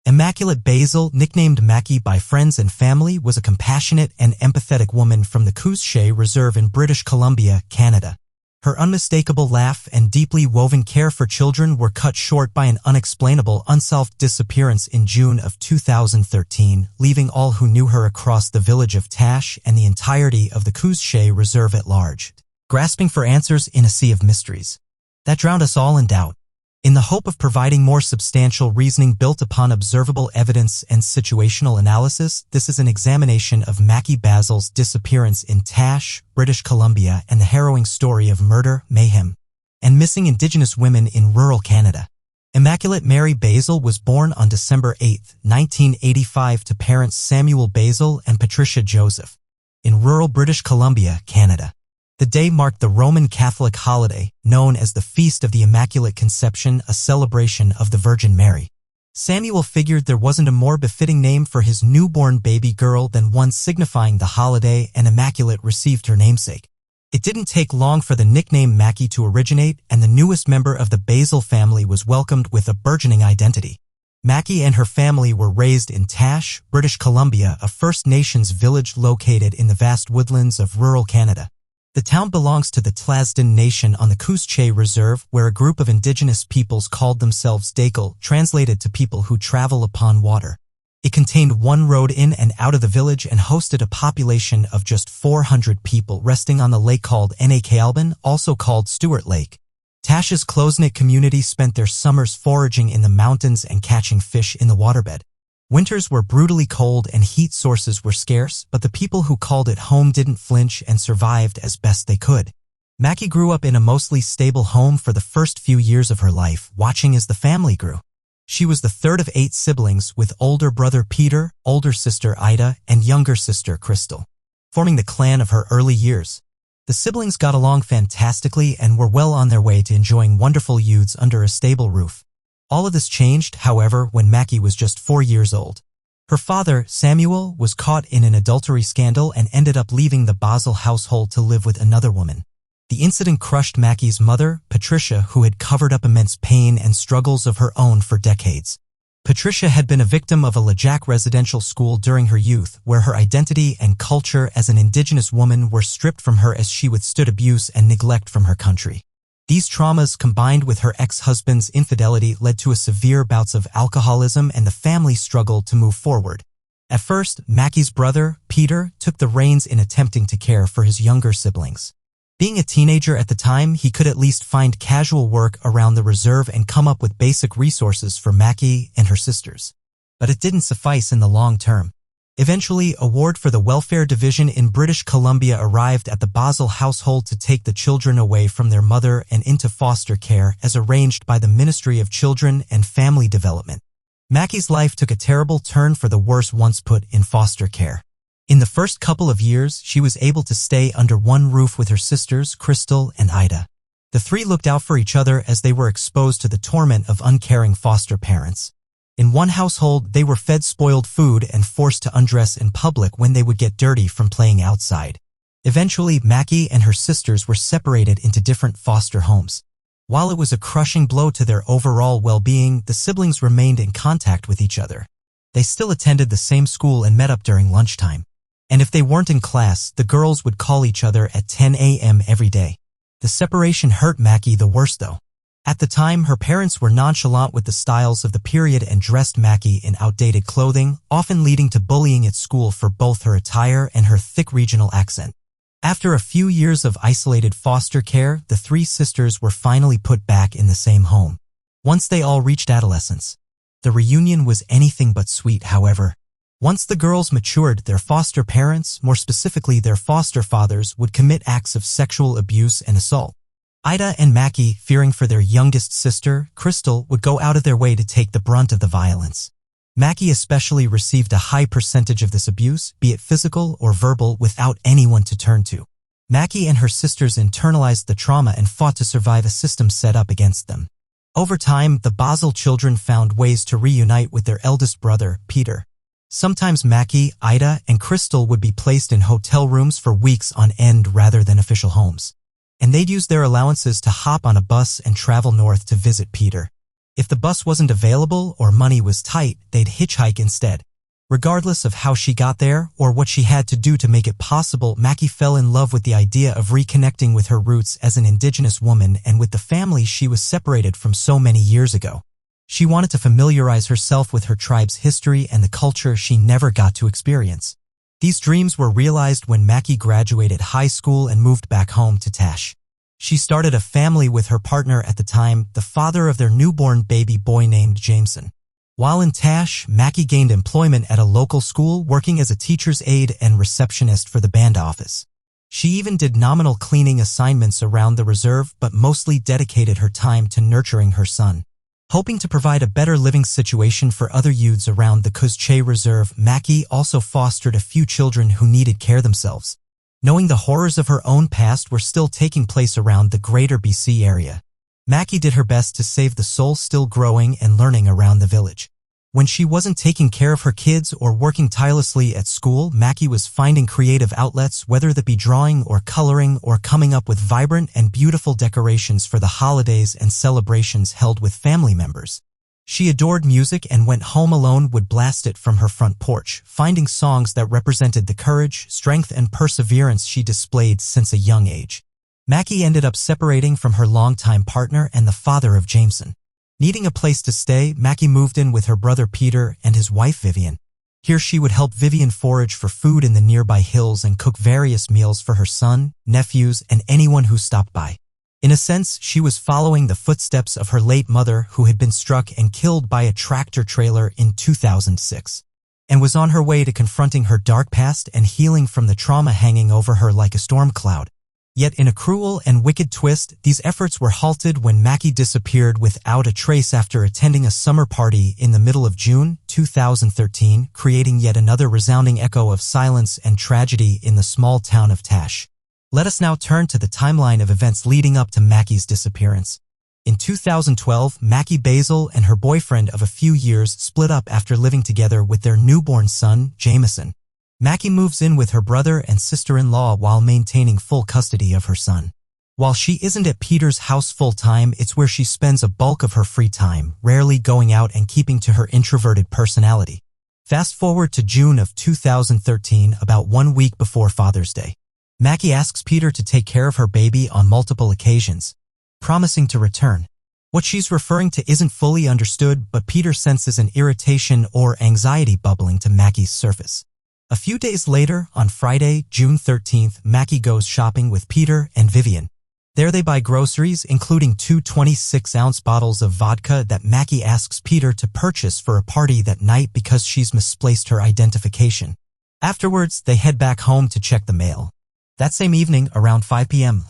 Immaculate Basil, nicknamed Mackie by friends and family, was a compassionate and empathetic woman from the Couche Reserve in British Columbia, Canada. Her unmistakable laugh and deeply woven care for children were cut short by an unexplainable, unsolved disappearance in June of 2013, leaving all who knew her across the village of Tash and the entirety of the Couche Reserve at large, grasping for answers in a sea of mysteries that drowned us all in doubt. In the hope of providing more substantial reasoning built upon observable evidence and situational analysis, this is an examination of Mackie Basil's disappearance in Tash, British Columbia, and the harrowing story of murder, mayhem, and missing Indigenous women in rural Canada. Immaculate Mary Basil was born on December 8, 1985 to parents Samuel Basil and Patricia Joseph in rural British Columbia, Canada. The day marked the Roman Catholic holiday, known as the Feast of the Immaculate Conception, a celebration of the Virgin Mary. Samuel figured there wasn't a more befitting name for his newborn baby girl than one signifying the holiday, and Immaculate received her namesake. It didn't take long for the nickname Mackie to originate, and the newest member of the Basil family was welcomed with a burgeoning identity. Mackie and her family were raised in Tash, British Columbia, a First Nations village located in the vast woodlands of rural Canada. The town belongs to the Tlazden Nation on the Couche Reserve, where a group of indigenous peoples called themselves Dakel, translated to people who travel upon water. It contained one road in and out of the village and hosted a population of just 400 people resting on the lake called Nakalban, also called Stewart Lake. Tash's close-knit community spent their summers foraging in the mountains and catching fish in the waterbed. Winters were brutally cold and heat sources were scarce, but the people who called it home didn't flinch and survived as best they could. Mackie grew up in a mostly stable home for the first few years of her life, watching as the family grew. She was the third of 8 siblings, with older brother Peter, older sister Ida, and younger sister Crystal, forming the clan of her early years. The siblings got along fantastically and were well on their way to enjoying wonderful youths under a stable roof. All of this changed, however, when Mackie was just 4 years old. Her father, Samuel, was caught in an adultery scandal and ended up leaving the Basil household to live with another woman. The incident crushed Mackie's mother, Patricia, who had covered up immense pain and struggles of her own for decades. Patricia had been a victim of a LeJac residential school during her youth, where her identity and culture as an Indigenous woman were stripped from her as she withstood abuse and neglect from her country. These traumas, combined with her ex-husband's infidelity, led to a severe bouts of alcoholism, and the family struggled to move forward. At first, Mackie's brother, Peter, took the reins in attempting to care for his younger siblings. Being a teenager at the time, he could at least find casual work around the reserve and come up with basic resources for Mackie and her sisters. But it didn't suffice in the long term. Eventually, a ward for the Welfare Division in British Columbia arrived at the Basil household to take the children away from their mother and into foster care, as arranged by the Ministry of Children and Family Development. Mackie's life took a terrible turn for the worse once put in foster care. In the first couple of years, she was able to stay under one roof with her sisters, Crystal and Ida. The three looked out for each other as they were exposed to the torment of uncaring foster parents. In one household, they were fed spoiled food and forced to undress in public when they would get dirty from playing outside. Eventually, Mackie and her sisters were separated into different foster homes. While it was a crushing blow to their overall well-being, the siblings remained in contact with each other. They still attended the same school and met up during lunchtime. And if they weren't in class, the girls would call each other at 10 a.m. every day. The separation hurt Mackie the worst, though. At the time, her parents were nonchalant with the styles of the period and dressed Mackie in outdated clothing, often leading to bullying at school for both her attire and her thick regional accent. After a few years of isolated foster care, the three sisters were finally put back in the same home. Once they all reached adolescence, the reunion was anything but sweet, however. Once the girls matured, their foster parents, more specifically their foster fathers, would commit acts of sexual abuse and assault. Ida and Mackie, fearing for their youngest sister, Crystal, would go out of their way to take the brunt of the violence. Mackie especially received a high percentage of this abuse, be it physical or verbal, without anyone to turn to. Mackie and her sisters internalized the trauma and fought to survive a system set up against them. Over time, the Basel children found ways to reunite with their eldest brother, Peter. Sometimes Mackie, Ida, and Crystal would be placed in hotel rooms for weeks on end rather than official homes. And they'd use their allowances to hop on a bus and travel north to visit Peter. If the bus wasn't available or money was tight, they'd hitchhike instead. Regardless of how she got there or what she had to do to make it possible, Mackie fell in love with the idea of reconnecting with her roots as an indigenous woman and with the family she was separated from so many years ago. She wanted to familiarize herself with her tribe's history and the culture she never got to experience. These dreams were realized when Mackie graduated high school and moved back home to Tash. She started a family with her partner at the time, the father of their newborn baby boy named Jameson. While in Tash, Mackie gained employment at a local school, working as a teacher's aide and receptionist for the band office. She even did nominal cleaning assignments around the reserve, but mostly dedicated her time to nurturing her son. Hoping to provide a better living situation for other youths around the Cuzche Reserve, Mackie also fostered a few children who needed care themselves. Knowing the horrors of her own past were still taking place around the greater BC area, Mackie did her best to save the soul still growing and learning around the village. When she wasn't taking care of her kids or working tirelessly at school, Mackie was finding creative outlets, whether that be drawing or coloring or coming up with vibrant and beautiful decorations for the holidays and celebrations held with family members. She adored music and when home alone would blast it from her front porch, finding songs that represented the courage, strength, and perseverance she displayed since a young age. Mackie ended up separating from her longtime partner and the father of Jameson. Needing a place to stay, Mackie moved in with her brother Peter and his wife Vivian. Here she would help Vivian forage for food in the nearby hills and cook various meals for her son, nephews, and anyone who stopped by. In a sense, she was following the footsteps of her late mother, who had been struck and killed by a tractor trailer in 2006, and was on her way to confronting her dark past and healing from the trauma hanging over her like a storm cloud. Yet in a cruel and wicked twist, these efforts were halted when Mackie disappeared without a trace after attending a summer party in the middle of June 2013, creating yet another resounding echo of silence and tragedy in the small town of Tash. Let us now turn to the timeline of events leading up to Mackie's disappearance. In 2012, Mackie Basil and her boyfriend of a few years split up after living together with their newborn son, Jameson. Mackie moves in with her brother and sister-in-law while maintaining full custody of her son. While she isn't at Peter's house full-time, it's where she spends a bulk of her free time, rarely going out and keeping to her introverted personality. Fast forward to June of 2013, about 1 week before Father's Day. Mackie asks Peter to take care of her baby on multiple occasions, promising to return. What she's referring to isn't fully understood, but Peter senses an irritation or anxiety bubbling to Mackie's surface. A few days later, on Friday, June 13th, Mackie goes shopping with Peter and Vivian. There they buy groceries, including 2 26-ounce bottles of vodka that Mackie asks Peter to purchase for a party that night because she's misplaced her identification. Afterwards, they head back home to check the mail. That same evening, around 5 p.m.,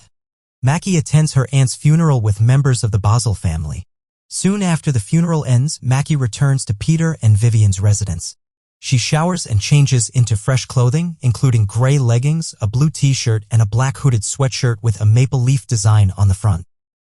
Mackie attends her aunt's funeral with members of the Basel family. Soon after the funeral ends, Mackie returns to Peter and Vivian's residence. She showers and changes into fresh clothing, including gray leggings, a blue t-shirt, and a black hooded sweatshirt with a maple leaf design on the front.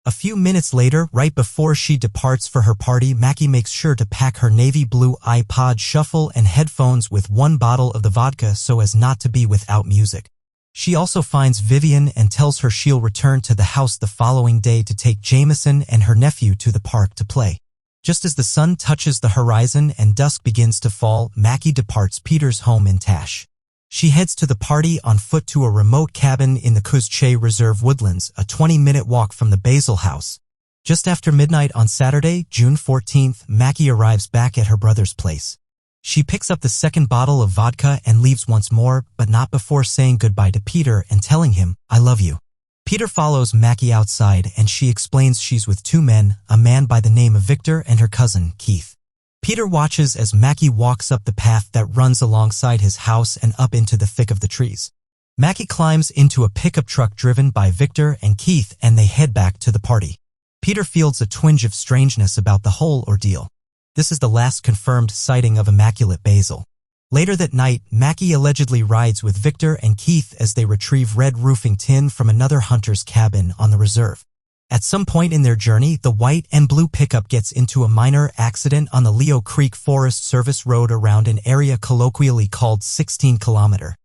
A few minutes later, right before she departs for her party, Mackie makes sure to pack her navy blue iPod shuffle and headphones with 1 bottle of the vodka so as not to be without music. She also finds Vivian and tells her she'll return to the house the following day to take Jameson and her nephew to the park to play. Just as the sun touches the horizon and dusk begins to fall, Mackie departs Peter's home in Tash. She heads to the party on foot to a remote cabin in the Cuzche Reserve woodlands, a 20-minute walk from the Basil house. Just after midnight on Saturday, June 14th, Mackie arrives back at her brother's place. She picks up the second bottle of vodka and leaves once more, but not before saying goodbye to Peter and telling him, "I love you." Peter follows Mackie outside and she explains she's with two men, a man by the name of Victor and her cousin, Keith. Peter watches as Mackie walks up the path that runs alongside his house and up into the thick of the trees. Mackie climbs into a pickup truck driven by Victor and Keith and they head back to the party. Peter feels a twinge of strangeness about the whole ordeal. This is the last confirmed sighting of Immaculate Basil. Later that night, Mackie allegedly rides with Victor and Keith as they retrieve red roofing tin from another hunter's cabin on the reserve. At some point in their journey, the white and blue pickup gets into a minor accident on the Leo Creek Forest Service Road around an area colloquially called 16 Kilometer.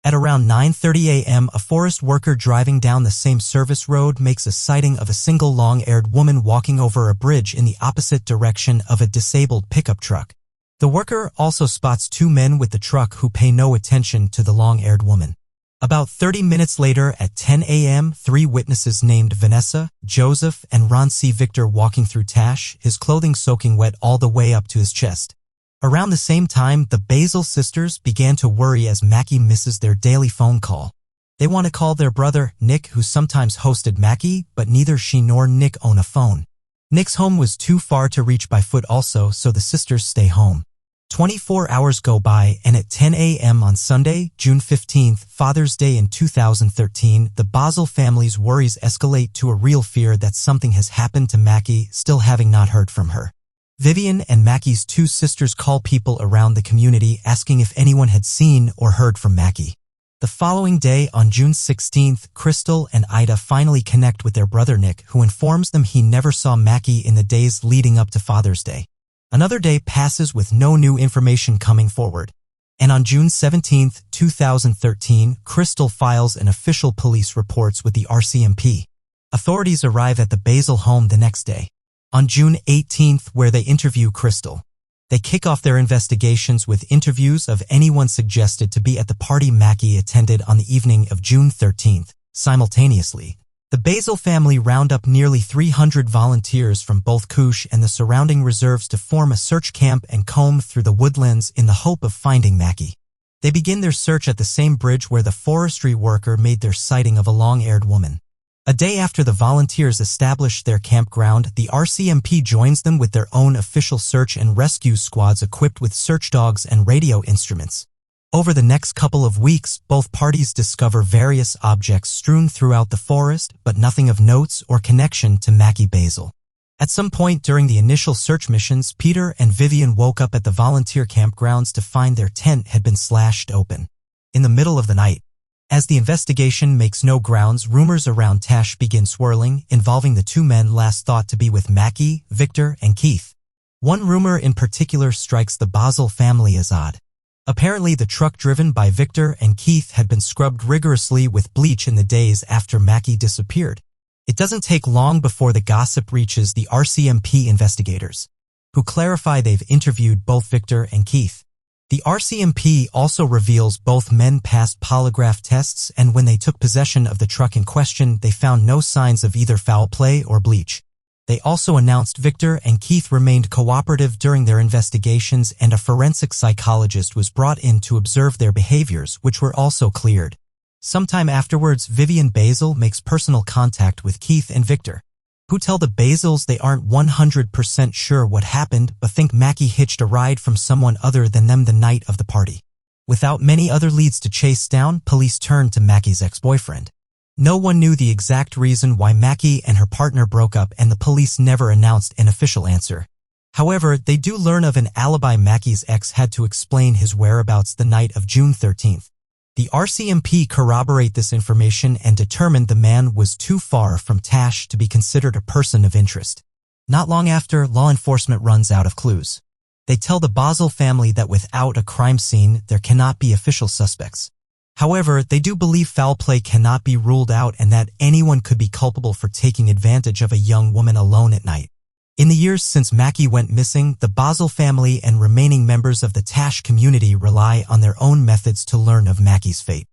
At around 9:30 a.m., a forest worker driving down the same service road makes a sighting of a single long-haired woman walking over a bridge in the opposite direction of a disabled pickup truck. The worker also spots two men with the truck who pay no attention to the long-haired woman. About 30 minutes later at 10 a.m., three witnesses named Vanessa, Joseph, and Ron see Victor walking through Tash, his clothing soaking wet all the way up to his chest. Around the same time, the Basil sisters began to worry as Mackie misses their daily phone call. They want to call their brother, Nick, who sometimes hosted Mackie, but neither she nor Nick own a phone. Nick's home was too far to reach by foot also, so the sisters stay home. 24 hours go by, and at 10 a.m. on Sunday, June 15th, Father's Day in 2013, the Basil family's worries escalate to a real fear that something has happened to Mackie, still having not heard from her. Vivian and Mackie's two sisters call people around the community asking if anyone had seen or heard from Mackie. The following day, on June 16th, Crystal and Ida finally connect with their brother Nick, who informs them he never saw Mackie in the days leading up to Father's Day. Another day passes with no new information coming forward. And on June 17th, 2013, Crystal files an official police report with the RCMP. Authorities arrive at the Basil home the next day. On June 18th, where they interview Crystal. They kick off their investigations with interviews of anyone suggested to be at the party Mackie attended on the evening of June 13th. Simultaneously, the Basil family round up nearly 300 volunteers from both Koosh and the surrounding reserves to form a search camp and comb through the woodlands in the hope of finding Mackie. They begin their search at the same bridge where the forestry worker made their sighting of a long-haired woman. A day after the volunteers established their campground, the RCMP joins them with their own official search and rescue squads equipped with search dogs and radio instruments. Over the next couple of weeks, both parties discover various objects strewn throughout the forest, but nothing of notes or connection to Mackie Basil. At some point during the initial search missions, Peter and Vivian woke up at the volunteer campgrounds to find their tent had been slashed open. In the middle of the night, as the investigation makes no grounds, rumors around Tash begin swirling, involving the two men last thought to be with Mackie, Victor, and Keith. One rumor in particular strikes the Basil family as odd. Apparently, the truck driven by Victor and Keith had been scrubbed rigorously with bleach in the days after Mackie disappeared. It doesn't take long before the gossip reaches the RCMP investigators, who clarify they've interviewed both Victor and Keith. The RCMP also reveals both men passed polygraph tests, and when they took possession of the truck in question, they found no signs of either foul play or bleach. They also announced Victor and Keith remained cooperative during their investigations, and a forensic psychologist was brought in to observe their behaviors, which were also cleared. Sometime afterwards, Vivian Basil makes personal contact with Keith and Victor, who tell the Basils they aren't 100% sure what happened but think Mackie hitched a ride from someone other than them the night of the party. Without many other leads to chase down, police turned to Mackie's ex-boyfriend. No one knew the exact reason why Mackie and her partner broke up, and the police never announced an official answer. However, they do learn of an alibi Mackie's ex had to explain his whereabouts the night of June 13th. The RCMP corroborate this information and determined the man was too far from Tash to be considered a person of interest. Not long after, law enforcement runs out of clues. They tell the Basil family that without a crime scene, there cannot be official suspects. However, they do believe foul play cannot be ruled out and that anyone could be culpable for taking advantage of a young woman alone at night. In the years since Mackie went missing, the Basil family and remaining members of the Tash community rely on their own methods to learn of Mackie's fate.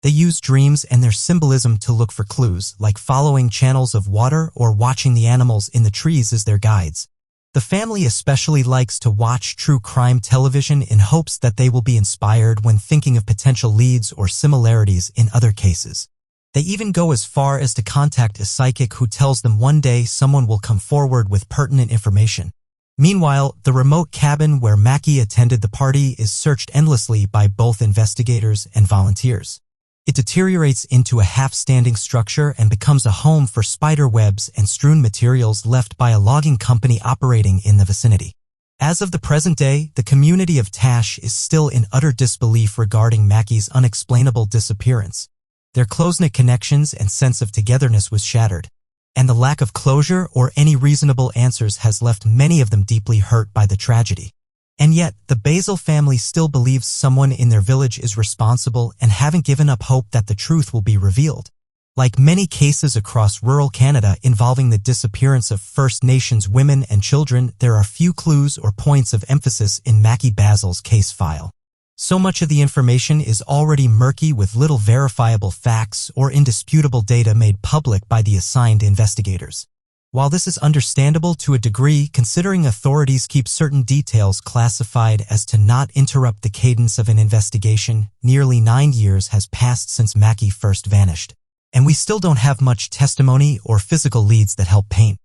They use dreams and their symbolism to look for clues, like following channels of water or watching the animals in the trees as their guides. The family especially likes to watch true crime television in hopes that they will be inspired when thinking of potential leads or similarities in other cases. They even go as far as to contact a psychic who tells them one day someone will come forward with pertinent information. Meanwhile, the remote cabin where Mackie attended the party is searched endlessly by both investigators and volunteers. It deteriorates into a half-standing structure and becomes a home for spider webs and strewn materials left by a logging company operating in the vicinity. As of the present day, the community of Tash is still in utter disbelief regarding Mackie's unexplainable disappearance. Their close-knit connections and sense of togetherness was shattered, and the lack of closure or any reasonable answers has left many of them deeply hurt by the tragedy. And yet, the Basil family still believes someone in their village is responsible and haven't given up hope that the truth will be revealed. Like many cases across rural Canada involving the disappearance of First Nations women and children, there are few clues or points of emphasis in Mackie Basil's case file. So much of the information is already murky with little verifiable facts or indisputable data made public by the assigned investigators. While this is understandable to a degree, considering authorities keep certain details classified as to not interrupt the cadence of an investigation, nearly 9 years has passed since Mackie first vanished, and we still don't have much testimony or physical leads that help paint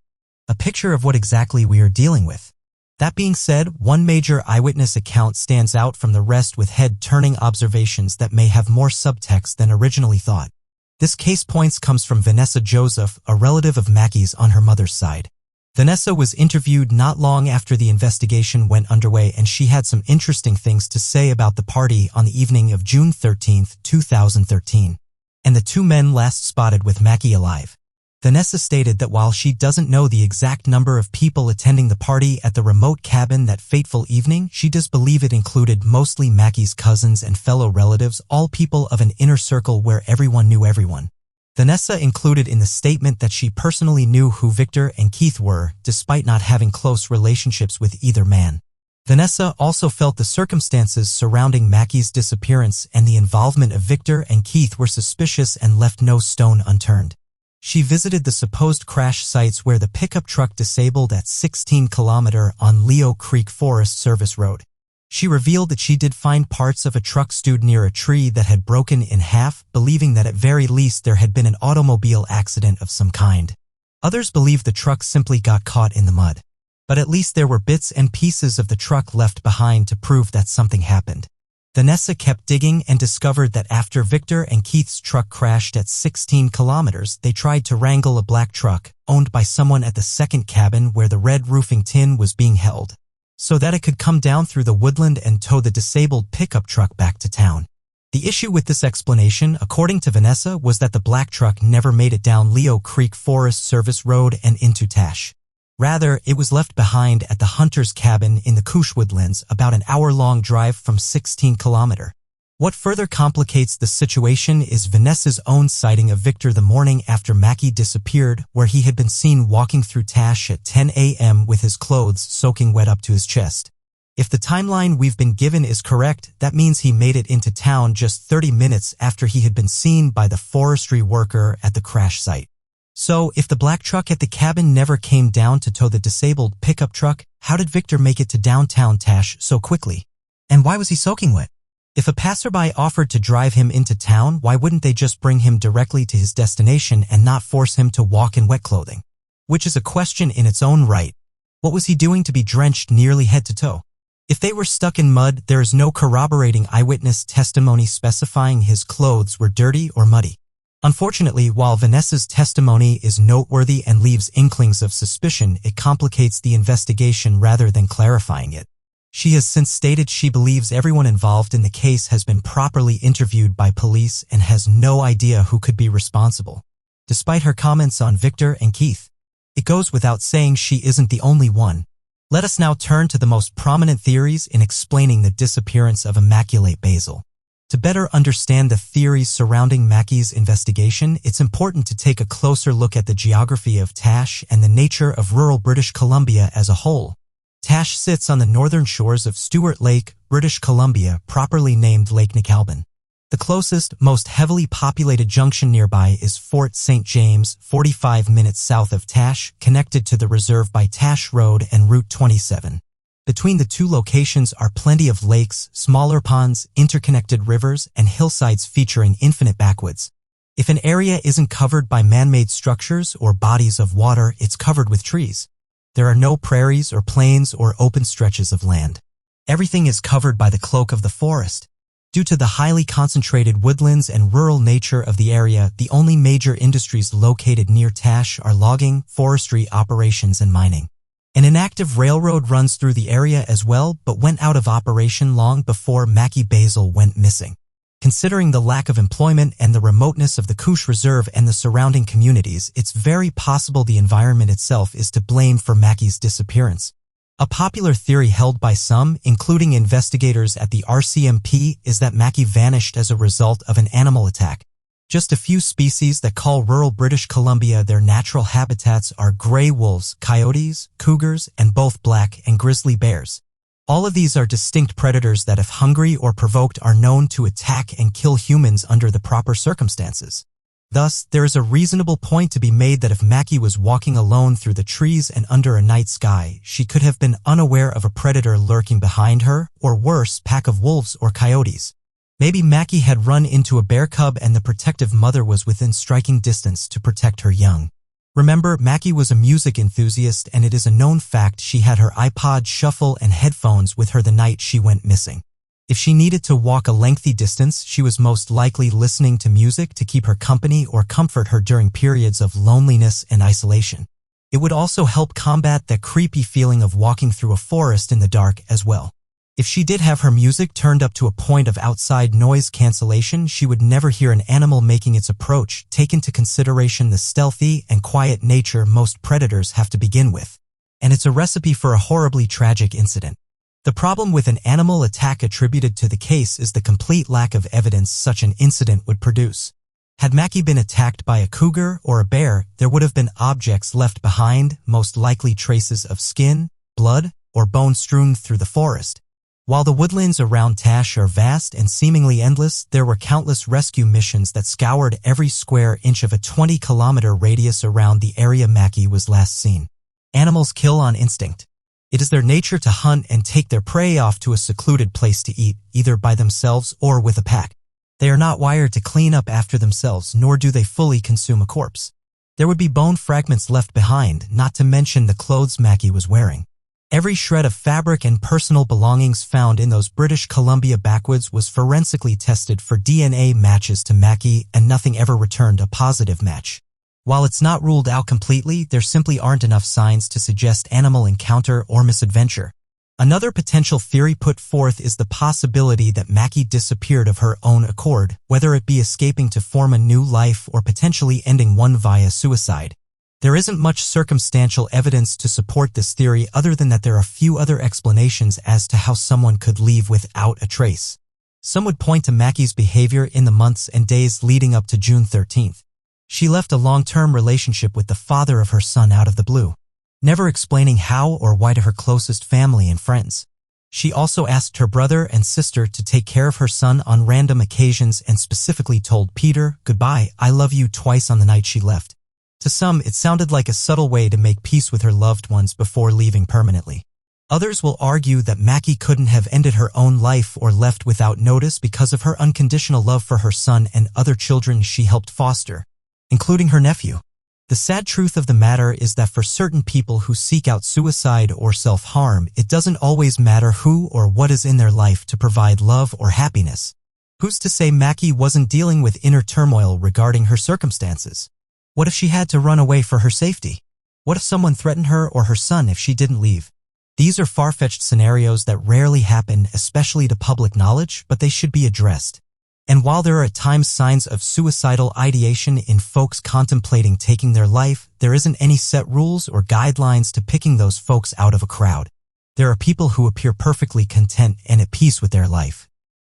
a picture of what exactly we are dealing with. That being said, one major eyewitness account stands out from the rest with head-turning observations that may have more subtext than originally thought. This case points comes from Vanessa Joseph, a relative of Mackie's on her mother's side. Vanessa was interviewed not long after the investigation went underway, and she had some interesting things to say about the party on the evening of June 13, 2013, and the two men last spotted with Mackie alive. Vanessa stated that while she doesn't know the exact number of people attending the party at the remote cabin that fateful evening, she does believe it included mostly Mackie's cousins and fellow relatives, all people of an inner circle where everyone knew everyone. Vanessa included in the statement that she personally knew who Victor and Keith were, despite not having close relationships with either man. Vanessa also felt the circumstances surrounding Mackie's disappearance and the involvement of Victor and Keith were suspicious and left no stone unturned. She visited the supposed crash sites where the pickup truck disabled at 16 km on Leo Creek Forest Service Road. She revealed that she did find parts of a truck stewed near a tree that had broken in half, believing that at very least there had been an automobile accident of some kind. Others believed the truck simply got caught in the mud. But at least there were bits and pieces of the truck left behind to prove that something happened. Vanessa kept digging and discovered that after Victor and Keith's truck crashed at 16 kilometers, they tried to wrangle a black truck, owned by someone at the second cabin where the red roofing tin was being held, so that it could come down through the woodland and tow the disabled pickup truck back to town. The issue with this explanation, according to Vanessa, was that the black truck never made it down Leo Creek Forest Service Road and into Tash. Rather, it was left behind at the hunter's cabin in the Couche Woodlands, about an hour-long drive from 16 km. What further complicates the situation is Vanessa's own sighting of Victor the morning after Mackie disappeared, where he had been seen walking through Tash at 10 a.m. with his clothes soaking wet up to his chest. If the timeline we've been given is correct, that means he made it into town just 30 minutes after he had been seen by the forestry worker at the crash site. So, if the black truck at the cabin never came down to tow the disabled pickup truck, how did Victor make it to downtown Tash so quickly? And why was he soaking wet? If a passerby offered to drive him into town, why wouldn't they just bring him directly to his destination and not force him to walk in wet clothing? Which is a question in its own right. What was he doing to be drenched nearly head to toe? If they were stuck in mud, there is no corroborating eyewitness testimony specifying his clothes were dirty or muddy. Unfortunately, while Vanessa's testimony is noteworthy and leaves inklings of suspicion, it complicates the investigation rather than clarifying it. She has since stated she believes everyone involved in the case has been properly interviewed by police and has no idea who could be responsible, despite her comments on Victor and Keith. It goes without saying she isn't the only one. Let us now turn to the most prominent theories in explaining the disappearance of Immaculate Basil. To better understand the theories surrounding Mackie's investigation, it's important to take a closer look at the geography of Tash and the nature of rural British Columbia as a whole. Tash sits on the northern shores of Stewart Lake, British Columbia, properly named Lake Nicalban. The closest, most heavily populated junction nearby is Fort St. James, 45 minutes south of Tash, connected to the reserve by Tash Road and Route 27. Between the two locations are plenty of lakes, smaller ponds, interconnected rivers, and hillsides featuring infinite backwoods. If an area isn't covered by man-made structures or bodies of water, it's covered with trees. There are no prairies or plains or open stretches of land. Everything is covered by the cloak of the forest. Due to the highly concentrated woodlands and rural nature of the area, the only major industries located near Tash are logging, forestry operations, and mining. An inactive railroad runs through the area as well, but went out of operation long before Mackie Basil went missing. Considering the lack of employment and the remoteness of the Couche Reserve and the surrounding communities, it's very possible the environment itself is to blame for Mackie's disappearance. A popular theory held by some, including investigators at the RCMP, is that Mackie vanished as a result of an animal attack. Just a few species that call rural British Columbia their natural habitats are gray wolves, coyotes, cougars, and both black and grizzly bears. All of these are distinct predators that, if hungry or provoked, are known to attack and kill humans under the proper circumstances. Thus, there is a reasonable point to be made that if Mackie was walking alone through the trees and under a night sky, she could have been unaware of a predator lurking behind her, or worse, pack of wolves or coyotes. Maybe Mackie had run into a bear cub and the protective mother was within striking distance to protect her young. Remember, Mackie was a music enthusiast, and it is a known fact she had her iPod Shuffle and headphones with her the night she went missing. If she needed to walk a lengthy distance, she was most likely listening to music to keep her company or comfort her during periods of loneliness and isolation. It would also help combat that creepy feeling of walking through a forest in the dark as well. If she did have her music turned up to a point of outside noise cancellation, she would never hear an animal making its approach, take into consideration the stealthy and quiet nature most predators have to begin with. And it's a recipe for a horribly tragic incident. The problem with an animal attack attributed to the case is the complete lack of evidence such an incident would produce. Had Mackie been attacked by a cougar or a bear, there would have been objects left behind, most likely traces of skin, blood, or bone strewn through the forest. While the woodlands around Tash are vast and seemingly endless, there were countless rescue missions that scoured every square inch of a 20-kilometer radius around the area Mackie was last seen. Animals kill on instinct. It is their nature to hunt and take their prey off to a secluded place to eat, either by themselves or with a pack. They are not wired to clean up after themselves, nor do they fully consume a corpse. There would be bone fragments left behind, not to mention the clothes Mackie was wearing. Every shred of fabric and personal belongings found in those British Columbia backwoods was forensically tested for DNA matches to Mackie, and nothing ever returned a positive match. While it's not ruled out completely, there simply aren't enough signs to suggest animal encounter or misadventure. Another potential theory put forth is the possibility that Mackie disappeared of her own accord, whether it be escaping to form a new life or potentially ending one via suicide. There isn't much circumstantial evidence to support this theory other than that there are few other explanations as to how someone could leave without a trace. Some would point to Mackie's behavior in the months and days leading up to June 13th. She left a long-term relationship with the father of her son out of the blue, never explaining how or why to her closest family and friends. She also asked her brother and sister to take care of her son on random occasions and specifically told Peter, "Goodbye, I love you," twice on the night she left. To some, it sounded like a subtle way to make peace with her loved ones before leaving permanently. Others will argue that Mackie couldn't have ended her own life or left without notice because of her unconditional love for her son and other children she helped foster, including her nephew. The sad truth of the matter is that for certain people who seek out suicide or self-harm, it doesn't always matter who or what is in their life to provide love or happiness. Who's to say Mackie wasn't dealing with inner turmoil regarding her circumstances? What if she had to run away for her safety? What if someone threatened her or her son if she didn't leave? These are far-fetched scenarios that rarely happen, especially to public knowledge, but they should be addressed. And while there are at times signs of suicidal ideation in folks contemplating taking their life, there isn't any set rules or guidelines to picking those folks out of a crowd. There are people who appear perfectly content and at peace with their life,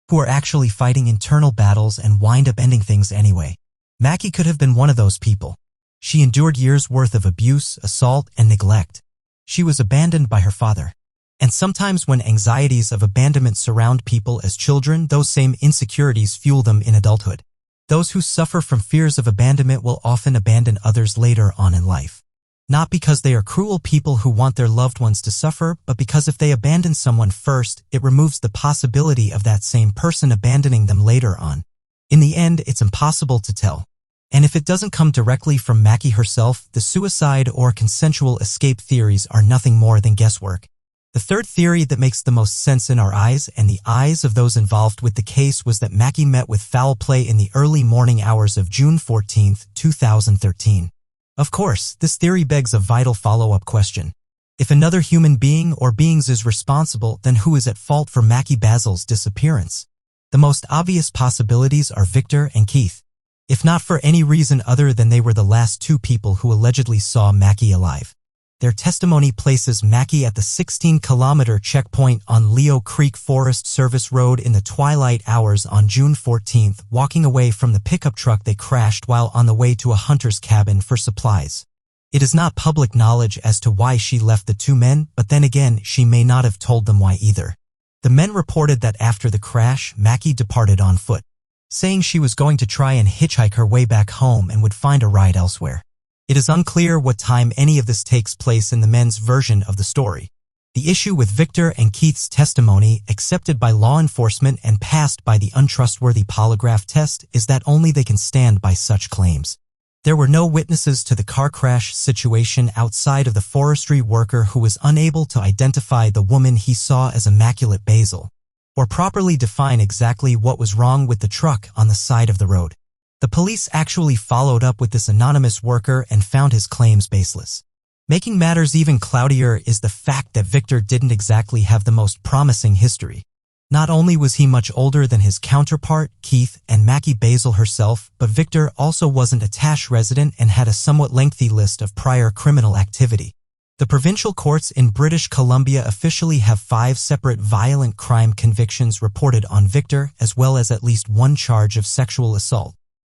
who are actually fighting internal battles and wind up ending things anyway. Mackie could have been one of those people. She endured years' worth of abuse, assault, and neglect. She was abandoned by her father. And sometimes when anxieties of abandonment surround people as children, those same insecurities fuel them in adulthood. Those who suffer from fears of abandonment will often abandon others later on in life. Not because they are cruel people who want their loved ones to suffer, but because if they abandon someone first, it removes the possibility of that same person abandoning them later on. In the end, it's impossible to tell. And if it doesn't come directly from Mackie herself, the suicide or consensual escape theories are nothing more than guesswork. The third theory that makes the most sense in our eyes and the eyes of those involved with the case was that Mackie met with foul play in the early morning hours of June 14, 2013. Of course, this theory begs a vital follow-up question. If another human being or beings is responsible, then who is at fault for Mackie Basil's disappearance? The most obvious possibilities are Victor and Keith. If not for any reason other than they were the last two people who allegedly saw Mackie alive. Their testimony places Mackie at the 16-kilometer checkpoint on Leo Creek Forest Service Road in the twilight hours on June 14th, walking away from the pickup truck they crashed while on the way to a hunter's cabin for supplies. It is not public knowledge as to why she left the two men, but then again, she may not have told them why either. The men reported that after the crash, Mackie departed on foot, saying she was going to try and hitchhike her way back home and would find a ride elsewhere. It is unclear what time any of this takes place in the men's version of the story. The issue with Victor and Keith's testimony, accepted by law enforcement and passed by the untrustworthy polygraph test, is that only they can stand by such claims. There were no witnesses to the car crash situation outside of the forestry worker who was unable to identify the woman he saw as Immaculate Basil, or properly define exactly what was wrong with the truck on the side of the road. The police actually followed up with this anonymous worker and found his claims baseless. Making matters even cloudier is the fact that Victor didn't exactly have the most promising history. Not only was he much older than his counterpart, Keith, and Mackie Basil herself, but Victor also wasn't a Tash resident and had a somewhat lengthy list of prior criminal activity. The provincial courts in British Columbia officially have 5 separate violent crime convictions reported on Victor, as well as at least one charge of sexual assault.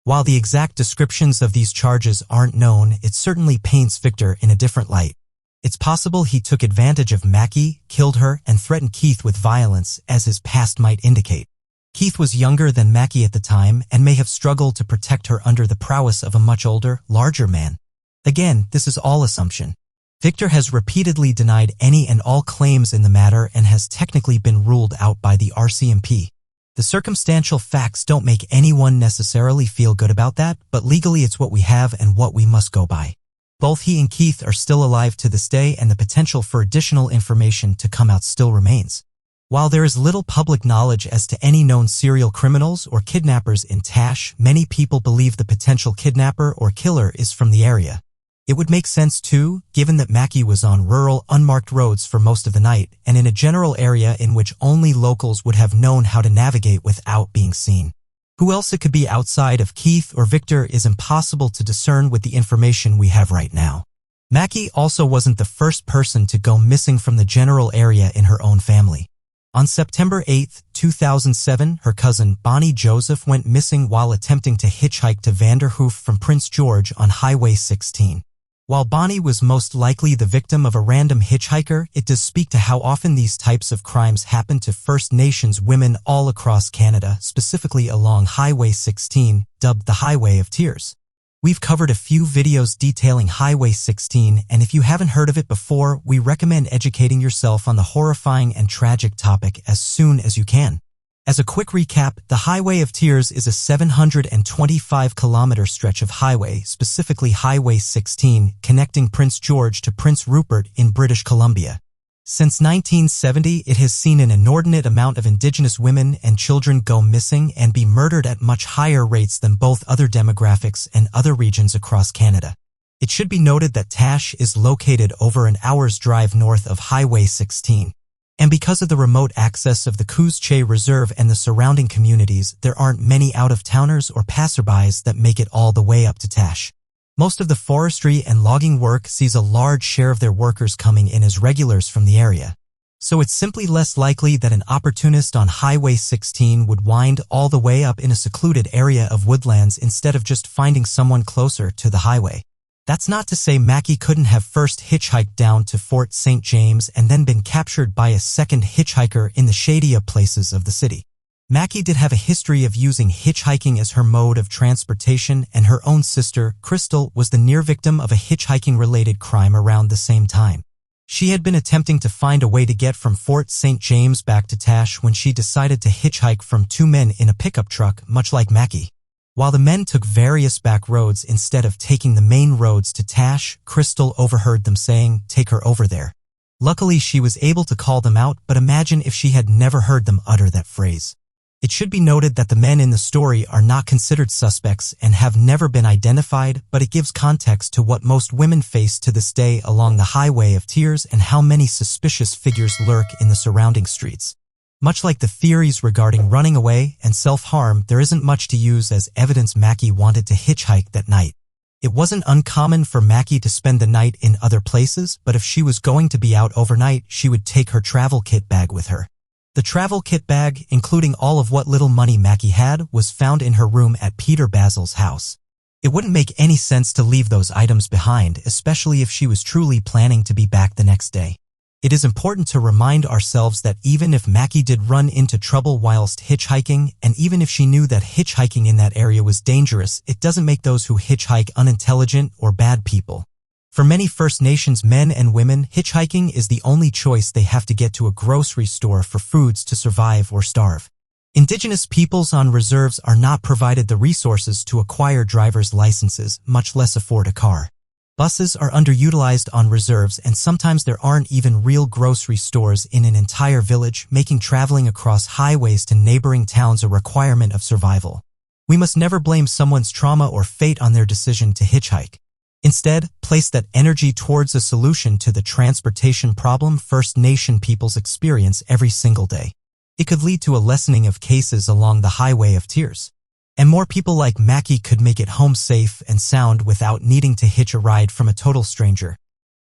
While the exact descriptions of these charges aren't known, it certainly paints Victor in a different light. It's possible he took advantage of Mackie, killed her, and threatened Keith with violence, as his past might indicate. Keith was younger than Mackie at the time and may have struggled to protect her under the prowess of a much older, larger man. Again, this is all assumption. Victor has repeatedly denied any and all claims in the matter and has technically been ruled out by the RCMP. The circumstantial facts don't make anyone necessarily feel good about that, but legally it's what we have and what we must go by. Both he and Keith are still alive to this day, and the potential for additional information to come out still remains. While there is little public knowledge as to any known serial criminals or kidnappers in Tash, many people believe the potential kidnapper or killer is from the area. It would make sense too, given that Mackie was on rural, unmarked roads for most of the night, and in a general area in which only locals would have known how to navigate without being seen. Who else it could be outside of Keith or Victor is impossible to discern with the information we have right now. Mackie also wasn't the first person to go missing from the general area in her own family. On September 8, 2007, her cousin Bonnie Joseph went missing while attempting to hitchhike to Vanderhoof from Prince George on Highway 16. While Bonnie was most likely the victim of a random hitchhiker, it does speak to how often these types of crimes happen to First Nations women all across Canada, specifically along Highway 16, dubbed the Highway of Tears. We've covered a few videos detailing Highway 16, and if you haven't heard of it before, we recommend educating yourself on the horrifying and tragic topic as soon as you can. As a quick recap, the Highway of Tears is a 725-kilometer stretch of highway, specifically Highway 16, connecting Prince George to Prince Rupert in British Columbia. Since 1970, it has seen an inordinate amount of Indigenous women and children go missing and be murdered at much higher rates than both other demographics and other regions across Canada. It should be noted that Tash is located over an hour's drive north of Highway 16. And because of the remote access of the Coos-Che Reserve and the surrounding communities, there aren't many out-of-towners or passerbys that make it all the way up to Tash. Most of the forestry and logging work sees a large share of their workers coming in as regulars from the area. So it's simply less likely that an opportunist on Highway 16 would wind all the way up in a secluded area of woodlands instead of just finding someone closer to the highway. That's not to say Mackie couldn't have first hitchhiked down to Fort St. James and then been captured by a second hitchhiker in the shadier places of the city. Mackie did have a history of using hitchhiking as her mode of transportation, and her own sister, Crystal, was the near victim of a hitchhiking-related crime around the same time. She had been attempting to find a way to get from Fort St. James back to Tash when she decided to hitchhike from two men in a pickup truck, much like Mackie. While the men took various back roads instead of taking the main roads to Tash, Crystal overheard them saying, "Take her over there." Luckily, she was able to call them out, but imagine if she had never heard them utter that phrase. It should be noted that the men in the story are not considered suspects and have never been identified, but it gives context to what most women face to this day along the Highway of Tears and how many suspicious figures lurk in the surrounding streets. Much like the theories regarding running away and self-harm, there isn't much to use as evidence Mackie wanted to hitchhike that night. It wasn't uncommon for Mackie to spend the night in other places, but if she was going to be out overnight, she would take her travel kit bag with her. The travel kit bag, including all of what little money Mackie had, was found in her room at Peter Basil's house. It wouldn't make any sense to leave those items behind, especially if she was truly planning to be back the next day. It is important to remind ourselves that even if Mackie did run into trouble whilst hitchhiking, and even if she knew that hitchhiking in that area was dangerous, it doesn't make those who hitchhike unintelligent or bad people. For many First Nations men and women, hitchhiking is the only choice. They have to get to a grocery store for foods to survive or starve. Indigenous peoples on reserves are not provided the resources to acquire driver's licenses, much less afford a car. Buses are underutilized on reserves, and sometimes there aren't even real grocery stores in an entire village, making traveling across highways to neighboring towns a requirement of survival. We must never blame someone's trauma or fate on their decision to hitchhike. Instead, place that energy towards a solution to the transportation problem First Nation peoples experience every single day. It could lead to a lessening of cases along the Highway of Tears. And more people like Mackie could make it home safe and sound without needing to hitch a ride from a total stranger.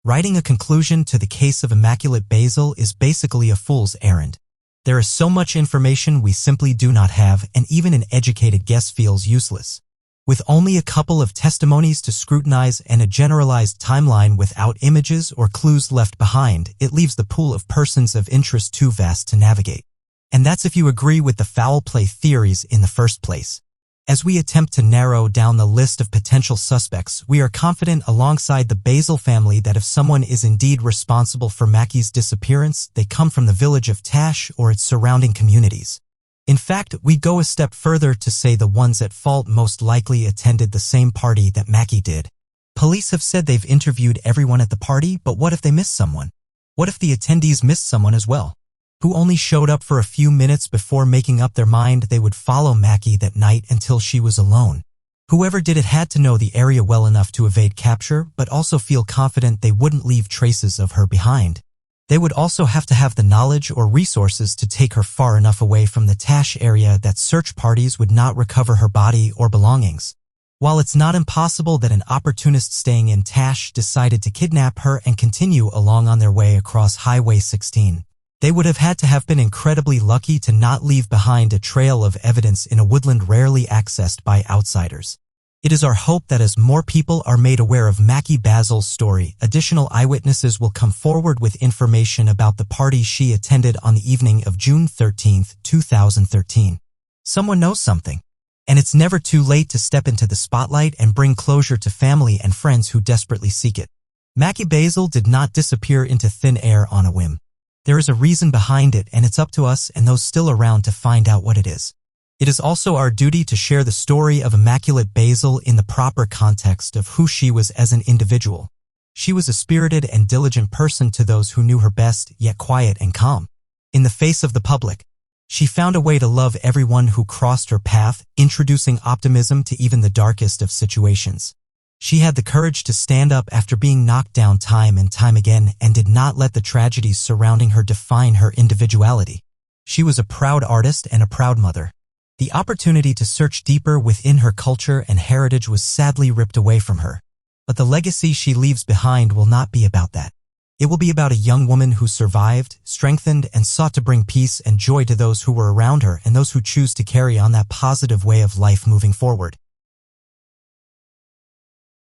Writing a conclusion to the case of Immaculate Basil is basically a fool's errand. There is so much information we simply do not have, and even an educated guess feels useless. With only a couple of testimonies to scrutinize and a generalized timeline without images or clues left behind, it leaves the pool of persons of interest too vast to navigate. And that's if you agree with the foul play theories in the first place. As we attempt to narrow down the list of potential suspects, we are confident alongside the Basil family that if someone is indeed responsible for Mackie's disappearance, they come from the village of Tash or its surrounding communities. In fact, we go a step further to say the ones at fault most likely attended the same party that Mackie did. Police have said they've interviewed everyone at the party, but what if they missed someone? What if the attendees missed someone as well, who only showed up for a few minutes before making up their mind they would follow Mackie that night until she was alone? Whoever did it had to know the area well enough to evade capture, but also feel confident they wouldn't leave traces of her behind. They would also have to have the knowledge or resources to take her far enough away from the Tash area that search parties would not recover her body or belongings. While it's not impossible that an opportunist staying in Tash decided to kidnap her and continue along on their way across Highway 16, they would have had to have been incredibly lucky to not leave behind a trail of evidence in a woodland rarely accessed by outsiders. It is our hope that as more people are made aware of Mackie Basil's story, additional eyewitnesses will come forward with information about the party she attended on the evening of June 13, 2013. Someone knows something, and it's never too late to step into the spotlight and bring closure to family and friends who desperately seek it. Mackie Basil did not disappear into thin air on a whim. There is a reason behind it, and it's up to us and those still around to find out what it is. It is also our duty to share the story of Immaculate Basil in the proper context of who she was as an individual. She was a spirited and diligent person to those who knew her best, yet quiet and calm. In the face of the public, she found a way to love everyone who crossed her path, introducing optimism to even the darkest of situations. She had the courage to stand up after being knocked down time and time again and did not let the tragedies surrounding her define her individuality. She was a proud artist and a proud mother. The opportunity to search deeper within her culture and heritage was sadly ripped away from her. But the legacy she leaves behind will not be about that. It will be about a young woman who survived, strengthened, and sought to bring peace and joy to those who were around her and those who choose to carry on that positive way of life moving forward.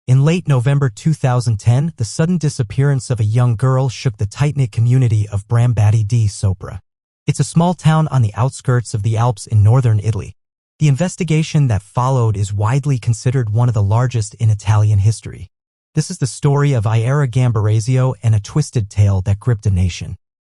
In late November 2010, the sudden disappearance of a young girl shook the tight-knit community of Brambati di Sopra. It's a small town on the outskirts of the Alps in northern Italy. The investigation that followed is widely considered one of the largest in Italian history. This is the story of Yara Gambarazio and a twisted tale that gripped a nation.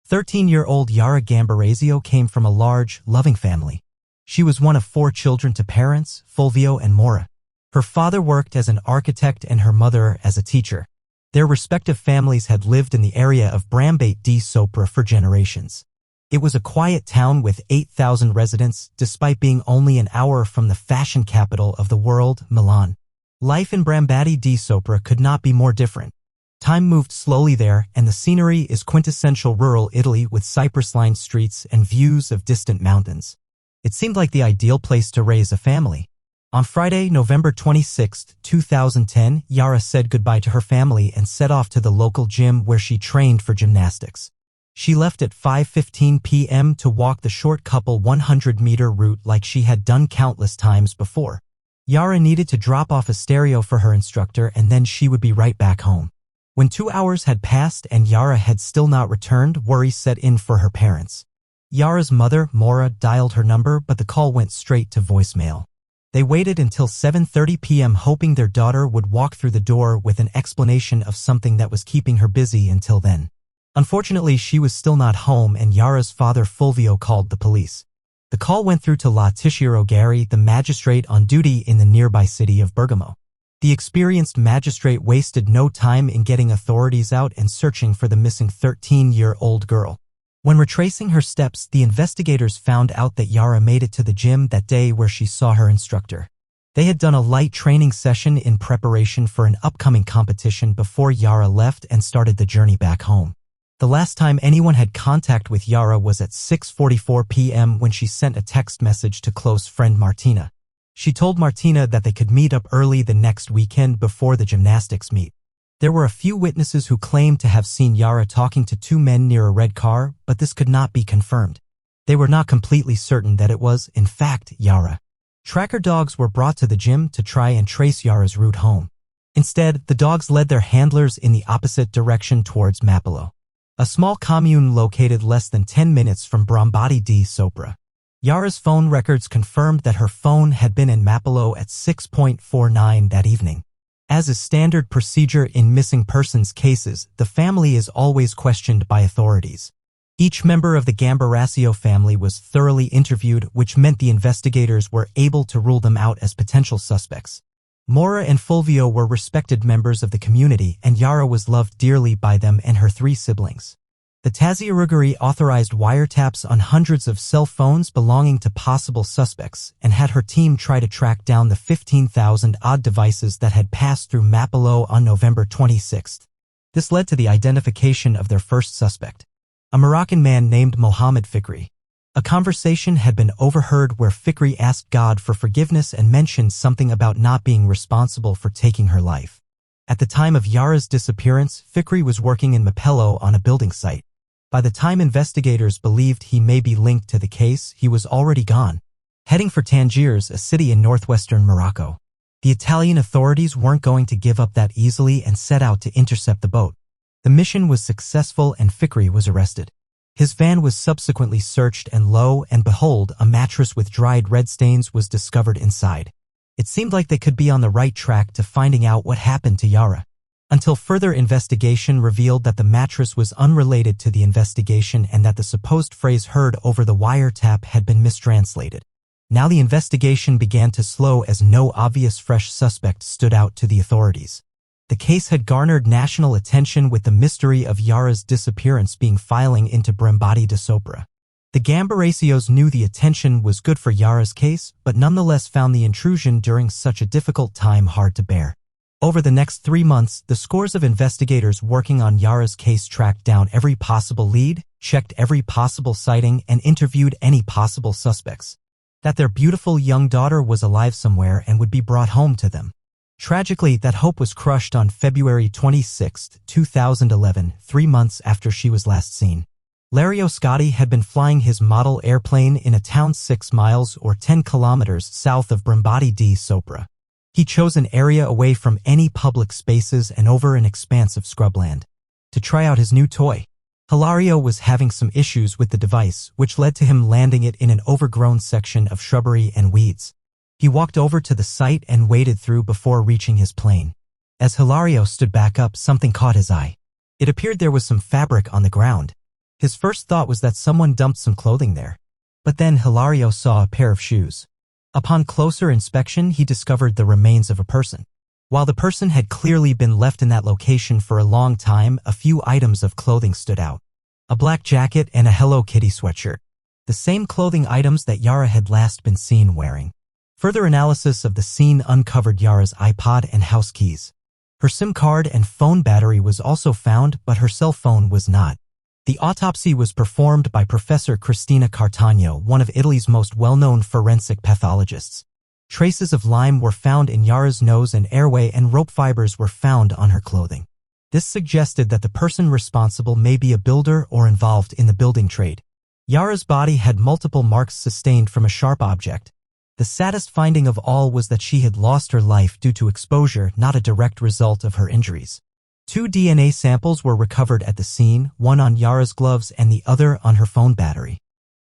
13-year-old Yara Gambarazio came from a large, loving family. She was one of 4 children to parents, Fulvio and Mora. Her father worked as an architect and her mother as a teacher. Their respective families had lived in the area of Brambati di Sopra for generations. It was a quiet town with 8,000 residents, despite being only an hour from the fashion capital of the world, Milan. Life in Brambati di Sopra could not be more different. Time moved slowly there, and the scenery is quintessential rural Italy with cypress-lined streets and views of distant mountains. It seemed like the ideal place to raise a family. On Friday, November 26, 2010, Yara said goodbye to her family and set off to the local gym where she trained for gymnastics. She left at 5:15 p.m. to walk the short couple 100-meter route like she had done countless times before. Yara needed to drop off a stereo for her instructor and then she would be right back home. When 2 hours had passed and Yara had still not returned, worry set in for her parents. Yara's mother, Mora, dialed her number, but the call went straight to voicemail. They waited until 7:30 p.m. hoping their daughter would walk through the door with an explanation of something that was keeping her busy until then. Unfortunately, she was still not home and Yara's father Fulvio called the police. The call went through to Lattiero Gari, the magistrate on duty in the nearby city of Bergamo. The experienced magistrate wasted no time in getting authorities out and searching for the missing 13-year-old girl. When retracing her steps, the investigators found out that Yara made it to the gym that day where she saw her instructor. They had done a light training session in preparation for an upcoming competition before Yara left and started the journey back home. The last time anyone had contact with Yara was at 6:44 p.m. when she sent a text message to close friend Martina. She told Martina that they could meet up early the next weekend before the gymnastics meet. There were a few witnesses who claimed to have seen Yara talking to 2 men near a red car, but this could not be confirmed. They were not completely certain that it was, in fact, Yara. Tracker dogs were brought to the gym to try and trace Yara's route home. Instead, the dogs led their handlers in the opposite direction towards Mappolo, a small commune located less than 10 minutes from Brambati di Sopra. Yara's phone records confirmed that her phone had been in Mappolo at 6:49 that evening. As is standard procedure in missing persons cases, the family is always questioned by authorities. Each member of the Gambarazio family was thoroughly interviewed, which meant the investigators were able to rule them out as potential suspects. Mora and Fulvio were respected members of the community, and Yara was loved dearly by them and her 3 siblings. The Tazierugari authorized wiretaps on hundreds of cell phones belonging to possible suspects and had her team try to track down the 15,000-odd devices that had passed through Mappolo on November 26. This led to the identification of their first suspect, a Moroccan man named Mohammed Fikri. A conversation had been overheard where Fikri asked God for forgiveness and mentioned something about not being responsible for taking her life. At the time of Yara's disappearance, Fikri was working in Mappolo on a building site. By the time investigators believed he may be linked to the case, he was already gone, heading for Tangiers, a city in northwestern Morocco. The Italian authorities weren't going to give up that easily and set out to intercept the boat. The mission was successful and Fikri was arrested. His van was subsequently searched and lo and behold, a mattress with dried red stains was discovered inside. It seemed like they could be on the right track to finding out what happened to Yara, until further investigation revealed that the mattress was unrelated to the investigation and that the supposed phrase heard over the wiretap had been mistranslated. Now the investigation began to slow as no obvious fresh suspect stood out to the authorities. The case had garnered national attention with the mystery of Yara's disappearance being filing into Brambati di Sopra. The Gambaracios knew the attention was good for Yara's case, but nonetheless found the intrusion during such a difficult time hard to bear. Over the next 3 months, the scores of investigators working on Yara's case tracked down every possible lead, checked every possible sighting, and interviewed any possible suspects. That their beautiful young daughter was alive somewhere and would be brought home to them. Tragically, that hope was crushed on February 26, 2011, 3 months after she was last seen. Lario Scotti had been flying his model airplane in a town 6 miles or 10 kilometers south of Brambati di Sopra. He chose an area away from any public spaces and over an expanse of scrubland to try out his new toy. Hilario was having some issues with the device, which led to him landing it in an overgrown section of shrubbery and weeds. He walked over to the site and waded through before reaching his plane. As Hilario stood back up, something caught his eye. It appeared there was some fabric on the ground. His first thought was that someone dumped some clothing there. But then Hilario saw a pair of shoes. Upon closer inspection, he discovered the remains of a person. While the person had clearly been left in that location for a long time, a few items of clothing stood out. A black jacket and a Hello Kitty sweatshirt. The same clothing items that Yara had last been seen wearing. Further analysis of the scene uncovered Yara's iPod and house keys. Her SIM card and phone battery was also found, but her cell phone was not. The autopsy was performed by Professor Cristina Cartagno, one of Italy's most well-known forensic pathologists. Traces of lime were found in Yara's nose and airway, and rope fibers were found on her clothing. This suggested that the person responsible may be a builder or involved in the building trade. Yara's body had multiple marks sustained from a sharp object. The saddest finding of all was that she had lost her life due to exposure, not a direct result of her injuries. 2 DNA samples were recovered at the scene, one on Yara's gloves and the other on her phone battery.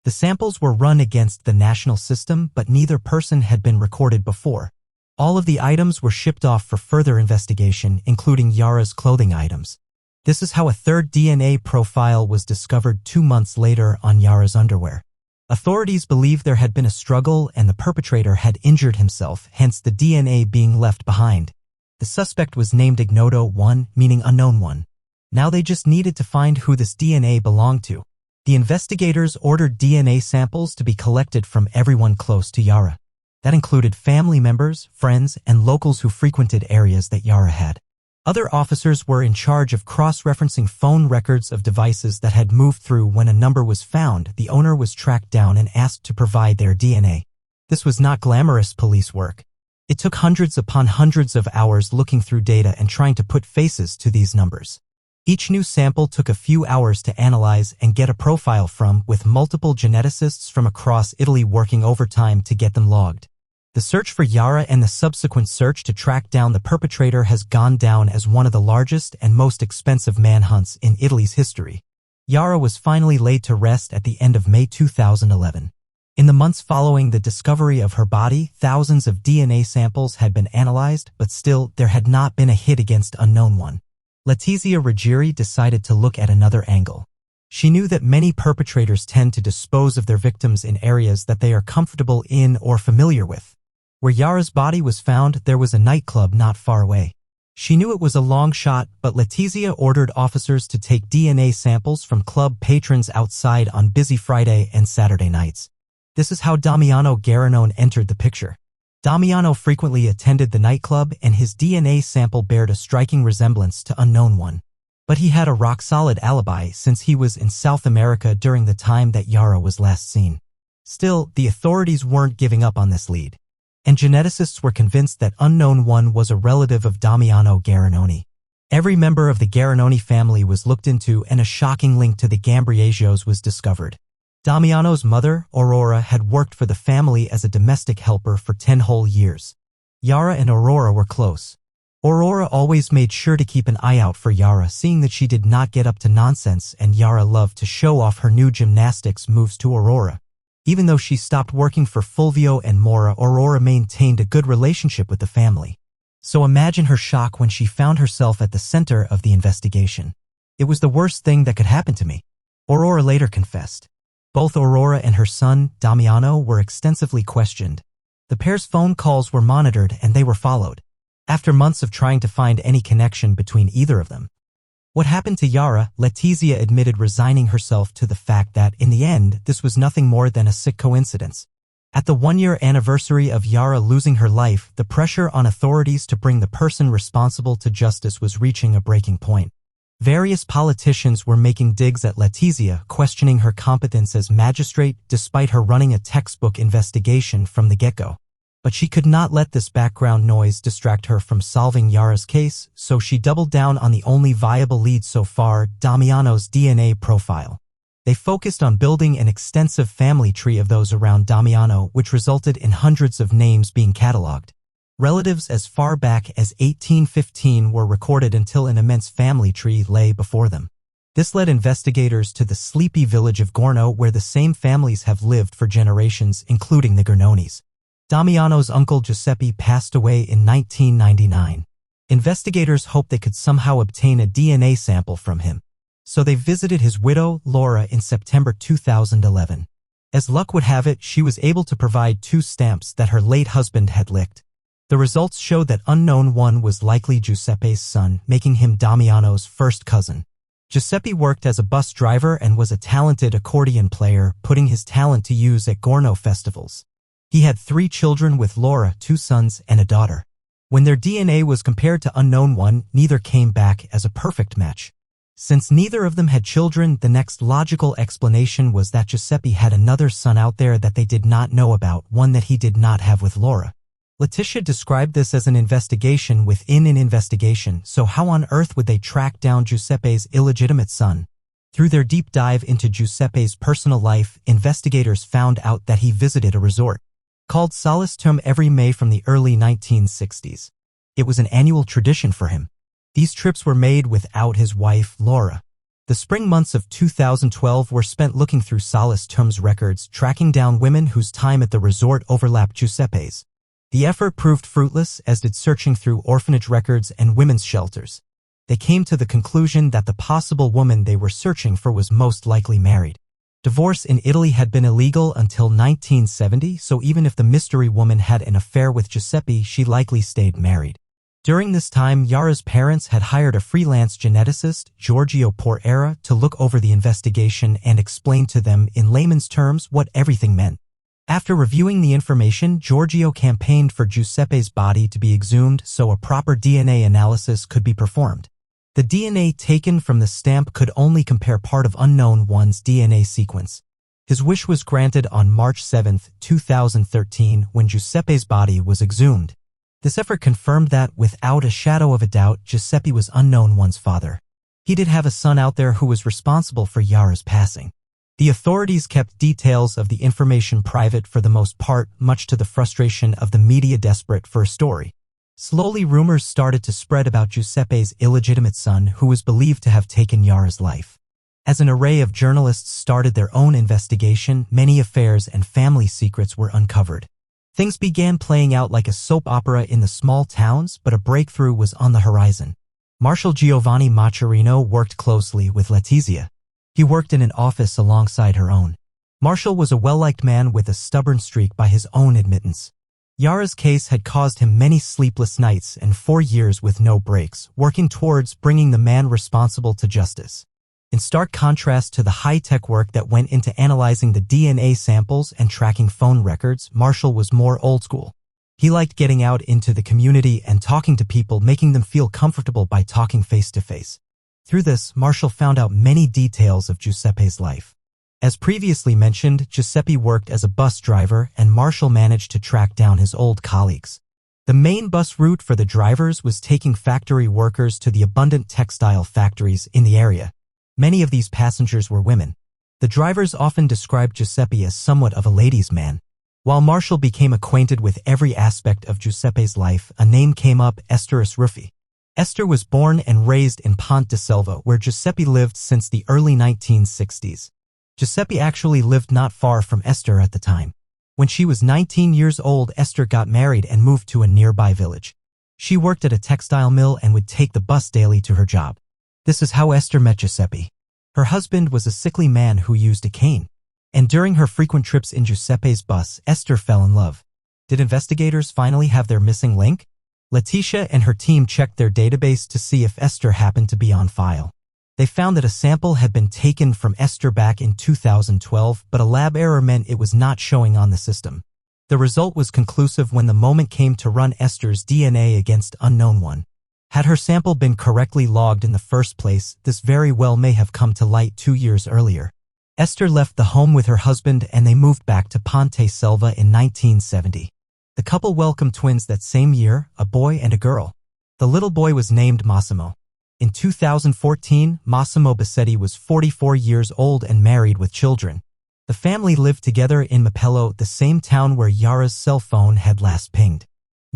The samples were run against the national system, but neither person had been recorded before. All of the items were shipped off for further investigation, including Yara's clothing items. This is how a third DNA profile was discovered 2 months later on Yara's underwear. Authorities believe there had been a struggle and the perpetrator had injured himself, hence the DNA being left behind. The suspect was named Ignoto 1, meaning unknown one. Now they just needed to find who this DNA belonged to. The investigators ordered DNA samples to be collected from everyone close to Yara. That included family members, friends, and locals who frequented areas that Yara had. Other officers were in charge of cross-referencing phone records of devices that had moved through. When a number was found, the owner was tracked down and asked to provide their DNA. This was not glamorous police work. It took hundreds upon hundreds of hours looking through data and trying to put faces to these numbers. Each new sample took a few hours to analyze and get a profile from, with multiple geneticists from across Italy working overtime to get them logged. The search for Yara and the subsequent search to track down the perpetrator has gone down as one of the largest and most expensive manhunts in Italy's history. Yara was finally laid to rest at the end of May 2011. In the months following the discovery of her body, thousands of DNA samples had been analyzed, but still, there had not been a hit against unknown one. Letizia Ruggieri decided to look at another angle. She knew that many perpetrators tend to dispose of their victims in areas that they are comfortable in or familiar with. Where Yara's body was found, there was a nightclub not far away. She knew it was a long shot, but Letizia ordered officers to take DNA samples from club patrons outside on busy Friday and Saturday nights. This is how Damiano Garanone entered the picture. Damiano frequently attended the nightclub, and his DNA sample bared a striking resemblance to unknown one. But he had a rock-solid alibi since he was in South America during the time that Yara was last seen. Still, the authorities weren't giving up on this lead, and geneticists were convinced that unknown one was a relative of Damiano Garanone. Every member of the Garanone family was looked into, and a shocking link to the Gambriegios was discovered. Damiano's mother, Aurora, had worked for the family as a domestic helper for 10 whole years. Yara and Aurora were close. Aurora always made sure to keep an eye out for Yara, seeing that she did not get up to nonsense, and Yara loved to show off her new gymnastics moves to Aurora. Even though she stopped working for Fulvio and Mora, Aurora maintained a good relationship with the family. So imagine her shock when she found herself at the center of the investigation. "It was the worst thing that could happen to me," Aurora later confessed. Both Aurora and her son, Damiano, were extensively questioned. The pair's phone calls were monitored and they were followed. After months of trying to find any connection between either of them. What happened to Yara, Letizia admitted resigning herself to the fact that, in the end, this was nothing more than a sick coincidence. At the 1-year anniversary of Yara losing her life, the pressure on authorities to bring the person responsible to justice was reaching a breaking point. Various politicians were making digs at Letizia, questioning her competence as magistrate despite her running a textbook investigation from the get-go. But she could not let this background noise distract her from solving Yara's case, so she doubled down on the only viable lead so far, Damiano's DNA profile. They focused on building an extensive family tree of those around Damiano, which resulted in hundreds of names being cataloged. Relatives as far back as 1815 were recorded until an immense family tree lay before them. This led investigators to the sleepy village of Gorno, where the same families have lived for generations, including the Gornonis. Damiano's uncle Giuseppe passed away in 1999. Investigators hoped they could somehow obtain a DNA sample from him, so they visited his widow, Laura, in September 2011. As luck would have it, she was able to provide 2 stamps that her late husband had licked. The results showed that unknown one was likely Giuseppe's son, making him Damiano's first cousin. Giuseppe worked as a bus driver and was a talented accordion player, putting his talent to use at Gorno festivals. He had 3 children with Laura, 2 sons and a daughter. When their DNA was compared to unknown one, neither came back as a perfect match. Since neither of them had children, the next logical explanation was that Giuseppe had another son out there that they did not know about, one that he did not have with Laura. Letitia described this as an investigation within an investigation, so how on earth would they track down Giuseppe's illegitimate son? Through their deep dive into Giuseppe's personal life, investigators found out that he visited a resort called Solace Terme every May from the early 1960s. It was an annual tradition for him. These trips were made without his wife, Laura. The spring months of 2012 were spent looking through Solace Terme's records, tracking down women whose time at the resort overlapped Giuseppe's. The effort proved fruitless, as did searching through orphanage records and women's shelters. They came to the conclusion that the possible woman they were searching for was most likely married. Divorce in Italy had been illegal until 1970, so even if the mystery woman had an affair with Giuseppe, she likely stayed married. During this time, Yara's parents had hired a freelance geneticist, Giorgio Porera, to look over the investigation and explain to them in layman's terms what everything meant. After reviewing the information, Giorgio campaigned for Giuseppe's body to be exhumed so a proper DNA analysis could be performed. The DNA taken from the stamp could only compare part of unknown one's DNA sequence. His wish was granted on March 7, 2013, when Giuseppe's body was exhumed. This effort confirmed that, without a shadow of a doubt, Giuseppe was unknown one's father. He did have a son out there who was responsible for Yara's passing. The authorities kept details of the information private for the most part, much to the frustration of the media desperate for a story. Slowly, rumors started to spread about Giuseppe's illegitimate son, who was believed to have taken Yara's life. As an array of journalists started their own investigation, many affairs and family secrets were uncovered. Things began playing out like a soap opera in the small towns, but a breakthrough was on the horizon. Marshal Giovanni Maccherino worked closely with Letizia. He worked in an office alongside her own. Marshall was a well-liked man with a stubborn streak by his own admittance. Yara's case had caused him many sleepless nights and 4 years with no breaks, working towards bringing the man responsible to justice. In stark contrast to the high-tech work that went into analyzing the DNA samples and tracking phone records, Marshall was more old-school. He liked getting out into the community and talking to people, making them feel comfortable by talking face-to-face. Through this, Marshall found out many details of Giuseppe's life. As previously mentioned, Giuseppe worked as a bus driver, and Marshall managed to track down his old colleagues. The main bus route for the drivers was taking factory workers to the abundant textile factories in the area. Many of these passengers were women. The drivers often described Giuseppe as somewhat of a ladies' man. While Marshall became acquainted with every aspect of Giuseppe's life, a name came up: Esther Ruffi. Esther was born and raised in Ponte di Selva, where Giuseppe lived since the early 1960s. Giuseppe actually lived not far from Esther at the time. When she was 19 years old, Esther got married and moved to a nearby village. She worked at a textile mill and would take the bus daily to her job. This is how Esther met Giuseppe. Her husband was a sickly man who used a cane. And during her frequent trips in Giuseppe's bus, Esther fell in love. Did investigators finally have their missing link? Letitia and her team checked their database to see if Esther happened to be on file. They found that a sample had been taken from Esther back in 2012, but a lab error meant it was not showing on the system. The result was conclusive when the moment came to run Esther's DNA against unknown one. Had her sample been correctly logged in the first place, this very well may have come to light 2 years earlier. Esther left the home with her husband and they moved back to Ponte Selva in 1970. The couple welcomed twins that same year, a boy and a girl. The little boy was named Massimo. In 2014, Massimo Bassetti was 44 years old and married with children. The family lived together in Mapello, the same town where Yara's cell phone had last pinged.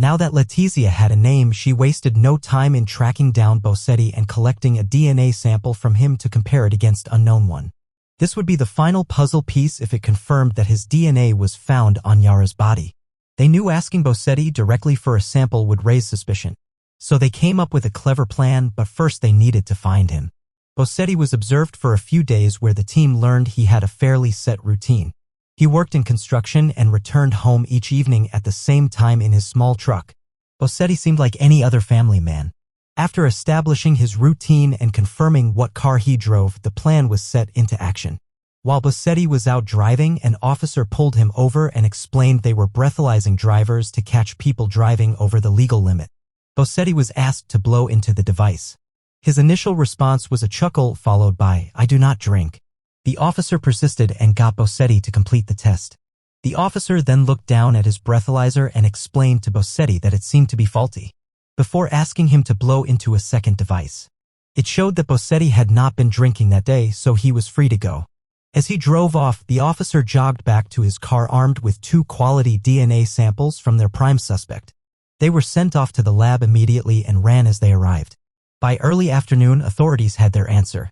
Now that Letizia had a name, she wasted no time in tracking down Bossetti and collecting a DNA sample from him to compare it against unknown one. This would be the final puzzle piece if it confirmed that his DNA was found on Yara's body. They knew asking Bossetti directly for a sample would raise suspicion. So they came up with a clever plan, but first they needed to find him. Bossetti was observed for a few days where the team learned he had a fairly set routine. He worked in construction and returned home each evening at the same time in his small truck. Bossetti seemed like any other family man. After establishing his routine and confirming what car he drove, the plan was set into action. While Bossetti was out driving, an officer pulled him over and explained they were breathalyzing drivers to catch people driving over the legal limit. Bossetti was asked to blow into the device. His initial response was a chuckle followed by, "I do not drink." The officer persisted and got Bossetti to complete the test. The officer then looked down at his breathalyzer and explained to Bossetti that it seemed to be faulty, before asking him to blow into a second device. It showed that Bossetti had not been drinking that day, so he was free to go. As he drove off, the officer jogged back to his car armed with 2 quality DNA samples from their prime suspect. They were sent off to the lab immediately and ran as they arrived. By early afternoon, authorities had their answer.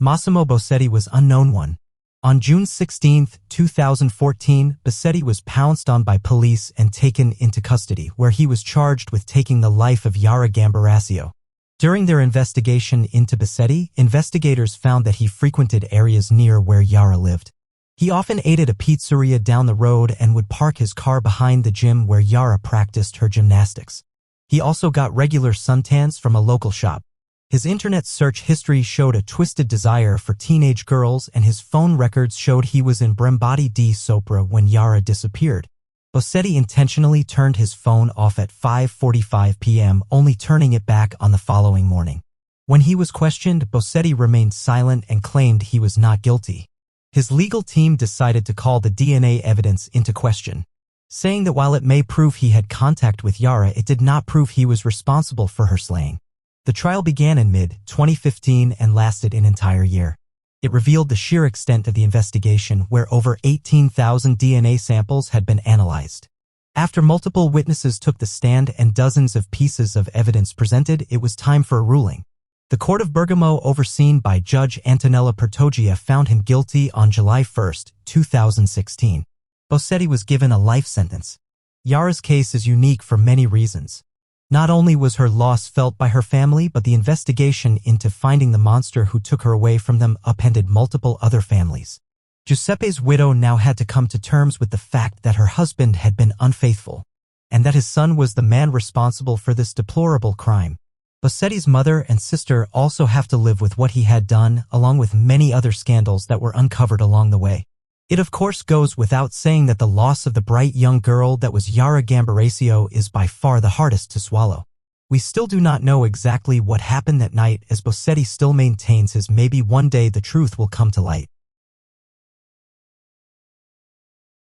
Massimo Bossetti was unknown one. On June 16, 2014, Bossetti was pounced on by police and taken into custody, where he was charged with taking the life of Yara Gambarasio. During their investigation into Bossetti, investigators found that he frequented areas near where Yara lived. He often ate at a pizzeria down the road and would park his car behind the gym where Yara practiced her gymnastics. He also got regular suntans from a local shop. His internet search history showed a twisted desire for teenage girls, and his phone records showed he was in Brembati di Sopra when Yara disappeared. Bossetti intentionally turned his phone off at 5:45 p.m., only turning it back on the following morning. When he was questioned, Bossetti remained silent and claimed he was not guilty. His legal team decided to call the DNA evidence into question, saying that while it may prove he had contact with Yara, it did not prove he was responsible for her slaying. The trial began in mid-2015 and lasted an entire year. It revealed the sheer extent of the investigation, where over 18,000 DNA samples had been analyzed. After multiple witnesses took the stand and dozens of pieces of evidence presented, it was time for a ruling. The court of Bergamo, overseen by Judge Antonella Pertoggia, found him guilty on July 1, 2016. Bossetti was given a life sentence. Yara's case is unique for many reasons. Not only was her loss felt by her family, but the investigation into finding the monster who took her away from them upended multiple other families. Giuseppe's widow now had to come to terms with the fact that her husband had been unfaithful, and that his son was the man responsible for this deplorable crime. Bossetti's mother and sister also have to live with what he had done, along with many other scandals that were uncovered along the way. It of course goes without saying that the loss of the bright young girl that was Yara Gambarasio is by far the hardest to swallow. We still do not know exactly what happened that night, as Bossetti still maintains his maybe one day the truth will come to light.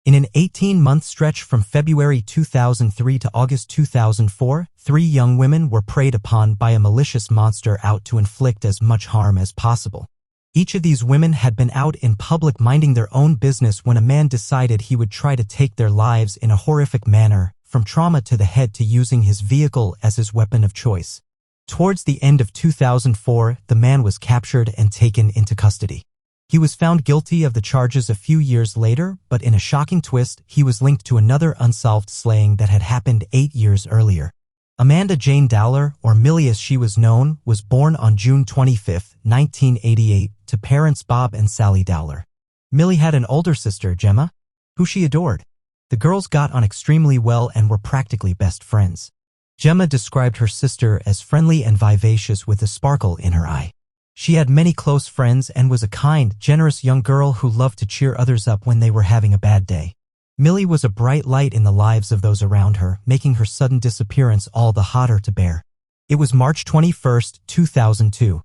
In an 18-month stretch from February 2003 to August 2004, 3 young women were preyed upon by a malicious monster out to inflict as much harm as possible. Each of these women had been out in public minding their own business when a man decided he would try to take their lives in a horrific manner, from trauma to the head to using his vehicle as his weapon of choice. Towards the end of 2004, the man was captured and taken into custody. He was found guilty of the charges a few years later, but in a shocking twist, he was linked to another unsolved slaying that had happened 8 years earlier. Amanda Jane Dowler, or Millie as she was known, was born on June 25, 1988, to parents Bob and Sally Dowler. Millie had an older sister, Gemma, who she adored. The girls got on extremely well and were practically best friends. Gemma described her sister as friendly and vivacious with a sparkle in her eye. She had many close friends and was a kind, generous young girl who loved to cheer others up when they were having a bad day. Millie was a bright light in the lives of those around her, making her sudden disappearance all the hotter to bear. It was March 21, 2002.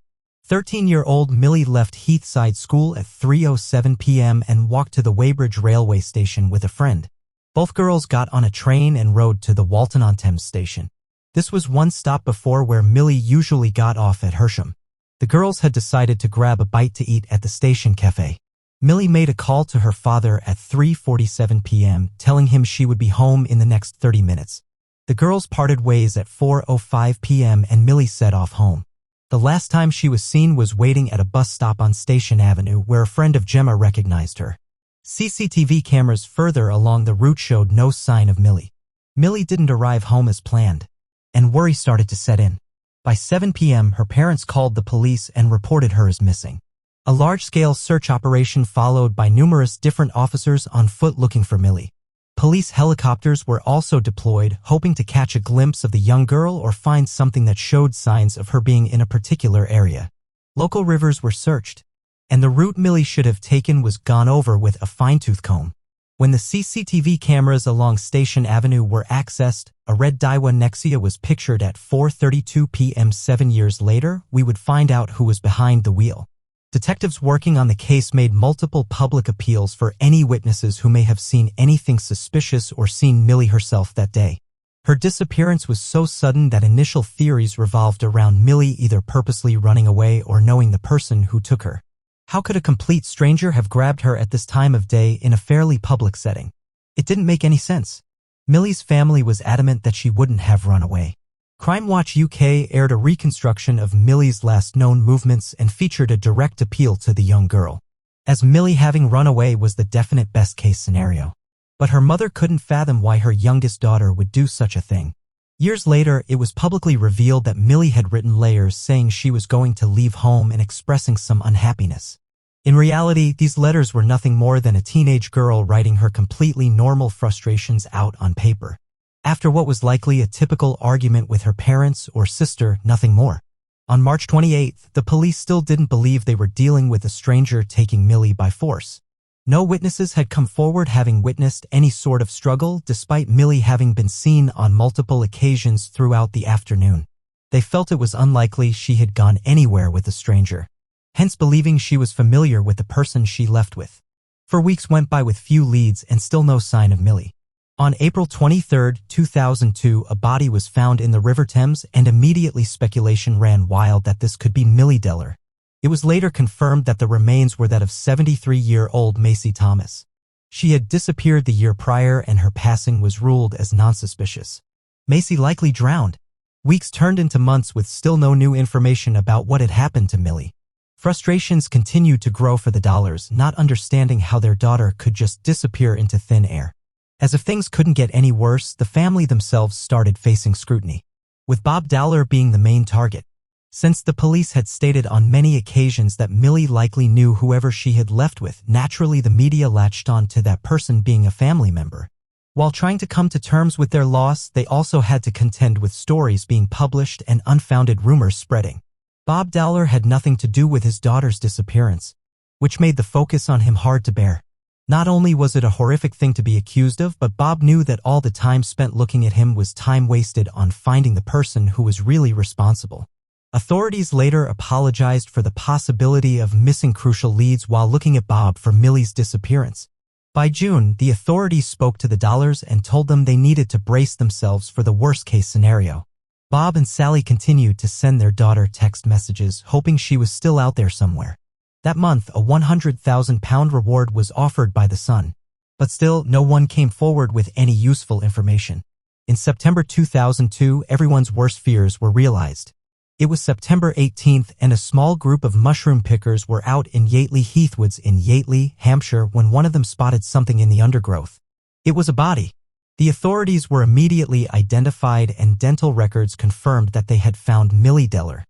13-year-old Millie left Heathside School at 3:07 p.m. and walked to the Weybridge railway station with a friend. Both girls got on a train and rode to the Walton-on-Thames station. This was one stop before where Millie usually got off at Hersham. The girls had decided to grab a bite to eat at the station cafe. Millie made a call to her father at 3:47 p.m., telling him she would be home in the next 30 minutes. The The girls parted ways at 4:05 p.m. and Millie set off home. The last time she was seen was waiting at a bus stop on Station Avenue where a friend of Gemma recognized her. CCTV cameras further along the route showed no sign of Millie. Millie didn't arrive home as planned, and worry started to set in. By 7 p.m., her parents called the police and reported her as missing. A large-scale search operation followed by numerous different officers on foot looking for Millie. Police helicopters were also deployed, hoping to catch a glimpse of the young girl or find something that showed signs of her being in a particular area. Local rivers were searched, and the route Millie should have taken was gone over with a fine-tooth comb. When the CCTV cameras along Station Avenue were accessed, a red Daiwa Nexia was pictured at 4:32 p.m. 7 years later. We would find out who was behind the wheel. Detectives working on the case made multiple public appeals for any witnesses who may have seen anything suspicious or seen Millie herself that day. Her disappearance was so sudden that initial theories revolved around Millie either purposely running away or knowing the person who took her. How could a complete stranger have grabbed her at this time of day in a fairly public setting? It didn't make any sense. Millie's family was adamant that she wouldn't have run away. Crime Watch UK aired a reconstruction of Millie's last known movements and featured a direct appeal to the young girl, as Millie having run away was the definite best-case scenario. But her mother couldn't fathom why her youngest daughter would do such a thing. Years later, it was publicly revealed that Millie had written letters saying she was going to leave home and expressing some unhappiness. In reality, these letters were nothing more than a teenage girl writing her completely normal frustrations out on paper. After what was likely a typical argument with her parents or sister, nothing more. On March 28th, the police still didn't believe they were dealing with a stranger taking Millie by force. No witnesses had come forward having witnessed any sort of struggle, despite Millie having been seen on multiple occasions throughout the afternoon. They felt it was unlikely she had gone anywhere with a stranger, hence believing she was familiar with the person she left with. 4 weeks went by with few leads and still no sign of Millie. On April 23, 2002, a body was found in the River Thames and immediately speculation ran wild that this could be Millie Deller. It was later confirmed that the remains were that of 73-year-old Macy Thomas. She had disappeared the year prior and her passing was ruled as non-suspicious. Macy likely drowned. Weeks turned into months with still no new information about what had happened to Millie. Frustrations continued to grow for the Dollars, not understanding how their daughter could just disappear into thin air. As if things couldn't get any worse, the family themselves started facing scrutiny, with Bob Dowler being the main target. Since the police had stated on many occasions that Millie likely knew whoever she had left with, naturally the media latched on to that person being a family member. While trying to come to terms with their loss, they also had to contend with stories being published and unfounded rumors spreading. Bob Dowler had nothing to do with his daughter's disappearance, which made the focus on him hard to bear. Not only was it a horrific thing to be accused of, but Bob knew that all the time spent looking at him was time wasted on finding the person who was really responsible. Authorities later apologized for the possibility of missing crucial leads while looking at Bob for Millie's disappearance. By June, the authorities spoke to the Dollars and told them they needed to brace themselves for the worst-case scenario. Bob and Sally continued to send their daughter text messages, hoping she was still out there somewhere. That month, a £100,000 reward was offered by the Sun. But still, no one came forward with any useful information. In September 2002, everyone's worst fears were realized. It was September 18th and a small group of mushroom pickers were out in Yateley Heathwoods in Yateley, Hampshire when one of them spotted something in the undergrowth. It was a body. The authorities were immediately identified and dental records confirmed that they had found Millie Deller.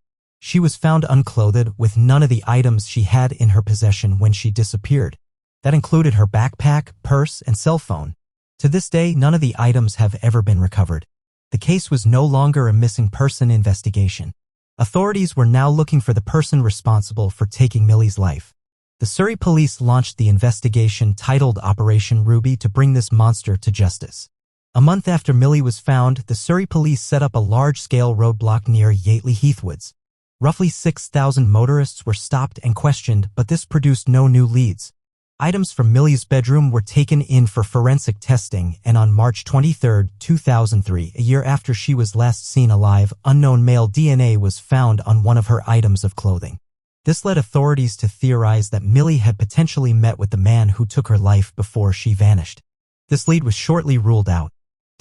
She was found unclothed with none of the items she had in her possession when she disappeared. That included her backpack, purse, and cell phone. To this day, none of the items have ever been recovered. The case was no longer a missing person investigation. Authorities were now looking for the person responsible for taking Millie's life. The Surrey police launched the investigation titled Operation Ruby to bring this monster to justice. A month after Millie was found, the Surrey police set up a large-scale roadblock near Yateley Heathwoods. Roughly 6,000 motorists were stopped and questioned, but this produced no new leads. Items from Millie's bedroom were taken in for forensic testing, and on March 23, 2003, a year after she was last seen alive, unknown male DNA was found on one of her items of clothing. This led authorities to theorize that Millie had potentially met with the man who took her life before she vanished. This lead was shortly ruled out.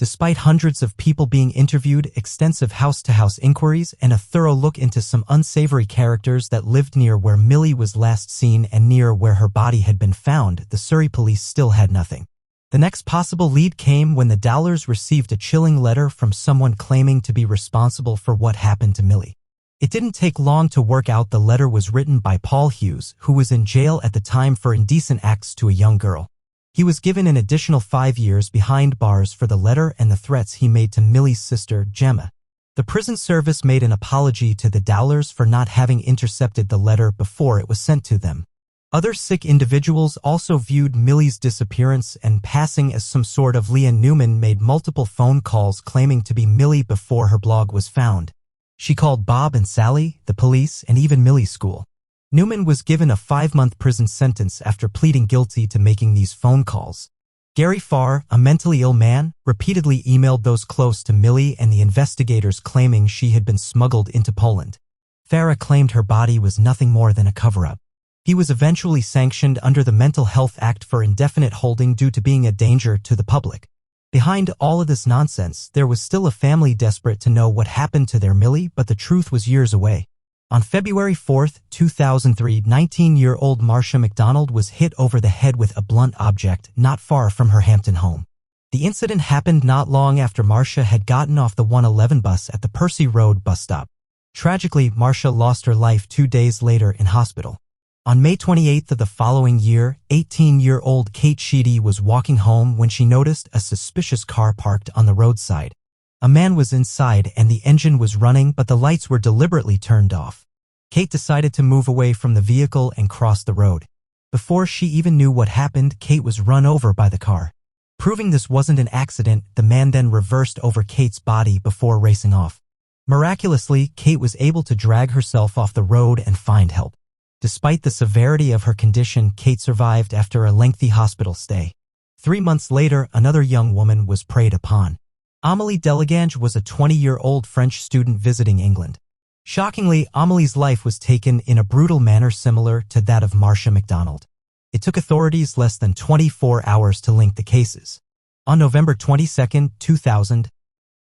Despite hundreds of people being interviewed, extensive house-to-house inquiries, and a thorough look into some unsavory characters that lived near where Millie was last seen and near where her body had been found, the Surrey police still had nothing. The next possible lead came when the Dowlers received a chilling letter from someone claiming to be responsible for what happened to Millie. It didn't take long to work out the letter was written by Paul Hughes, who was in jail at the time for indecent acts to a young girl. He was given an additional 5 years behind bars for the letter and the threats he made to Millie's sister, Gemma. The prison service made an apology to the Dowlers for not having intercepted the letter before it was sent to them. Other sick individuals also viewed Millie's disappearance and passing as some sort of Leah Newman made multiple phone calls claiming to be Millie before her blog was found. She called Bob and Sally, the police, and even Millie's school. Newman was given a 5-month prison sentence after pleading guilty to making these phone calls. Gary Farr, a mentally ill man, repeatedly emailed those close to Millie and the investigators claiming she had been smuggled into Poland. Farah claimed her body was nothing more than a cover-up. He was eventually sanctioned under the Mental Health Act for indefinite holding due to being a danger to the public. Behind all of this nonsense, there was still a family desperate to know what happened to their Millie, but the truth was years away. On February 4, 2003, 19-year-old Marcia McDonald was hit over the head with a blunt object not far from her Hampton home. The incident happened not long after Marcia had gotten off the 111 bus at the Percy Road bus stop. Tragically, Marcia lost her life 2 days later in hospital. On May 28 of the following year, 18-year-old Kate Sheedy was walking home when she noticed a suspicious car parked on the roadside. A man was inside and the engine was running, but the lights were deliberately turned off. Kate decided to move away from the vehicle and cross the road. Before she even knew what happened, Kate was run over by the car. Proving this wasn't an accident, the man then reversed over Kate's body before racing off. Miraculously, Kate was able to drag herself off the road and find help. Despite the severity of her condition, Kate survived after a lengthy hospital stay. 3 months later, another young woman was preyed upon. Amélie Delegange was a 20-year-old French student visiting England. Shockingly, Amélie's life was taken in a brutal manner similar to that of Marcia McDonald. It took authorities less than 24 hours to link the cases. On November 22, 2000,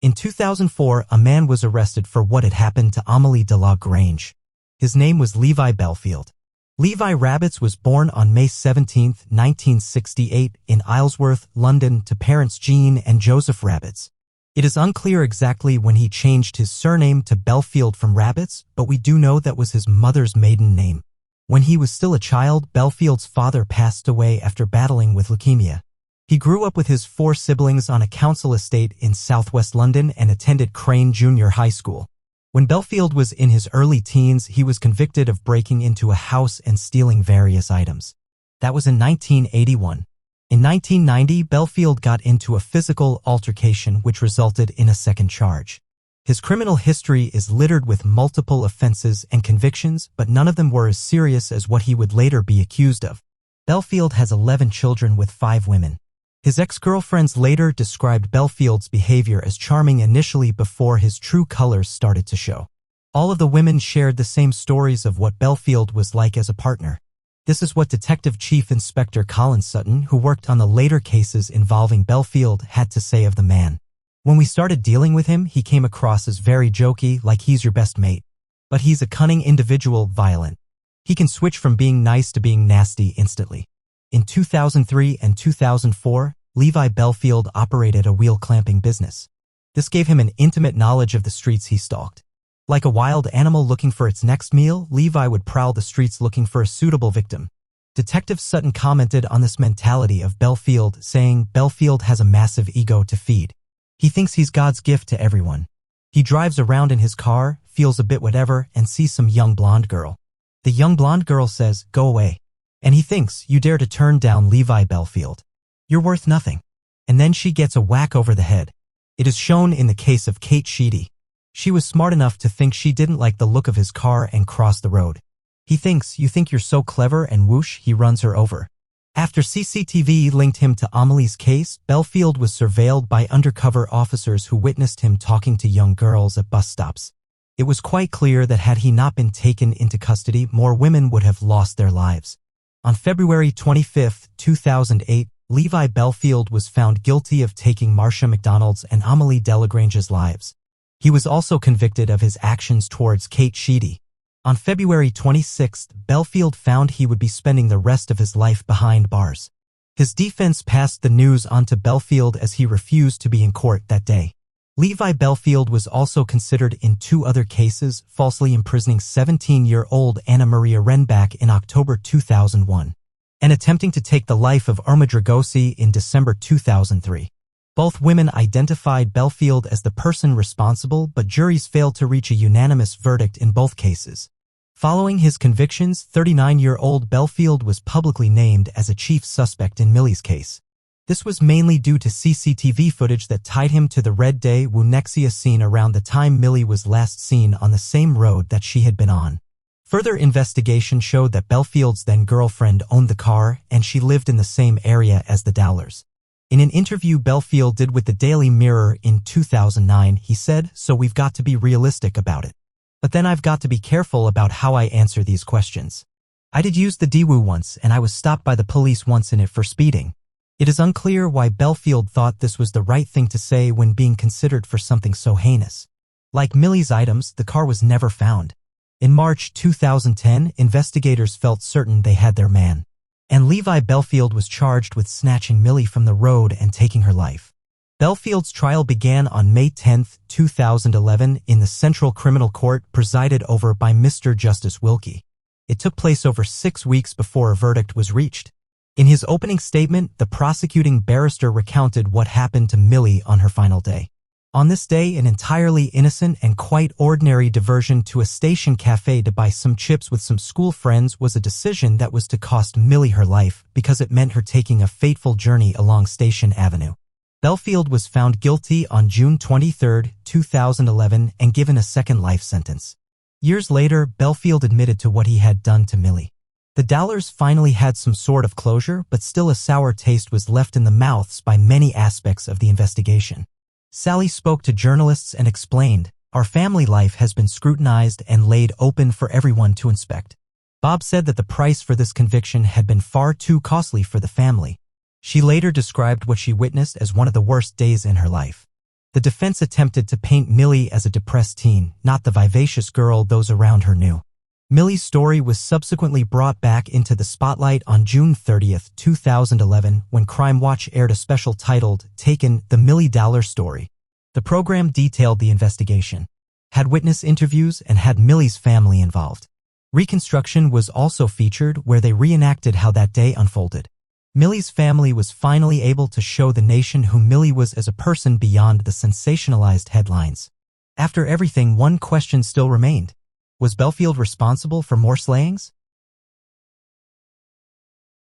in 2004, a man was arrested for what had happened to Amélie Delegange. His name was Levi Belfield. Levi Rabbits was born on May 17, 1968, in Isleworth, London, to parents Jean and Joseph Rabbits. It is unclear exactly when he changed his surname to Belfield from Rabbits, but we do know that was his mother's maiden name. When he was still a child, Belfield's father passed away after battling with leukemia. He grew up with his 4 siblings on a council estate in southwest London and attended Crane Junior High School. When Belfield was in his early teens, he was convicted of breaking into a house and stealing various items. That was in 1981. In 1990, Belfield got into a physical altercation which resulted in a second charge. His criminal history is littered with multiple offenses and convictions, but none of them were as serious as what he would later be accused of. Belfield has 11 children with 5 women. His ex-girlfriends later described Belfield's behavior as charming initially before his true colors started to show. All of the women shared the same stories of what Belfield was like as a partner. This is what Detective Chief Inspector Colin Sutton, who worked on the later cases involving Belfield, had to say of the man. When we started dealing with him, he came across as very jokey, like he's your best mate. But he's a cunning individual, violent. He can switch from being nice to being nasty instantly. In 2003 and 2004, Levi Belfield operated a wheel clamping business. This gave him an intimate knowledge of the streets he stalked. Like a wild animal looking for its next meal, Levi would prowl the streets looking for a suitable victim. Detective Sutton commented on this mentality of Belfield, saying, "Belfield has a massive ego to feed. He thinks he's God's gift to everyone. He drives around in his car, feels a bit whatever, and sees some young blonde girl. The young blonde girl says, 'Go away.' And he thinks, 'You dare to turn down Levi Belfield. You're worth nothing.' And then she gets a whack over the head. It is shown in the case of Kate Sheedy. She was smart enough to think she didn't like the look of his car and crossed the road. He thinks, 'You think you're so clever,' and whoosh, he runs her over. After CCTV linked him to Amélie's case, Belfield was surveilled by undercover officers who witnessed him talking to young girls at bus stops. It was quite clear that had he not been taken into custody, more women would have lost their lives. On February 25, 2008, Levi Belfield was found guilty of taking Marcia McDonald's and Amelie Delagrange's lives. He was also convicted of his actions towards Kate Sheedy. On February 26, Belfield found he would be spending the rest of his life behind bars. His defense passed the news on to Belfield as he refused to be in court that day. Levi Belfield was also considered in 2 other cases, falsely imprisoning 17-year-old Anna Maria Renbach in October 2001, and attempting to take the life of Irma Dragosi in December 2003. Both women identified Belfield as the person responsible, but juries failed to reach a unanimous verdict in both cases. Following his convictions, 39-year-old Belfield was publicly named as a chief suspect in Millie's case. This was mainly due to CCTV footage that tied him to the Red Day Wunexia scene around the time Millie was last seen on the same road that she had been on. Further investigation showed that Belfield's then-girlfriend owned the car and she lived in the same area as the Dowlers. In an interview Belfield did with the Daily Mirror in 2009, he said, "So we've got to be realistic about it. But then I've got to be careful about how I answer these questions. I did use the DWU once and I was stopped by the police once in it for speeding." It is unclear why Belfield thought this was the right thing to say when being considered for something so heinous. Like Millie's items, the car was never found. In March 2010, investigators felt certain they had their man, and Levi Belfield was charged with snatching Millie from the road and taking her life. Belfield's trial began on May 10, 2011 in the Central Criminal Court presided over by Mr. Justice Wilkie. It took place over 6 weeks before a verdict was reached. In his opening statement, the prosecuting barrister recounted what happened to Millie on her final day. On this day, an entirely innocent and quite ordinary diversion to a station cafe to buy some chips with some school friends was a decision that was to cost Millie her life because it meant her taking a fateful journey along Station Avenue. Belfield was found guilty on June 23, 2011 and given a second life sentence. Years later, Belfield admitted to what he had done to Millie. The Dowlers finally had some sort of closure, but still a sour taste was left in the mouths by many aspects of the investigation. Sally spoke to journalists and explained, "Our family life has been scrutinized and laid open for everyone to inspect." Bob said that the price for this conviction had been far too costly for the family. She later described what she witnessed as one of the worst days in her life. The defense attempted to paint Millie as a depressed teen, not the vivacious girl those around her knew. Millie's story was subsequently brought back into the spotlight on June 30, 2011, when Crime Watch aired a special titled, Taken, The Millie Dowler Story. The program detailed the investigation, had witness interviews, and had Millie's family involved. Reconstruction was also featured, where they reenacted how that day unfolded. Millie's family was finally able to show the nation who Millie was as a person beyond the sensationalized headlines. After everything, one question still remained. Was Belfield responsible for more slayings?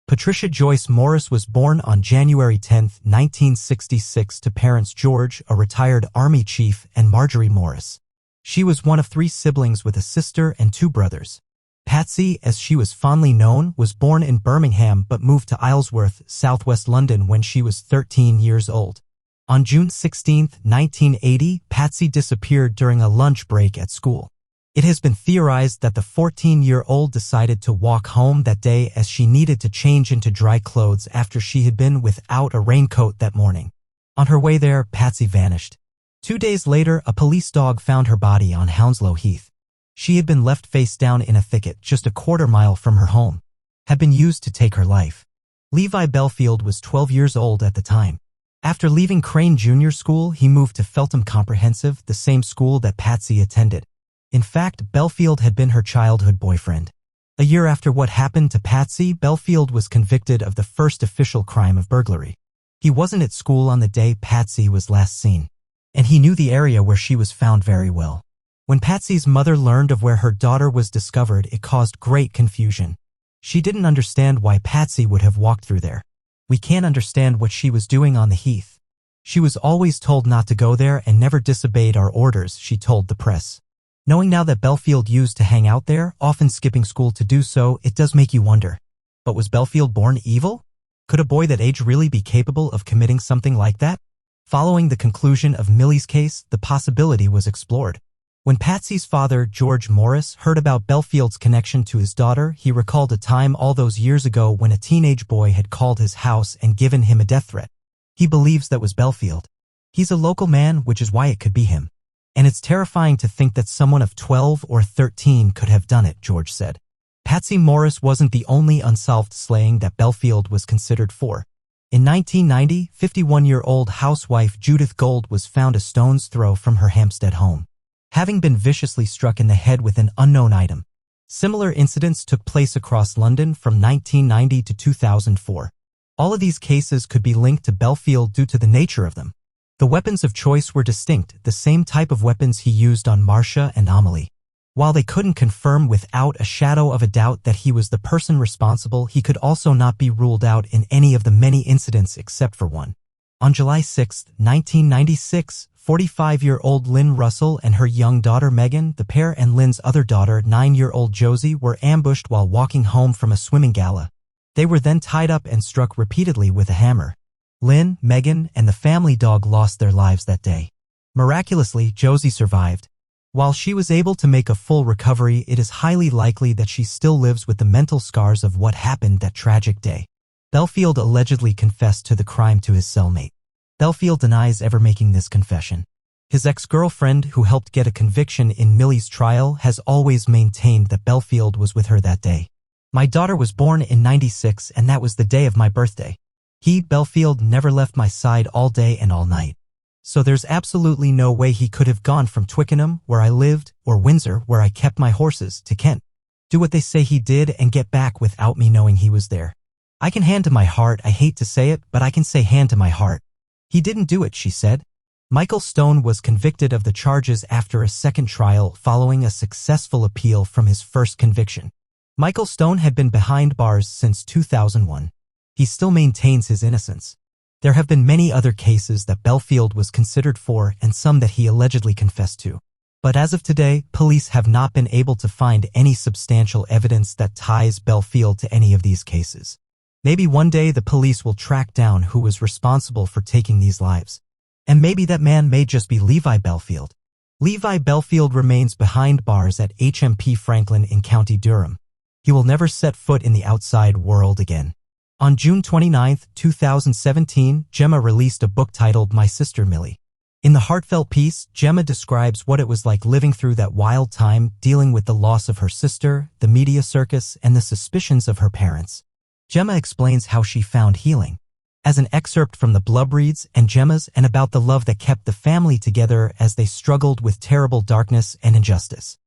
Patricia Joyce Morris was born on January 10, 1966 to parents George, a retired Army chief, and Marjorie Morris. She was one of 3 siblings with a sister and 2 brothers. Patsy, as she was fondly known, was born in Birmingham but moved to Isleworth, southwest London when she was 13 years old. On June 16, 1980, Patsy disappeared during a lunch break at school. It has been theorized that the 14-year-old decided to walk home that day as she needed to change into dry clothes after she had been without a raincoat that morning. On her way there, Patsy vanished. 2 days later, a police dog found her body on Hounslow Heath. She had been left face down in a thicket just a quarter-mile from her home, had been used to take her life. Levi Belfield was 12 years old at the time. After leaving Crane Junior School, he moved to Feltham Comprehensive, the same school that Patsy attended. In fact, Belfield had been her childhood boyfriend. A year after what happened to Patsy, Belfield was convicted of the first official crime of burglary. He wasn't at school on the day Patsy was last seen, and he knew the area where she was found very well. When Patsy's mother learned of where her daughter was discovered, it caused great confusion. She didn't understand why Patsy would have walked through there. "We can't understand what she was doing on the heath. She was always told not to go there and never disobeyed our orders," she told the press. Knowing now that Belfield used to hang out there, often skipping school to do so, it does make you wonder. But was Belfield born evil? Could a boy that age really be capable of committing something like that? Following the conclusion of Millie's case, the possibility was explored. When Patsy's father, George Morris, heard about Belfield's connection to his daughter, he recalled a time all those years ago when a teenage boy had called his house and given him a death threat. He believes that was Belfield. He's a local man, which is why it could be him. And it's terrifying to think that someone of 12 or 13 could have done it, George said. Patsy Morris wasn't the only unsolved slaying that Belfield was considered for. In 1990, 51-year-old housewife Judith Gold was found a stone's throw from her Hampstead home, having been viciously struck in the head with an unknown item. Similar incidents took place across London from 1990 to 2004. All of these cases could be linked to Belfield due to the nature of them. The weapons of choice were distinct, the same type of weapons he used on Marcia and Amelie. While they couldn't confirm without a shadow of a doubt that he was the person responsible, he could also not be ruled out in any of the many incidents except for one. On July 6, 1996, 45-year-old Lynn Russell and her young daughter Megan, the pair and Lynn's other daughter, 9-year-old Josie, were ambushed while walking home from a swimming gala. They were then tied up and struck repeatedly with a hammer. Lynn, Megan, and the family dog lost their lives that day. Miraculously, Josie survived. While she was able to make a full recovery, it is highly likely that she still lives with the mental scars of what happened that tragic day. Belfield allegedly confessed to the crime to his cellmate. Belfield denies ever making this confession. His ex-girlfriend, who helped get a conviction in Millie's trial, has always maintained that Belfield was with her that day. "My daughter was born in '96 and that was the day of my birthday. Belfield, never left my side all day and all night. So there's absolutely no way he could have gone from Twickenham, where I lived, or Windsor, where I kept my horses, to Kent. Do what they say he did and get back without me knowing he was there. I can hand to my heart, I hate to say it, but I can say hand to my heart. He didn't do it," she said. Michael Stone was convicted of the charges after a second trial following a successful appeal from his first conviction. Michael Stone had been behind bars since 2001. He still maintains his innocence. There have been many other cases that Belfield was considered for and some that he allegedly confessed to. But as of today, police have not been able to find any substantial evidence that ties Belfield to any of these cases. Maybe one day the police will track down who was responsible for taking these lives. And maybe that man may just be Levi Belfield. Levi Belfield remains behind bars at HMP Franklin in County Durham. He will never set foot in the outside world again. On June 29, 2017, Gemma released a book titled My Sister Millie. In the heartfelt piece, Gemma describes what it was like living through that wild time, dealing with the loss of her sister, the media circus, and the suspicions of her parents. Gemma explains how she found healing. As an excerpt from the Blubreads and Gemma's and about the love that kept the family together as they struggled with terrible darkness and injustice.